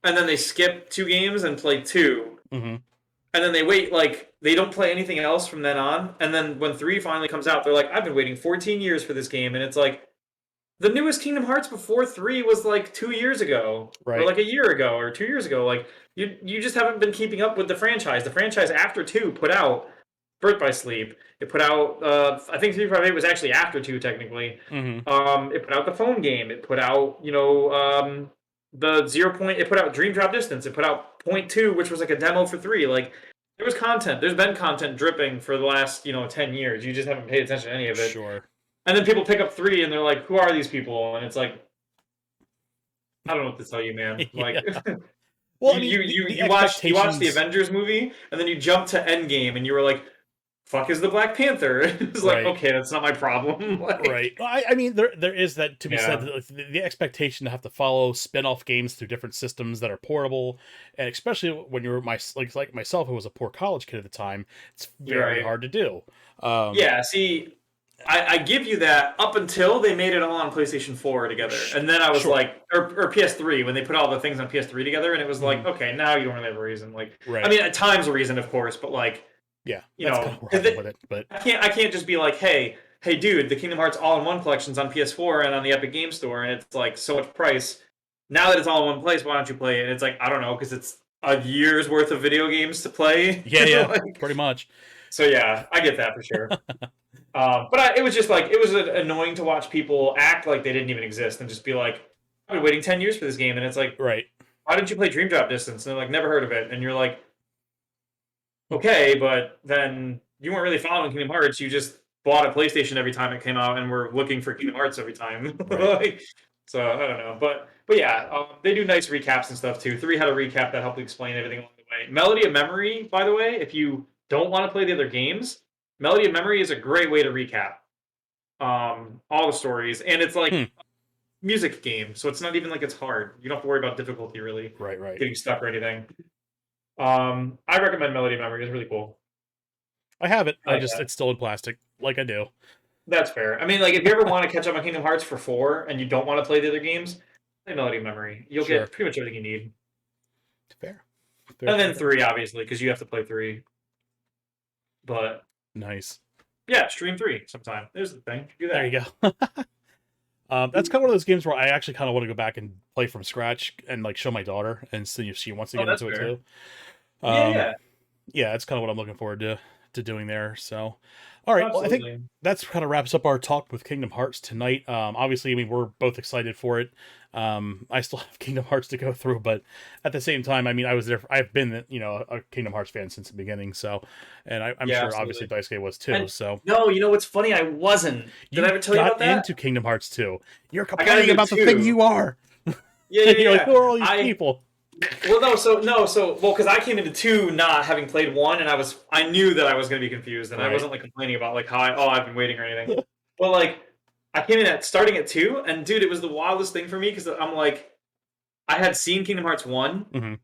and then they skip 2 games and play 2, Mhm. and then they wait like they don't play anything else from then on, and then when 3 finally comes out they're like, I've been waiting 14 years for this game, and it's like the newest Kingdom Hearts before 3 was like 2 years ago or Right. like a year ago or 2 years ago. Like you just haven't been keeping up with the franchise. The franchise after 2 put out Birth by Sleep. It put out I think 358 was actually after 2 technically. Mhm. It put out the phone game. It put out the 0 point. It put out Dream Drop Distance. It put out Point 2, which was like a demo for 3. Like there was content. There's been content dripping for the last 10 years. You just haven't paid attention to any of it. Sure. And then people pick up 3 and they're like, "Who are these people?" And it's like, I don't know what to tell you, man. Like, Yeah. Well, I you mean, you you the you watch the expectations. Avengers movie and then you jump to Endgame and you were like, "Fuck is the Black Panther?" It's like, Right. okay, that's not my problem. Right. Like, Well, I mean, there is that to be said. yeah, That like, the expectation to have to follow spin-off games through different systems that are portable, and especially when you're like myself, who was a poor college kid at the time, it's you're very right. hard to do. Um, Yeah, see, I give you that up until they made it all on PlayStation 4 together. And then I was sure. like, or PS3, when they put all the things on PS3 together, and it was like, Mhm. okay, now you don't really have a reason. Like, I Right. mean, at times a reason, of course, but like, Yeah. That's kind of where 'cause I'm with it. But I can't just be like, hey, dude, the Kingdom Hearts All-in-One collection's on PS4 and on the Epic Game Store, and it's like so much price. Now that it's all in one place, why don't you play it? And it's like, I don't know, because it's a year's worth of video games to play. yeah, yeah, Like, pretty much. so yeah, I get that for sure. It was just like it was annoying to watch people act like they didn't even exist and just be like, I've been waiting 10 years for this game, and it's like, Right. why didn't you play Dream Drop Distance? And they're like, never heard of it, and you're like, okay, but then you weren't really following Kingdom Hearts. You just bought a PlayStation every time it came out, and were looking for Kingdom Hearts every time. Right. Like, so I don't know, but yeah, they do nice recaps and stuff too. 3 had a recap that helped explain everything along the way. Melody of Memory, by the way, if you don't want to play the other games, Melody of Memory is a great way to recap all the stories, and it's like Hmm. music game, so it's not even like it's hard. You don't have to worry about difficulty really, Right. Right. getting stuck or anything. I recommend Melody of Memory. It's really cool. I have it. I like that. It's still in plastic, like I do. That's fair. I mean, like if you ever want to catch up on Kingdom Hearts for 4 and you don't want to play the other games, play Melody of Memory. You'll Sure. get pretty much everything you need. Fair. And then 3, obviously, because you have to play 3. But Nice. yeah, stream 3 sometime. There's the thing. Do that. There you go. That's kind of one of those games where I actually kind of want to go back and play from scratch and like show my daughter and see if she wants to get That's into it fair. too. Yeah. Yeah, that's kind of what I'm looking forward to doing there. So, all right, well, I think Absolutely. that's kind of wraps up our talk with Kingdom Hearts tonight. Obviously, I mean, we're both excited for it. I still have Kingdom Hearts to go through, but at the same time, I mean, I've been, a Kingdom Hearts fan since the beginning. So, and I'm Yeah, sure obviously absolutely. Daisuke was too. And So no, you know what's funny? I wasn't. Did I you ever tell you got about that? into Kingdom Hearts 2. You're I got complaining into about the thing 2. you are. Yeah, You're like, yeah. who are all these I people? Well, because I came into 2 not having played 1, and I knew that I was going to be confused, and I Right. wasn't like complaining about like how I've been waiting or anything. Well, like I came in at starting at 2, and dude, it was the wildest thing for me because I'm like, I had seen Kingdom Hearts 1, Mhm.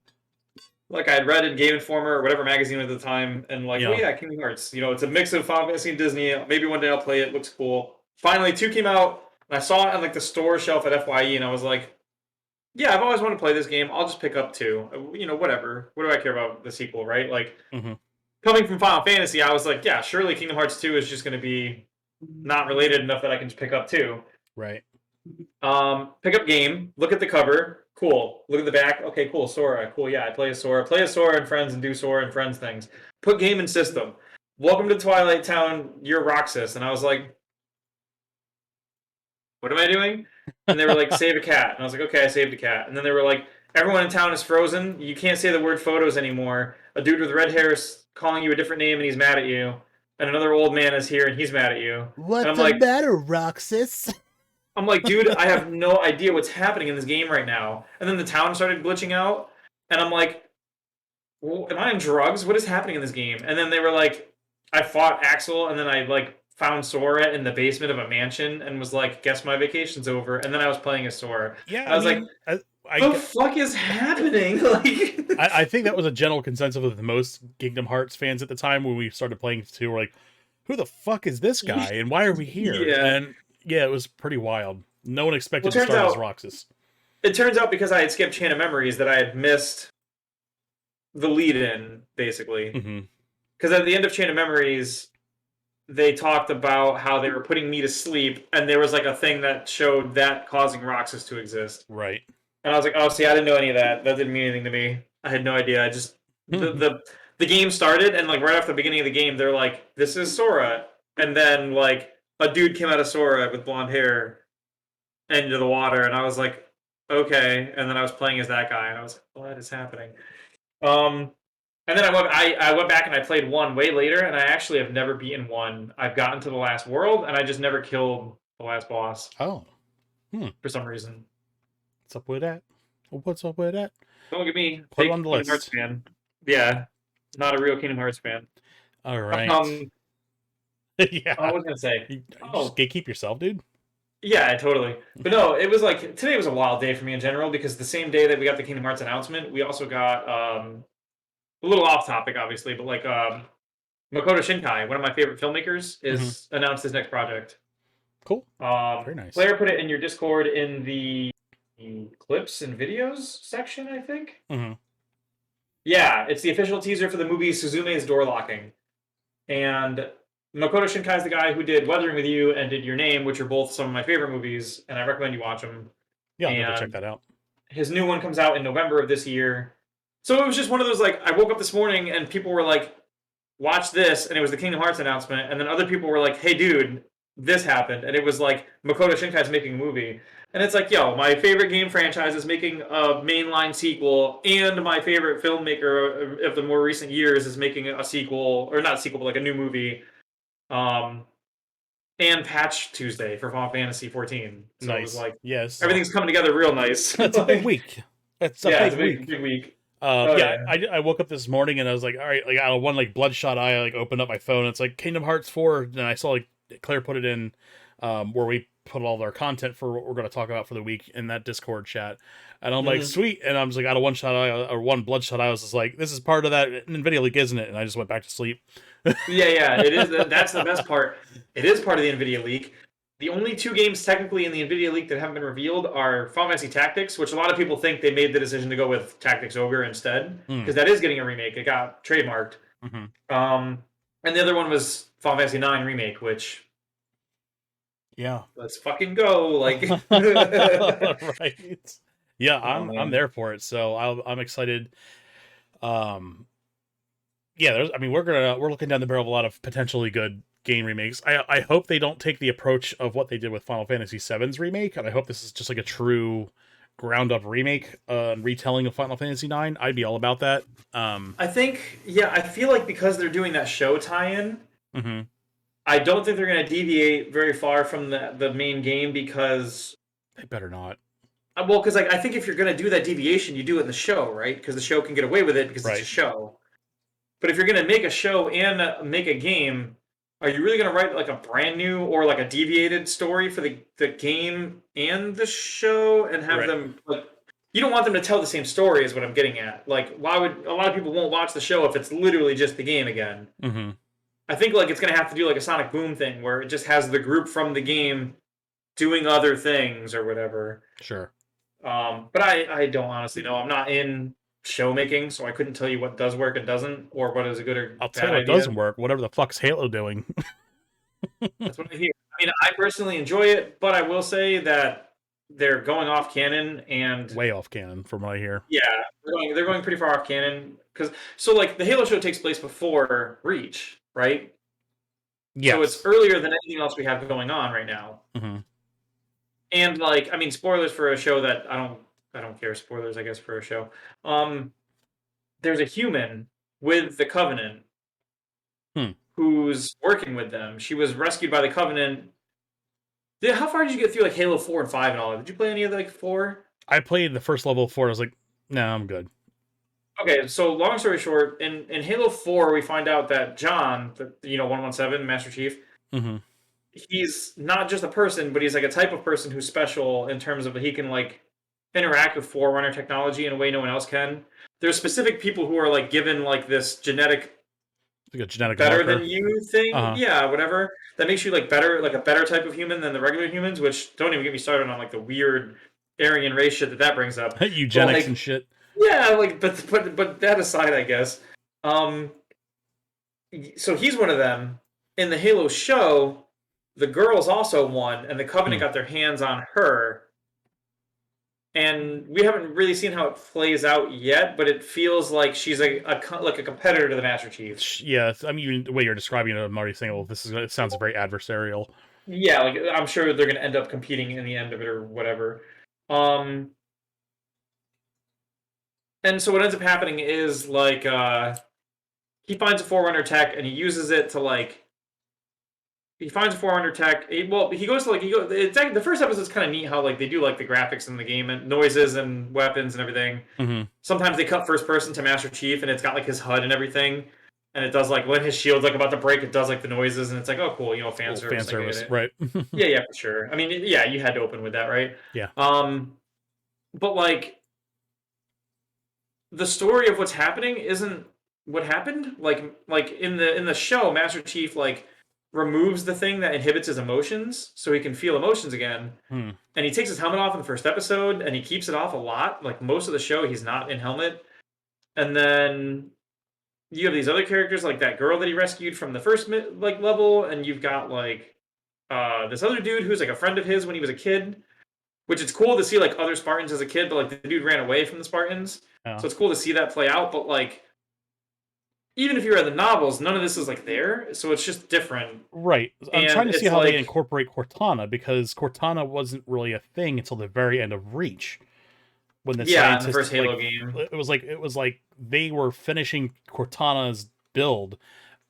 like I had read in Game Informer or whatever magazine at the time, and like, oh Yeah. yeah, Kingdom Hearts, it's a mix of Final Fantasy and Disney. Maybe one day I'll play it. Looks cool. Finally, 2 came out, and I saw it on like the store shelf at FYE, and I was like, yeah, I've always wanted to play this game. I'll just pick up 2. Whatever. What do I care about the sequel, right? Like, Mhm. coming from Final Fantasy, I was like, yeah, surely Kingdom Hearts 2 is just going to be not related enough that I can just pick up 2. Right. Pick up game, look at the cover, cool. Look at the back, okay, cool, Sora, cool, yeah, I play as Sora. Play as Sora and friends and do Sora and friends things. Put game in system. Welcome to Twilight Town, you're Roxas. And I was like, what am I doing? And they were like, save a cat. And I was like, okay, I saved a cat. And then they were like, everyone in town is frozen. You can't say the word photos anymore. A dude with red hair is calling you a different name and he's mad at you. And another old man is here and he's mad at you. What's and I'm the like, matter, Roxas? I'm like, dude, I have no idea what's happening in this game right now. And then the town started glitching out. And I'm like, well, am I on drugs? What is happening in this game? And then they were like, I fought Axel and then I like found Sora in the basement of a mansion and was like, guess my vacation's over. And then I was playing as Sora. Yeah, I was like, the fuck is happening? Like, I think that was a general consensus with most Kingdom Hearts fans at the time when we started playing 2. We're like, who the fuck is this guy and why are we here? Yeah. And yeah, it was pretty wild. No one expected to turns start as out- Roxas. it turns out because I had skipped Chain of Memories that I had missed the lead-in, basically. Hmm. Because at the end of Chain of Memories, they talked about how they were putting me to sleep, and there was like a thing that showed that causing Roxas to exist. Right. And I was like, oh, see, I didn't know any of that. That didn't mean anything to me. I had no idea. I just the game started, and like right off the beginning of the game, they're like, "This is Sora," and then like a dude came out of Sora with blonde hair into the water, and I was like, okay. And then I was playing as that guy, and I was like, what is happening? And then I went back and I played 1 way later, and I actually have never beaten 1. I've gotten to the last world, and I just never killed the last boss Oh, for some reason. what's up with that? What's up with that? Don't look at me. Put it Fake on the Kingdom list. Hearts fan. Yeah, not a real Kingdom Hearts fan. All right. Yeah. I was gonna say, You oh. just gatekeep yourself, dude. Yeah, totally. But no, it was like today was a wild day for me in general because the same day that we got the Kingdom Hearts announcement, we also got a little off topic, obviously, but like Makoto Shinkai, one of my favorite filmmakers, is announced his next project. Cool. Very nice. Blair put it in your Discord in the clips and videos section, I think. Mm-hmm. Yeah, it's the official teaser for the movie Suzume's Door Locking. And Makoto Shinkai is the guy who did Weathering with You and did Your Name, which are both some of my favorite movies, and I recommend you watch them. Yeah, I'll never check that out. His new one comes out in November of this year. So it was just one of those, like, I woke up this morning and people were like, watch this, and it was the Kingdom Hearts announcement, and then other people were like, hey, dude, this happened, and it was like, Makoto Shinkai's making a movie. And it's like, yo, my favorite game franchise is making a mainline sequel, and my favorite filmmaker of the more recent years is making a sequel, or not sequel, but like a new movie. And Patch Tuesday for Final Fantasy 14. So Nice. it was like, yes. everything's coming together real nice. That's a big week. That's a it's big a week. big week. Yeah, I woke up this morning and I was like, all right, like out of one like bloodshot eye, I like opened up my phone. And it's like Kingdom Hearts 4, and I saw like Claire put it in where we put all of our content for what we're going to talk about for the week in that Discord chat. And I'm like, sweet. And I was like, out of one shot eye or one bloodshot eye, I was just like, this is part of that NVIDIA leak, isn't it? And I just went back to sleep. Yeah, it is. That's the best part. It is part of the NVIDIA leak. The only 2 games technically in the NVIDIA leak that haven't been revealed are Final Fantasy Tactics, which a lot of people think they made the decision to go with Tactics Ogre instead, because that is getting a remake. It got trademarked. And the other one was Final Fantasy 9 Remake, which... Yeah. Let's fucking go! Like, right. Yeah, I'm there for it. So I'm excited. Yeah, we're looking down the barrel of a lot of potentially good game remakes. I hope they don't take the approach of what they did with Final Fantasy VII's remake, and I hope this is just like a true ground up remake and retelling of Final Fantasy IX. I'd be all about that. I think, I feel like because they're doing that show tie-in, I don't think they're going to deviate very far from the main game because... They better not. Well, because like I think if you're going to do that deviation, you do it in the show, right? Because the show can get away with it because it's a show. But if you're going to make a show and make a game, are you really going to write like a brand new or like a deviated story for the game and the show and have them like... You don't want them to tell the same story is what I'm getting at. Like, why would... A lot of people won't watch the show if it's literally just the game again. I think like it's going to have to do like a Sonic Boom thing where it just has the group from the game doing other things or whatever. Sure. But I don't honestly know. I'm not in show making, so I couldn't tell you what does work and doesn't, or what is a good or I'll tell bad you what idea. doesn't work. Whatever the fuck's Halo doing. That's what I hear. I mean, I personally enjoy it, but I will say that they're going off canon, and Way off canon, from what I hear. yeah, they're going pretty far off canon because so like the Halo show takes place before Reach, right? So it's Yes. earlier than anything else we have going on right now. Mm-hmm. And like, I mean, spoilers for a show that I don't care. Spoilers, I guess, for a show. There's a human with the Covenant Hmm. who's working with them. She was rescued by the Covenant. How far did you get through like Halo 4 and 5 and all that? Did you play any of like 4? I played the first level of 4. I was like, no, I'm good. Okay, so long story short, in Halo 4, we find out that John, 117, Master Chief, Mm-hmm. he's not just a person, but he's like a type of person who's special in terms of he can like interact with Forerunner technology in a way no one else can. There's specific people who are like given like this genetic Like a genetic better marker. than you thing, Uh-huh. yeah, whatever. That makes you like better, like a better type of human than the regular humans. Which don't even get me started on like the weird Aryan race shit that brings up. But Eugenics and like, shit. yeah, like, but that aside, I guess. Um, so he's one of them. In the Halo show, the girl's also one, and the Covenant Hmm. got their hands on her. And we haven't really seen how it plays out yet, but it feels like she's like a competitor to the Master Chief. Yeah, I mean, the way you're describing it, I'm already saying, well, it sounds very adversarial. Yeah, like I'm sure they're gonna end up competing in the end of it or whatever. Um, and so what ends up happening is like he finds a Forerunner tech and he uses it to like he finds a 400 tech. He goes to like the first episode is kind of neat how like they do like the graphics in the game and noises and weapons and everything. Mm-hmm. Sometimes they cut first person to Master Chief and it's got like his HUD and everything, and it does like when his shield's like about to break, it does like the noises and it's like, oh cool, fan service. Fan I get service, it. right? Yeah, for sure. I mean, yeah, you had to open with that, right? Yeah. But like the story of what's happening isn't what happened. Like in the show, Master Chief like removes the thing that inhibits his emotions so he can feel emotions again. Hmm. And he takes his helmet off in the first episode and he keeps it off a lot. Like most of the show he's not in helmet. And then you have these other characters like that girl that he rescued from the first like level, and you've got like this other dude who's like a friend of his when he was a kid, which it's cool to see like other Spartans as a kid, but like the dude ran away from the Spartans. Yeah. So it's cool to see that play out, but like even if you read the novels, none of this is like there, so it's just different. Right. I'm And trying to see it's how they like, incorporate Cortana, because Cortana wasn't really a thing until the very end of Reach, when the yeah, in scientists the first Halo like game. it was like they were finishing Cortana's build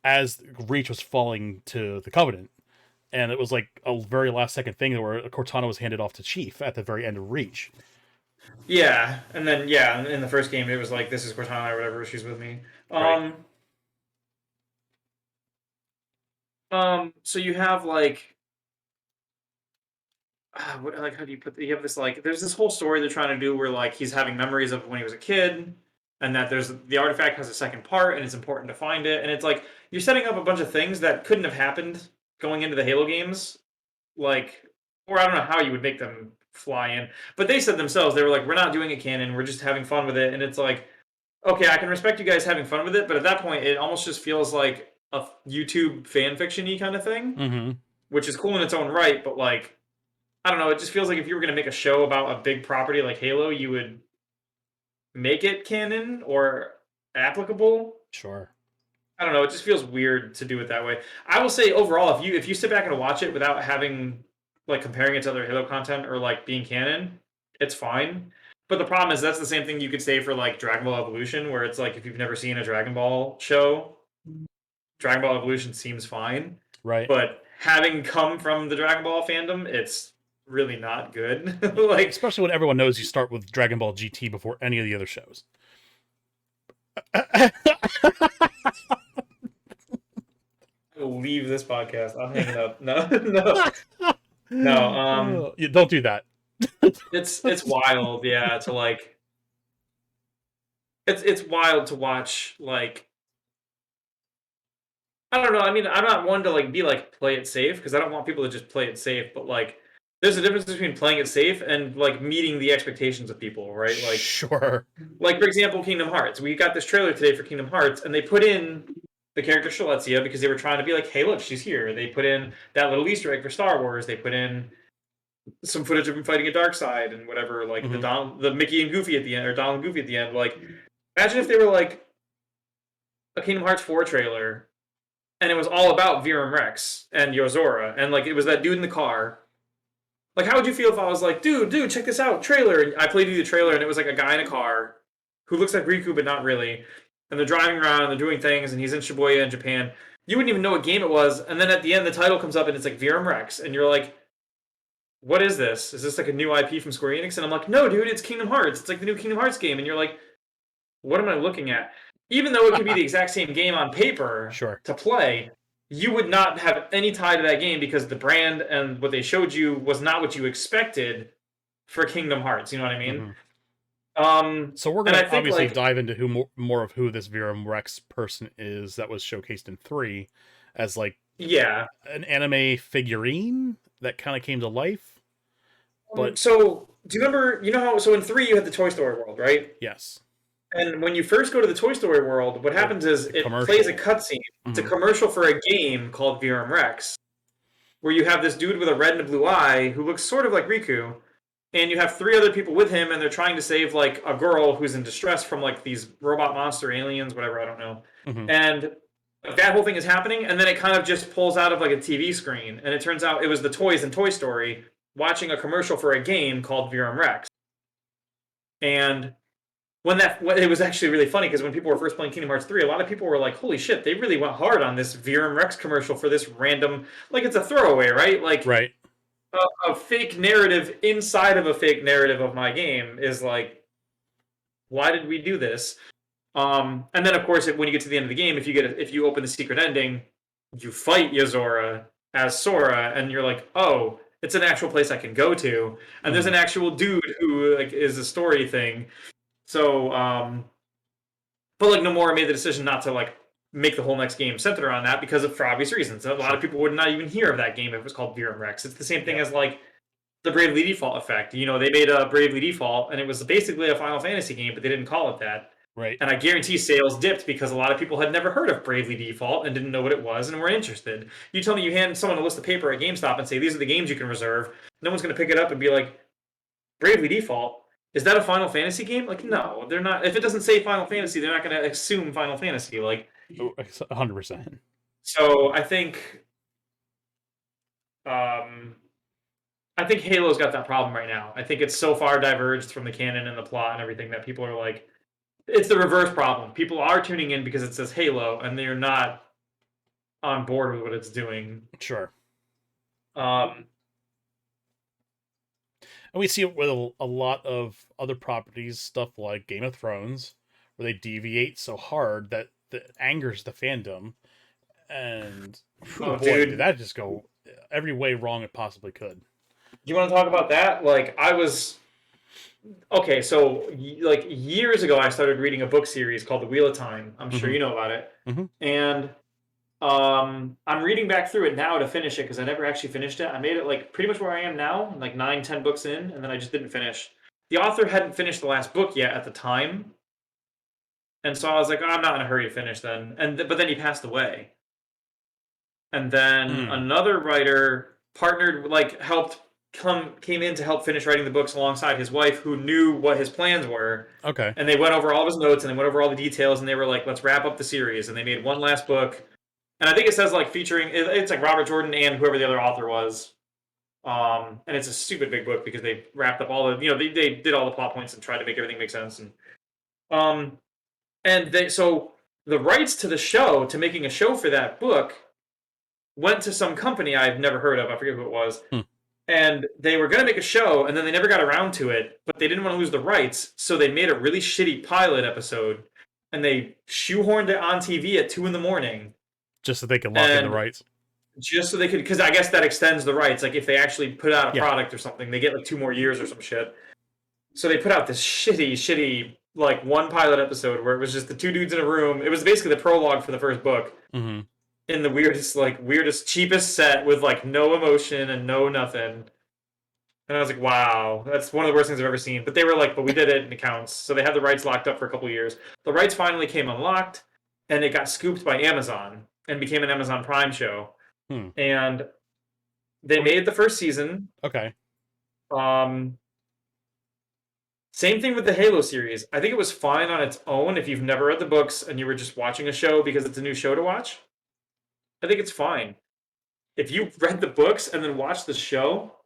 as Reach was falling to the Covenant, and it was like a very last second thing where Cortana was handed off to Chief at the very end of Reach. Yeah, and then yeah, in the first game it was like this is Cortana or whatever, she's with me. Right. So you have like like how do you you have this like there's this whole story they're trying to do where like he's having memories of when he was a kid, and that there's the artifact has a second part and it's important to find it, and it's like you're setting up a bunch of things that couldn't have happened going into the Halo games, like, or I don't know how you would make them fly in, but they said themselves they were like, we're not doing it canon, we're just having fun with it, and it's like, okay, I can respect you guys having fun with it, but at that point it almost just feels like a YouTube fan fiction-y kind of thing, Mm-hmm. which is cool in its own right, but like I don't know. It just feels like if you were going to make a show about a big property like Halo, you would make it canon or applicable. Sure. I don't know. It just feels weird to do it that way. I will say overall, if you sit back and watch it without having like comparing it to other Halo content or like being canon, it's fine. But the problem is that's the same thing you could say for like Dragon Ball Evolution, where it's like if you've never seen a Dragon Ball show, Dragon Ball Evolution seems fine. Right. But having come from the Dragon Ball fandom, it's really not good. Like, especially when everyone knows you start with Dragon Ball GT before any of the other shows. I will leave this podcast. I'll hang it up. No, no. You don't do that. It's wild, yeah. To like, it's wild to watch. Like, I don't know. I mean, I'm not one to like be like play it safe because I don't want people to just play it safe. But like, there's a difference between playing it safe and like meeting the expectations of people, right? Sure. Like for example, Kingdom Hearts. We got this trailer today for Kingdom Hearts, and they put in the character Shalezia because they were trying to be like, "Hey, look, she's here." They put in that little Easter egg for Star Wars. They put in some footage of him fighting a dark side and whatever, like the Mickey and Goofy at the end, or Donald and Goofy at the end. Like, imagine if they were like a Kingdom Hearts 4 trailer, and it was all about Virum Rex and Yozora, and like it was that dude in the car. Like, how would you feel if I was like, dude, check this out, trailer? And I played you the trailer, and it was like a guy in a car who looks like Riku, but not really. And they're driving around, and they're doing things, and he's in Shibuya in Japan. You wouldn't even know what game it was, and then at the end, the title comes up, and it's like Virum Rex, and you're like, what is this? Is this like a new IP from Square Enix? And I'm like, no, dude, it's Kingdom Hearts. It's like the new Kingdom Hearts game. And you're like, what am I looking at? Even though it could be the exact same game on paper to play, you would not have any tie to that game because the brand and what they showed you was not what you expected for Kingdom Hearts. You know what I mean? So we're going to obviously dive into more of who this Virum Rex person is that was showcased in 3 as like an anime figurine that kind of came to life. But so do you remember, you know how, so in 3 you had the Toy Story world, right? Yes. And when you first go to the Toy Story world, what happens is it plays a cutscene. It's a commercial for a game called Virum Rex, where you have this dude with a red and a blue eye who looks sort of like Riku, and you have 3 other people with him, and they're trying to save like a girl who's in distress from like these robot monster aliens, whatever, I don't know. And that whole thing is happening, and then it kind of just pulls out of like a TV screen, and it turns out it was the toys in Toy Story watching a commercial for a game called Virum Rex. And it was actually really funny because when people were first playing Kingdom Hearts 3, a lot of people were like, holy shit, they really went hard on this Virum Rex commercial for this random, like it's a throwaway, right? Like a fake narrative inside of a fake narrative of my game is like, why did we do this? And then of course, when you get to the end of the game, if you open the secret ending, you fight Yozora as Sora, and you're like, oh, it's an actual place I can go to, and there's an actual dude who like is a story thing. So, but like Nomura made the decision not to like make the whole next game centered around that because for obvious reasons. A lot of people would not even hear of that game if it was called Virum Rex. It's the same thing as like the Bravely Default effect. You know, they made a Bravely Default, and it was basically a Final Fantasy game, but they didn't call it that. Right. And I guarantee sales dipped because a lot of people had never heard of Bravely Default and didn't know what it was and were interested. You tell me you hand someone a list of paper at GameStop and say, these are the games you can reserve. No one's going to pick it up and be like, Bravely Default? Is that a Final Fantasy game? Like, no, they're not. If it doesn't say Final Fantasy, they're not going to assume Final Fantasy. Like, 100%. So I think Halo's got that problem right now. I think it's so far diverged from the canon and the plot and everything that people are like, it's the reverse problem. People are tuning in because it says Halo, and they're not on board with what it's doing. Sure. And we see it with a lot of other properties, stuff like Game of Thrones, where they deviate so hard that angers the fandom. And did that just go every way wrong it possibly could. You want to talk about that? Like, okay, so like years ago, I started reading a book series called The Wheel of Time. I'm sure you know about it. And I'm reading back through it now to finish it because I never actually finished it. I made it like pretty much where I am now, like 9-10 books in, and then I just didn't finish. The author hadn't finished the last book yet at the time, and so I was like, oh, I'm not in a hurry to finish then. But then he passed away, and then another writer partnered, like came in to help finish writing the books alongside his wife, who knew what his plans were. Okay, and they went over all of his notes and they went over all the details, and they were like, let's wrap up the series, and they made one last book. And I think it says like featuring, it's like Robert Jordan and whoever the other author was. And it's a stupid big book because they wrapped up all the, they did all the plot points and tried to make everything make sense. So the rights to the show, to making a show for that book, went to some company I've never heard of. I forget who it was. And they were going to make a show, and then they never got around to it, but they didn't want to lose the rights. So they made a really shitty pilot episode, and they shoehorned it on TV at 2 a.m. Just so they could lock in the rights. Just so they could, because I guess that extends the rights. Like if they actually put out a product or something, they get like 2 more years or some shit. So they put out this shitty, like one pilot episode where it was just the 2 dudes in a room. It was basically the prologue for the first book. In the weirdest, cheapest set with like no emotion and no nothing. And I was like, wow, that's one of the worst things I've ever seen. But they were like, but we did it and it counts. So they had the rights locked up for a couple years. The rights finally came unlocked and it got scooped by Amazon and became an Amazon Prime show. Hmm. And they made the first season. Okay. Same thing with the Halo series. I think it was fine on its own if you've never read the books and you were just watching a show because it's a new show to watch. I think it's fine. If you read the books and then watched the show,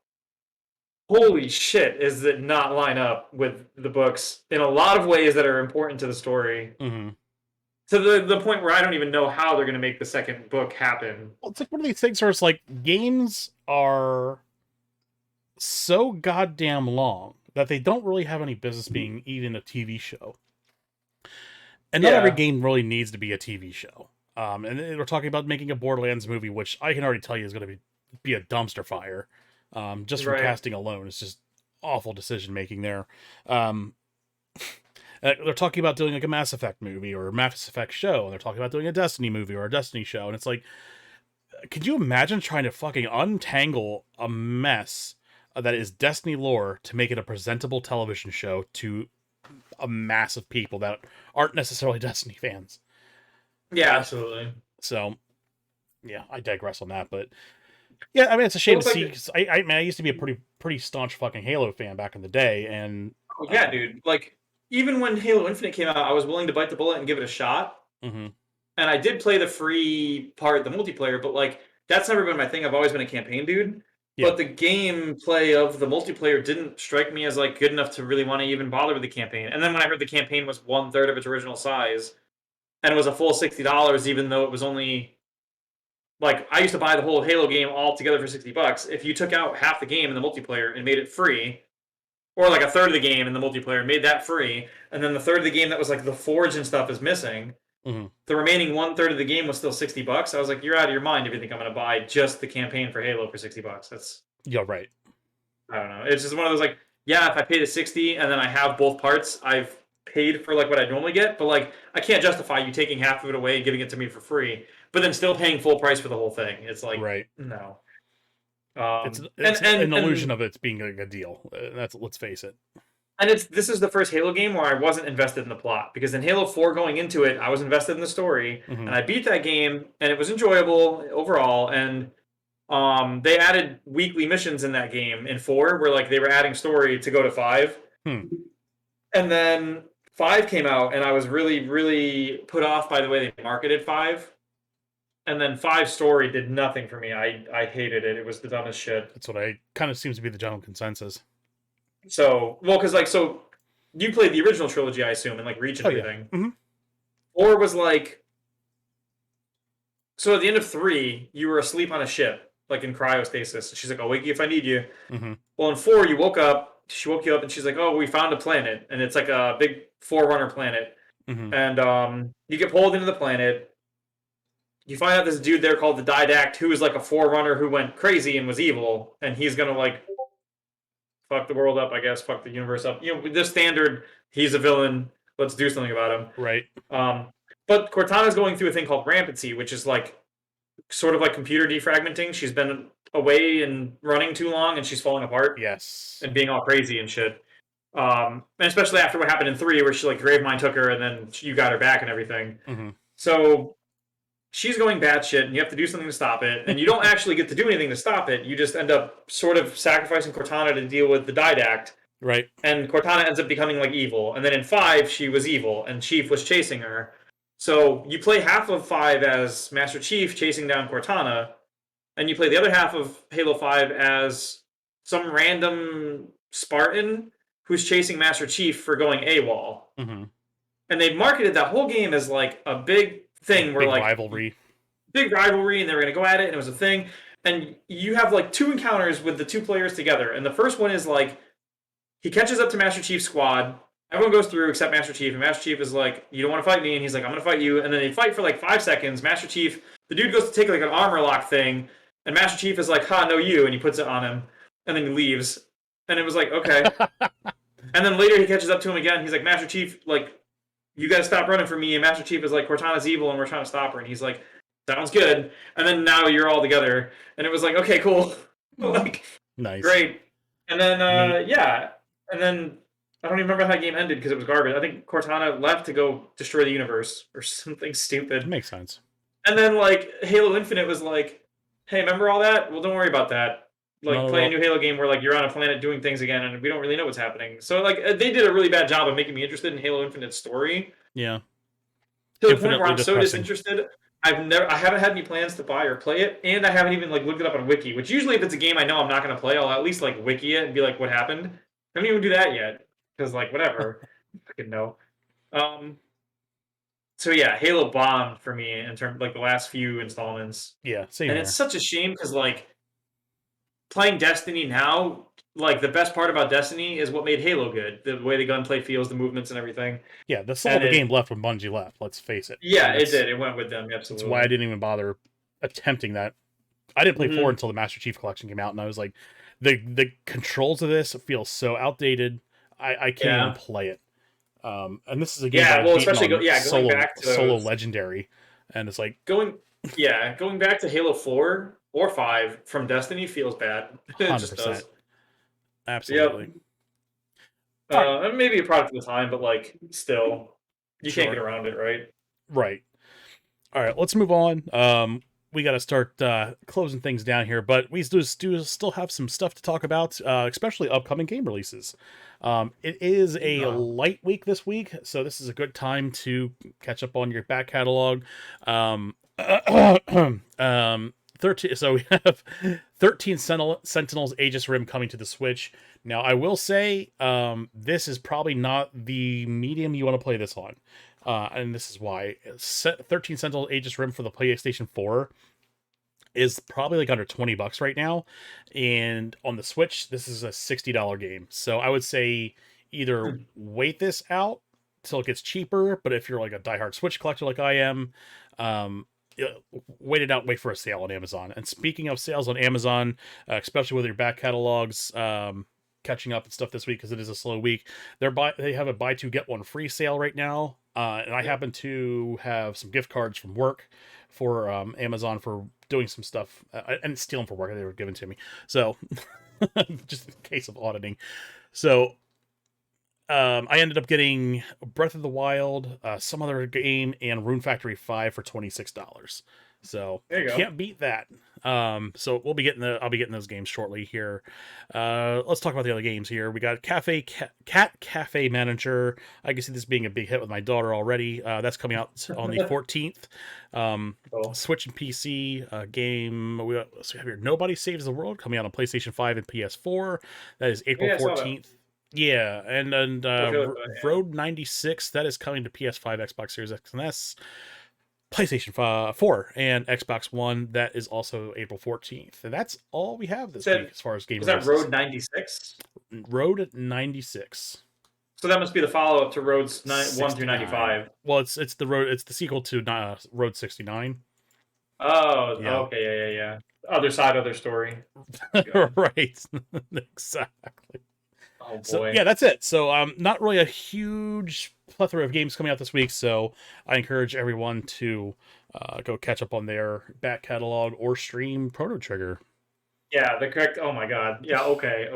holy shit, does it not line up with the books in a lot of ways that are important to the story. Mm-hmm. To the point where I don't even know how they're going to make the second book happen. Well, it's like one of these things where it's like games are so goddamn long that they don't really have any business being even a TV show. And not every game really needs to be a TV show. And we're talking about making a Borderlands movie, which I can already tell you is going to be a dumpster fire. Just from casting alone, it's just awful decision making there. They're talking about doing like a Mass Effect movie or a Mass Effect show, and they're talking about doing a Destiny movie or a Destiny show, and it's like, could you imagine trying to fucking untangle a mess that is Destiny lore to make it a presentable television show to a mass of people that aren't necessarily Destiny fans? Yeah, absolutely. So, yeah, I digress on that, but yeah, I mean, it's a shame to see. Cause I used to be a pretty staunch fucking Halo fan back in the day, and yeah, dude, like even when Halo Infinite came out, I was willing to bite the bullet and give it a shot. Mm-hmm. And I did play the free part, the multiplayer, but like that's never been my thing. I've always been a campaign dude. Yeah. But the gameplay of the multiplayer didn't strike me as like good enough to really want to even bother with the campaign. And then when I heard the campaign was 1/3 of its original size, and it was a full $60, even though it was only like I used to buy the whole Halo game all together for $60. If you took out half the game in the multiplayer and made it free, or like a third of the game in the multiplayer and made that free, and then the third of the game that was like the Forge and stuff is missing. Mm-hmm. The remaining 1/3 of the game was still $60. I was like, you're out of your mind if you think I'm going to buy just the campaign for Halo for $60. That's right. I don't know. It's just one of those like, yeah, if I pay the $60 and then I have both parts, I've paid for like what I normally get, but like I can't justify you taking half of it away and giving it to me for free, but then still paying full price for the whole thing. It's like, no. It's an illusion of it being like a deal. Let's face it. And this is the first Halo game where I wasn't invested in the plot, because in Halo 4 going into it, I was invested in the story, and I beat that game, and it was enjoyable overall, and they added weekly missions in that game in 4, where like they were adding story to go to 5. And then 5 came out, and I was really, really put off by the way they marketed 5. And then 5 story did nothing for me. I hated it. It was the dumbest shit. That's what kind of seems to be the general consensus. So, well, because like, so you played the original trilogy, I assume, and like Reach and everything. Yeah. 4 was like, so at the end of 3, you were asleep on a ship, like in cryostasis. She's like, I'll wake you if I need you. Well, in 4, you woke up. She woke you up, and she's like, oh, we found a planet, and it's like a big Forerunner planet. And you get pulled into the planet. You find out this dude there called the Didact, who is like a Forerunner who went crazy and was evil, and he's gonna like fuck the world up, I guess, fuck the universe up. You know, the standard, he's a villain, let's do something about him. Right. But Cortana's going through a thing called rampancy, which is like sort of like computer defragmenting. She's been away and running too long, and she's falling apart. Yes. And being all crazy and shit. And especially after what happened in 3, where she like Gravemind took her, and then you got her back and everything. So she's going batshit, and you have to do something to stop it. And you don't actually get to do anything to stop it. You just end up sort of sacrificing Cortana to deal with the Didact. Right. And Cortana ends up becoming like evil. And then in 5, she was evil, and Chief was chasing her. So you play half of 5 as Master Chief chasing down Cortana, and you play the other half of Halo 5 as some random Spartan who's chasing Master Chief for going AWOL. And they marketed that whole game as like a big thing where like big rivalry, and they were going to go at it, and it was a thing. And you have like 2 encounters with the 2 players together, and the first one is like he catches up to Master Chief's squad. Everyone goes through except Master Chief, and Master Chief is like, you don't want to fight me, and he's like, I'm going to fight you. And then they fight for like 5 seconds. Master Chief, the dude goes to take like an armor lock thing, and Master Chief is like, ha, no you, and he puts it on him, and then he leaves. And it was like, okay. And then later he catches up to him again. He's like, Master Chief, like, you got to stop running from me. And Master Chief is like, Cortana's evil, and we're trying to stop her. And he's like, sounds good. And then now you're all together. And it was like, okay, cool. Like, nice. Great. And then Neat. yeah, and then I don't even remember how the game ended because it was garbage. I think Cortana left to go destroy the universe or something stupid. Makes sense. And then like Halo Infinite was like, hey, remember all that? Well, don't worry about that. Not Like at play a all. new Halo game where like you're on a planet doing things again, and we don't really know what's happening. So like they did a really bad job of making me interested in Halo Infinite's story Yeah. to the point where Infinitely I'm so depressing. disinterested. I haven't had any plans to buy or play it, and I haven't even like looked it up on Wiki. Which usually, if it's a game I know I'm not going to play, I'll at least like Wiki it and be like, what happened. I don't even do that yet because like whatever, fucking know. Um, so yeah, Halo bombed for me in terms like the last few installments. Yeah, same And it's here. such a shame because like playing Destiny now, like the best part about Destiny is what made Halo good. The way the gunplay feels, the movements and everything. Yeah, the soul of And the game it left when Bungie left, let's face it. yeah, And it that's did. It went with them, why I absolutely. didn't even bother attempting that. I didn't play 4 Hmm. until the Master Chief Collection came out, and I was like, the controls of this feel so outdated. I can't even Yeah. play it. And this is a game that Yeah, I've well, beaten especially on going back to solo those legendary, and it's like going going back to Halo 4 or 5 from Destiny feels bad. It just 100%. does. Absolutely. Yep. All right, Maybe a product of the time, but like still, you can't get sure. around it, right? Right. All right, let's move on. We got to start closing things down here, but we do still have some stuff to talk about, especially upcoming game releases. It is a Oh. light week this week, so this is a good time to catch up on your back catalog. Um, 13. So we have 13 Sentinels Aegis Rim coming to the Switch. Now, I will say, this is probably not the medium you want to play this on. And this is why 13 Sentinel Aegis Rim for the PlayStation 4 is probably like under $20 right now, and on the Switch this is a $60 game. So I would say either Hmm. wait this out till it gets cheaper, but if you're like a diehard Switch collector like I am, um wait it out, wait for a sale on Amazon. And speaking of sales on Amazon, especially with your back catalogs catching up and stuff this week, because it is a slow week, they have a buy two get one free sale right now, and I Yep. happen to have some gift cards from work for Amazon for doing some stuff, and stealing for work. They were given to me, so just in case of auditing. So I ended up getting Breath of the Wild, some other game, and Rune Factory 5 for $26. So There you go. can't beat that. So I'll be getting those games shortly here. Let's talk about the other games here. We got Cat Cafe Manager. I can see this being a big hit with my daughter already. That's coming out on the 14th. Cool. Switch and PC game. We also have here Nobody Saves the World coming out on PlayStation 5 and PS4. That is April Yeah, I saw that. 14th. Yeah, and What trailer for that? Yeah. Road 96, that is coming to PS5, Xbox Series X and S, PlayStation 4, and Xbox One. That is also April 14th. And that's all we have this week Said as far as game was that releases. Road 96? Road 96. So that must be the follow up to Roads 1 through 69. 95. Well, it's the sequel to Road 69. Oh, Yeah. okay, yeah. Other side, other story. Good. Right. Exactly. Oh So boy. yeah, that's it. So not really a huge plethora of games coming out this week. So I encourage everyone to go catch up on their back catalog or stream Proto Trigger. Yeah, the correct. Oh my god. Yeah. Okay.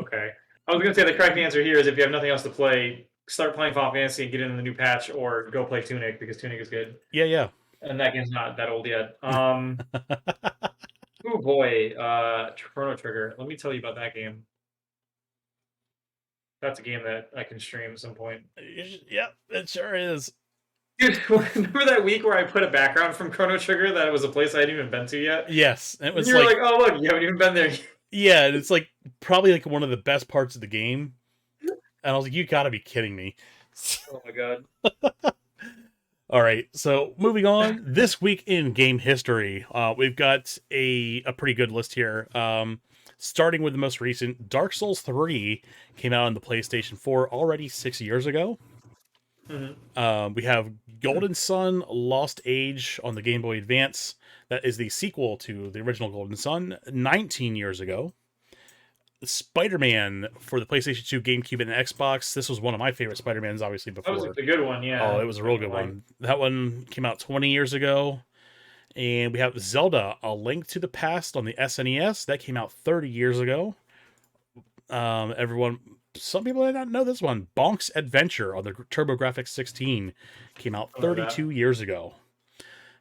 I was gonna say the correct answer here is if you have nothing else to play, start playing Final Fantasy and get into the new patch, or go play Tunic because Tunic is good, Yeah. and that game's not that old yet. Oh boy. Chrono Trigger. Let me tell you about that game. That's a game that I can stream at some point. Yep, it sure is. Dude, remember that week where I put a background from Chrono Trigger that it was a place I hadn't even been to yet? Yes, it And was you were like, like, "Oh, look, you haven't even been there." yeah, and it's like probably like one of the best parts of the game. And I was like, you gotta be kidding me. Oh my god. All right, so moving on. This week in game history, we've got a pretty good list here. Starting with the most recent, Dark Souls 3 came out on the PlayStation 4 already 6 years ago. We have Golden Sun Lost Age on the Game Boy Advance. That is the sequel to the original Golden Sun, 19 years ago. Spider-Man for the PlayStation 2, GameCube, and Xbox. This was one of my favorite Spider-Mans, obviously, That was before. a good one, Oh, yeah. it was a real good one. That one came out 20 years ago. And we have Zelda, A Link to the Past on the SNES. That came out 30 years ago. Some people might not know this one. Bonk's Adventure on the TurboGrafx 16 came out I remember 32 years ago.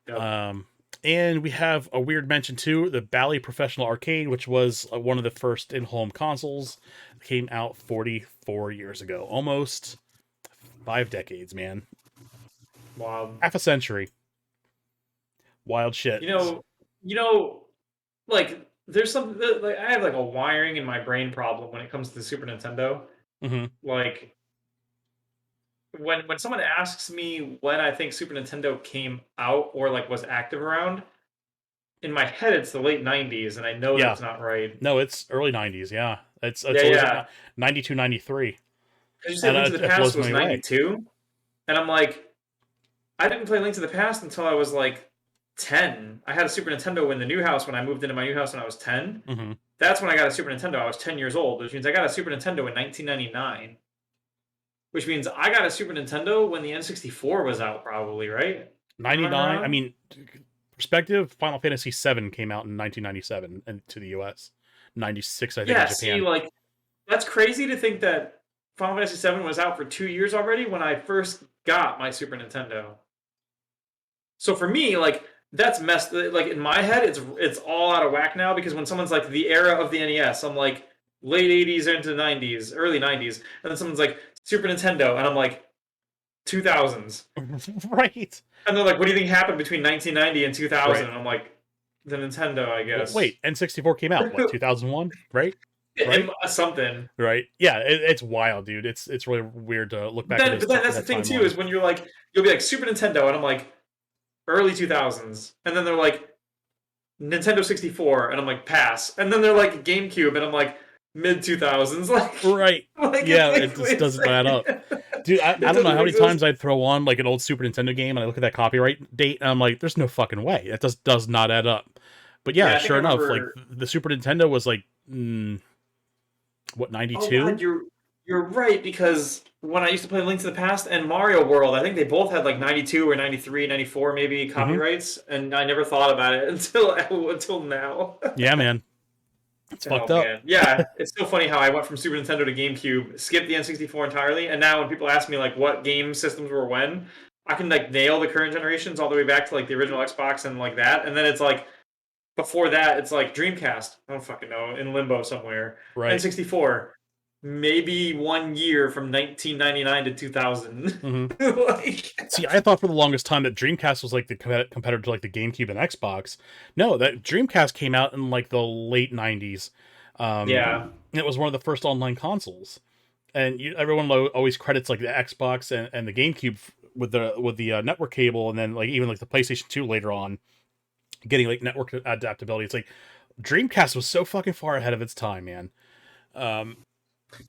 Yep. And we have a weird mention too, the Bally Professional Arcade, which was one of the first in-home consoles, came out 44 years ago. Almost 5 decades, man. Wild. Half a century. Wild shit. You know, you know, like there's some like I have like a wiring in my brain problem when it comes to the Super Nintendo. Mm-hmm. Like when someone asks me when I think Super Nintendo came out or like was active around, in my head it's the late 90s, and I know Yeah. that's not right. No, it's early 90s. Yeah. It's Yeah, always like yeah. 92, 93. Because you said And Link to the it Past blows was me away. 92, and I'm like, I didn't play Link to the Past until I was like 10. I had a Super Nintendo in the new house when I moved into my new house when I was 10. Mm-hmm. That's when I got a Super Nintendo. I was 10 years old, which means I got a Super Nintendo in 1999. Which means I got a Super Nintendo when the N64 was out, probably, right? Am I 99. I wrong? mean, perspective, Final Fantasy VII came out in 1997 and to the US. 96, I think, in Yeah, see, Japan. like, that's crazy to think that Final Fantasy VII was out for 2 years already when I first got my Super Nintendo. So for me, like, that's messed. Like in my head, it's all out of whack now because when someone's like the era of the NES, I'm like late '80s into '90s, early '90s, and then someone's like Super Nintendo, and I'm like 2000s, Right. and they're like, "What do you think happened between 1990 and 2000?" Right. And I'm like, "The Nintendo, I Well, guess." wait, N64 came out, what, 2001? Right? Right? Something. Right. Yeah, it's wild, dude. It's really weird to look But back at then, those but then that's the that thing too timeline. is when you'll be like Super Nintendo, and I'm like early 2000s, and then they're like Nintendo 64, and I'm like pass, and then they're like GameCube, and I'm like mid 2000s, Right. like Yeah, it just it's doesn't add up. Dude, I it don't know doesn't how many exist. times I'd throw on like an old Super Nintendo game and I look at that copyright date and I'm like, there's no fucking way. That does not add up. But yeah, Yeah, I think I sure enough, like remember. the Super Nintendo was like what, Oh God, 92? you're right because when I used to play Link to the Past and Mario World, I think they both had like 92 or 93, 94 maybe Mhm. copyrights, and I never thought about it until now. Yeah, man. It's Oh fucked up. man, yeah, it's so funny how I went from Super Nintendo to GameCube, skipped the N64 entirely, and now when people ask me like what game systems were when, I can like nail the current generations all the way back to like the original Xbox and like that, and then it's like before that it's like Dreamcast. I don't fucking know, in limbo somewhere. Right. N64, maybe 1 year from 1999 to 2000. Mhm. Like, See, I thought for the longest time that Dreamcast was like the competitor to like the GameCube and Xbox. No, that Dreamcast came out in like the late 90s. yeah, It was one of the first online consoles. And everyone always credits like the Xbox and the GameCube with the network cable, and then like even like the PlayStation 2 later on getting like network adaptability. It's like Dreamcast was so fucking far ahead of its time, man. Um,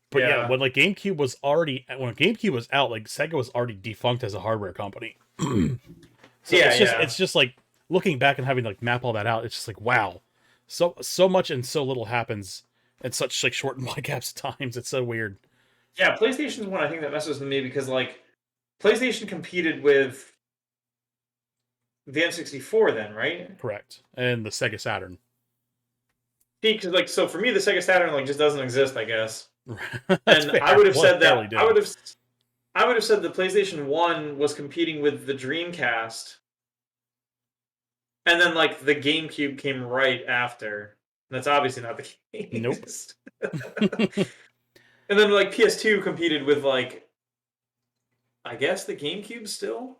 but yeah, yeah, when GameCube was out, like Sega was already defunct as a hardware company. So yeah, it's yeah. just like looking back and having to like map all that out. It's just like wow, so much and so little happens in such like short and wide gaps of times. It's so weird. Yeah, PlayStation's one I think that messes with me because like PlayStation competed with the N64 then, right? Correct. And the Sega Saturn. Because like so for me the Sega Saturn like just doesn't exist, I guess. That's And I fair. would have Well, it said barely that did. I would have said the PlayStation 1 was competing with the Dreamcast, and then like the GameCube came right after. That's obviously not the Nope. case. And then like PS2 competed with like I guess the GameCube still?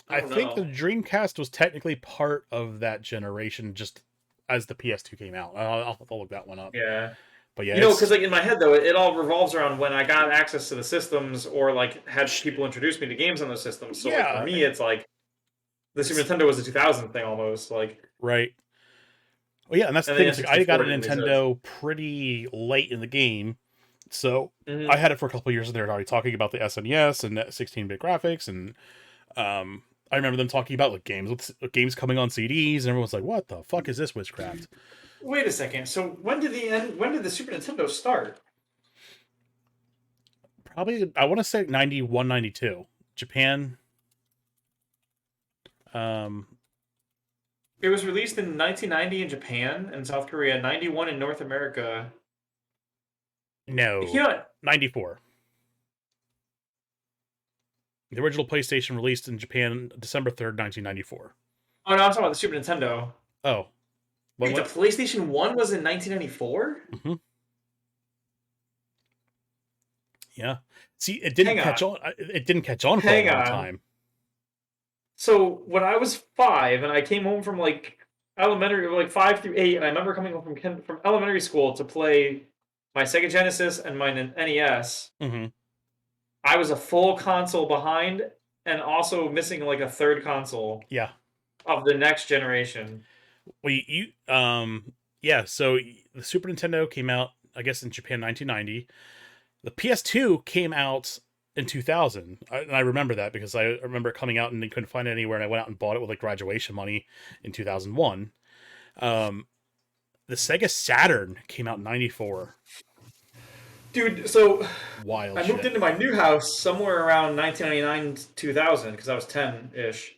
I I don't think the know. Dreamcast was technically part of that generation just as the PS2 came out. I'll have to look that one up. Yeah. But yeah, You know, because it's like in my head though, it all revolves around when I got access to the systems or like had people introduce me to games on those systems. So like for yeah, me, it's like the Super it's Nintendo was a 2000 thing almost, like, right. Well, yeah, and that's the and the thing. It's like I got N64 a didn't exist. Nintendo pretty late in the game, so I Hmm. had it for a couple of years. And they were already talking about the SNES and 16-bit graphics, and I remember them talking about like games coming on CDs, and everyone's like, "What the fuck is this witchcraft?" Wait a second. So when did the Super Nintendo start? Probably I want to say 91, 92. Japan. Um, It was released in 1990 in Japan and South Korea, 91 in North America. No, You know, 94. The original PlayStation released in Japan December 3rd, 1994. oh no, I'm talking about the Super Nintendo. Oh, Wait, the what? PlayStation 1 was in 1994? Mm-hmm. Yeah. See, it didn't Hang catch on. on. It didn't catch on for a Hang long on. time. So when I was 5 and I came home from like elementary, like 5 through 8, and I remember coming home from elementary school to play my Sega Genesis and my NES, Mm-hmm. I was a full console behind and also missing like a third console Yeah. of the next generation. Well, yeah. So the Super Nintendo came out, I guess, in Japan 1990. The PS2 came out in 2000. And I remember that because I remember it coming out and they couldn't find it anywhere, and I went out and bought it with like graduation money in 2001. The Sega Saturn came out in 94. Dude, so Wild I moved shit. into my new house somewhere around 1999 2000 because I was 10-ish.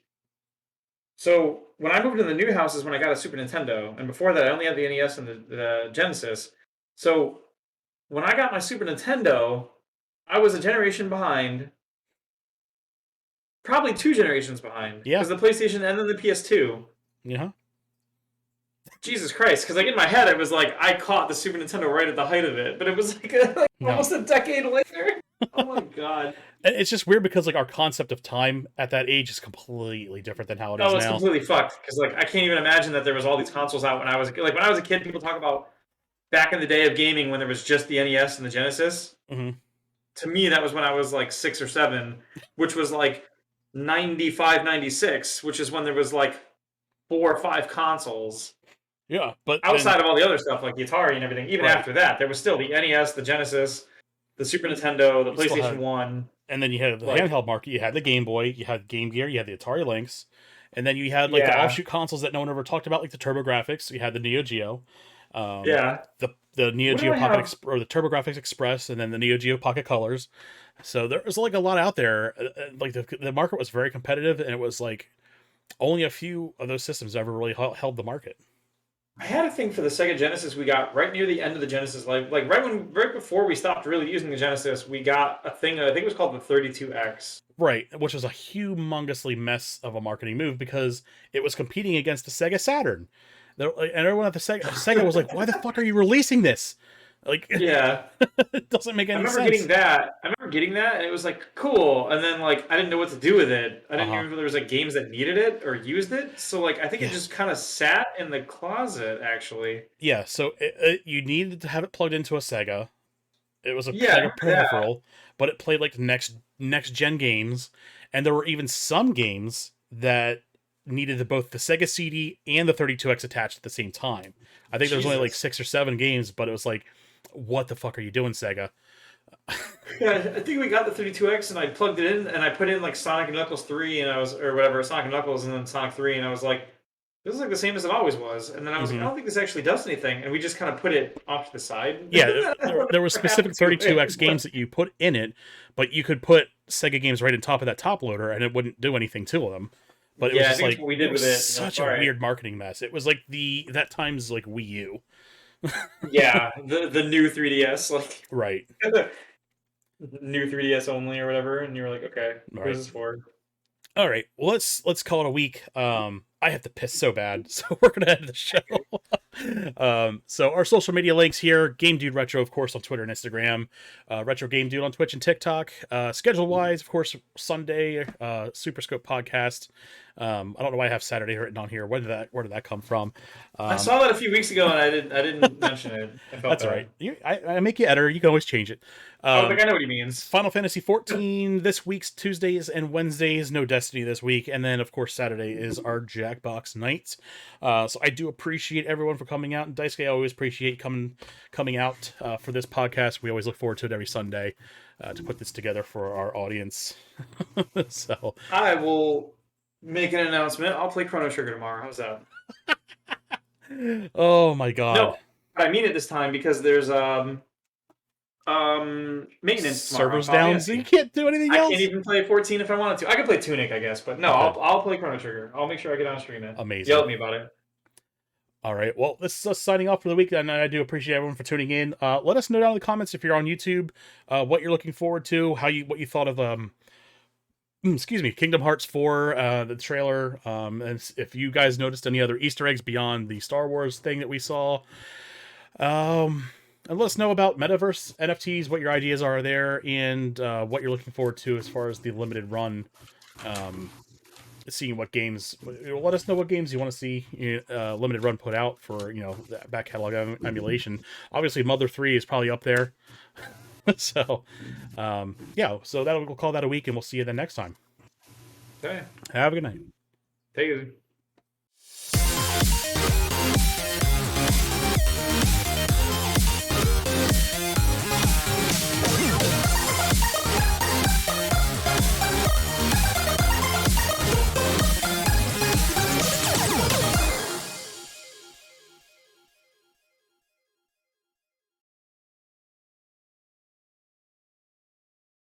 So when I moved into the new house is when I got a Super Nintendo, and before that I only had the NES and the Genesis. So when I got my Super Nintendo, I was a generation behind, probably 2 generations behind, Yeah. because the PlayStation and then the PS2. Yeah. Jesus Christ! Because like in my head, it was like I caught the Super Nintendo right at the height of it, but it was like No. almost a decade later. Oh my god! It's just weird because like our concept of time at that age is completely different than how it is Oh, it's now. completely fucked. Because like I can't even imagine that there was all these consoles out when I was like when I was a kid. People talk about back in the day of gaming when there was just the NES and the Genesis. Mm-hmm. To me, that was when I was like 6 or 7, which was like 95, 96, which is when there was like 4 or 5 consoles. Yeah, but Outside then, of all the other stuff like the Atari and everything, even right. after that, there was still the NES, the Genesis, the Super Nintendo, the You still PlayStation had, 1. and then you had the Like, handheld market. You had the Game Boy, you had Game Gear, you had the Atari Lynx, and then you had like the yeah, offshoot consoles that no one ever talked about, like the TurboGrafx. You had the Neo Geo, yeah. the Neo What do Geo I Pocket have? or the TurboGrafx Express, and then the Neo Geo Pocket Colors. So there was like a lot out there. Like the market was very competitive, and it was like only a few of those systems ever really held the market. I had a thing for the Sega Genesis. We got right near the end of the Genesis life, like right before we stopped really using the Genesis. We got a thing. I think it was called the 32X. Right, which was a humongously mess of a marketing move because it was competing against the Sega Saturn. And everyone at the Sega was like, "Why the fuck are you releasing this? Like, Yeah, it doesn't make I any remember sense." getting that. I remember getting that, and it was like cool. And then like I didn't know what to do with it. I Uh didn't huh. even know there was like games that needed it or used it. So like I think it Yeah, just kind of sat in the closet actually. yeah. So you needed to have it plugged into a Sega. It was a Yeah, I Sega remember that. peripheral, but it played like next gen games, and there were even some games that needed both the Sega CD and the 32X attached at the same time. I think there was only like Jesus. 6 or 7 games, but it was like, what the fuck are you doing, Sega? Yeah, I think we got the 32X and I plugged it in and I put in like Sonic and Knuckles 3 and I was or whatever, Sonic and Knuckles and then Sonic 3 and I was like, this is like the same as it always was. And then I was like, I Hmm. don't think this actually does anything. And we just kind of put it off to the side. Yeah, I don't know there were what happened specific to it. 32X games that you put in it, but you could put Sega games right on top of that top loader, and it wouldn't do anything to them. But it was Yeah, I just think it's like what we it did was with it. And such that's a all right. weird marketing mess. It was like that time's like Wii U, Yeah, the new 3DS, like right? new 3DS only or whatever. And you were like, okay, what is Right. this for? All right. Well, let's call it a week. I have to piss so bad, so we're gonna end the show. So our social media links here: Game Dude Retro, of course, on Twitter and Instagram. Retro Game Dude on Twitch and TikTok. Schedule wise, of course, Sunday, SuperScope podcast. I don't know why I have Saturday written on here. Where did that come from? I Um, saw that a few weeks ago and I didn't mention it. I felt that's all right. bad. I make you editor. You can always change it. Oh, I Um, think I know what he means. Final Fantasy 14 this week's Tuesdays and Wednesdays. No Destiny this week, and then of course Saturday is our Jackbox night. So I do appreciate everyone for coming out, and Daisuke, I always appreciate coming out for this podcast. We always look forward to it every Sunday to put this together for our audience. So I will make an announcement. I'll play Chrono Trigger tomorrow. How's that? oh my god, No, I mean it this time because there's maintenance tomorrow on servers Final down, so you Fantasy. can't do anything I can't else. even play 14 if I wanted to. I could play Tunic, I guess, but no, Okay, I'll play Chrono Trigger. I'll make sure I get on stream it. Yell amazing. at me about it. All right. Well, this is us signing off for the week, and I do appreciate everyone for tuning in. Let us know down in the comments if you're on YouTube, what you're looking forward to, what you thought of excuse me, Kingdom Hearts 4, the trailer, and if you guys noticed any other Easter eggs beyond the Star Wars thing that we saw. And let us know about Metaverse NFTs, what your ideas are there, and what you're looking forward to as far as the limited run. Seeing what games, let us know what games you want to see limited run put out for that back catalog emulation. Obviously, Mother 3 is probably up there. So, yeah. So we'll call that a week, and we'll see you then next time. Okay. Have a good night. Take it easy.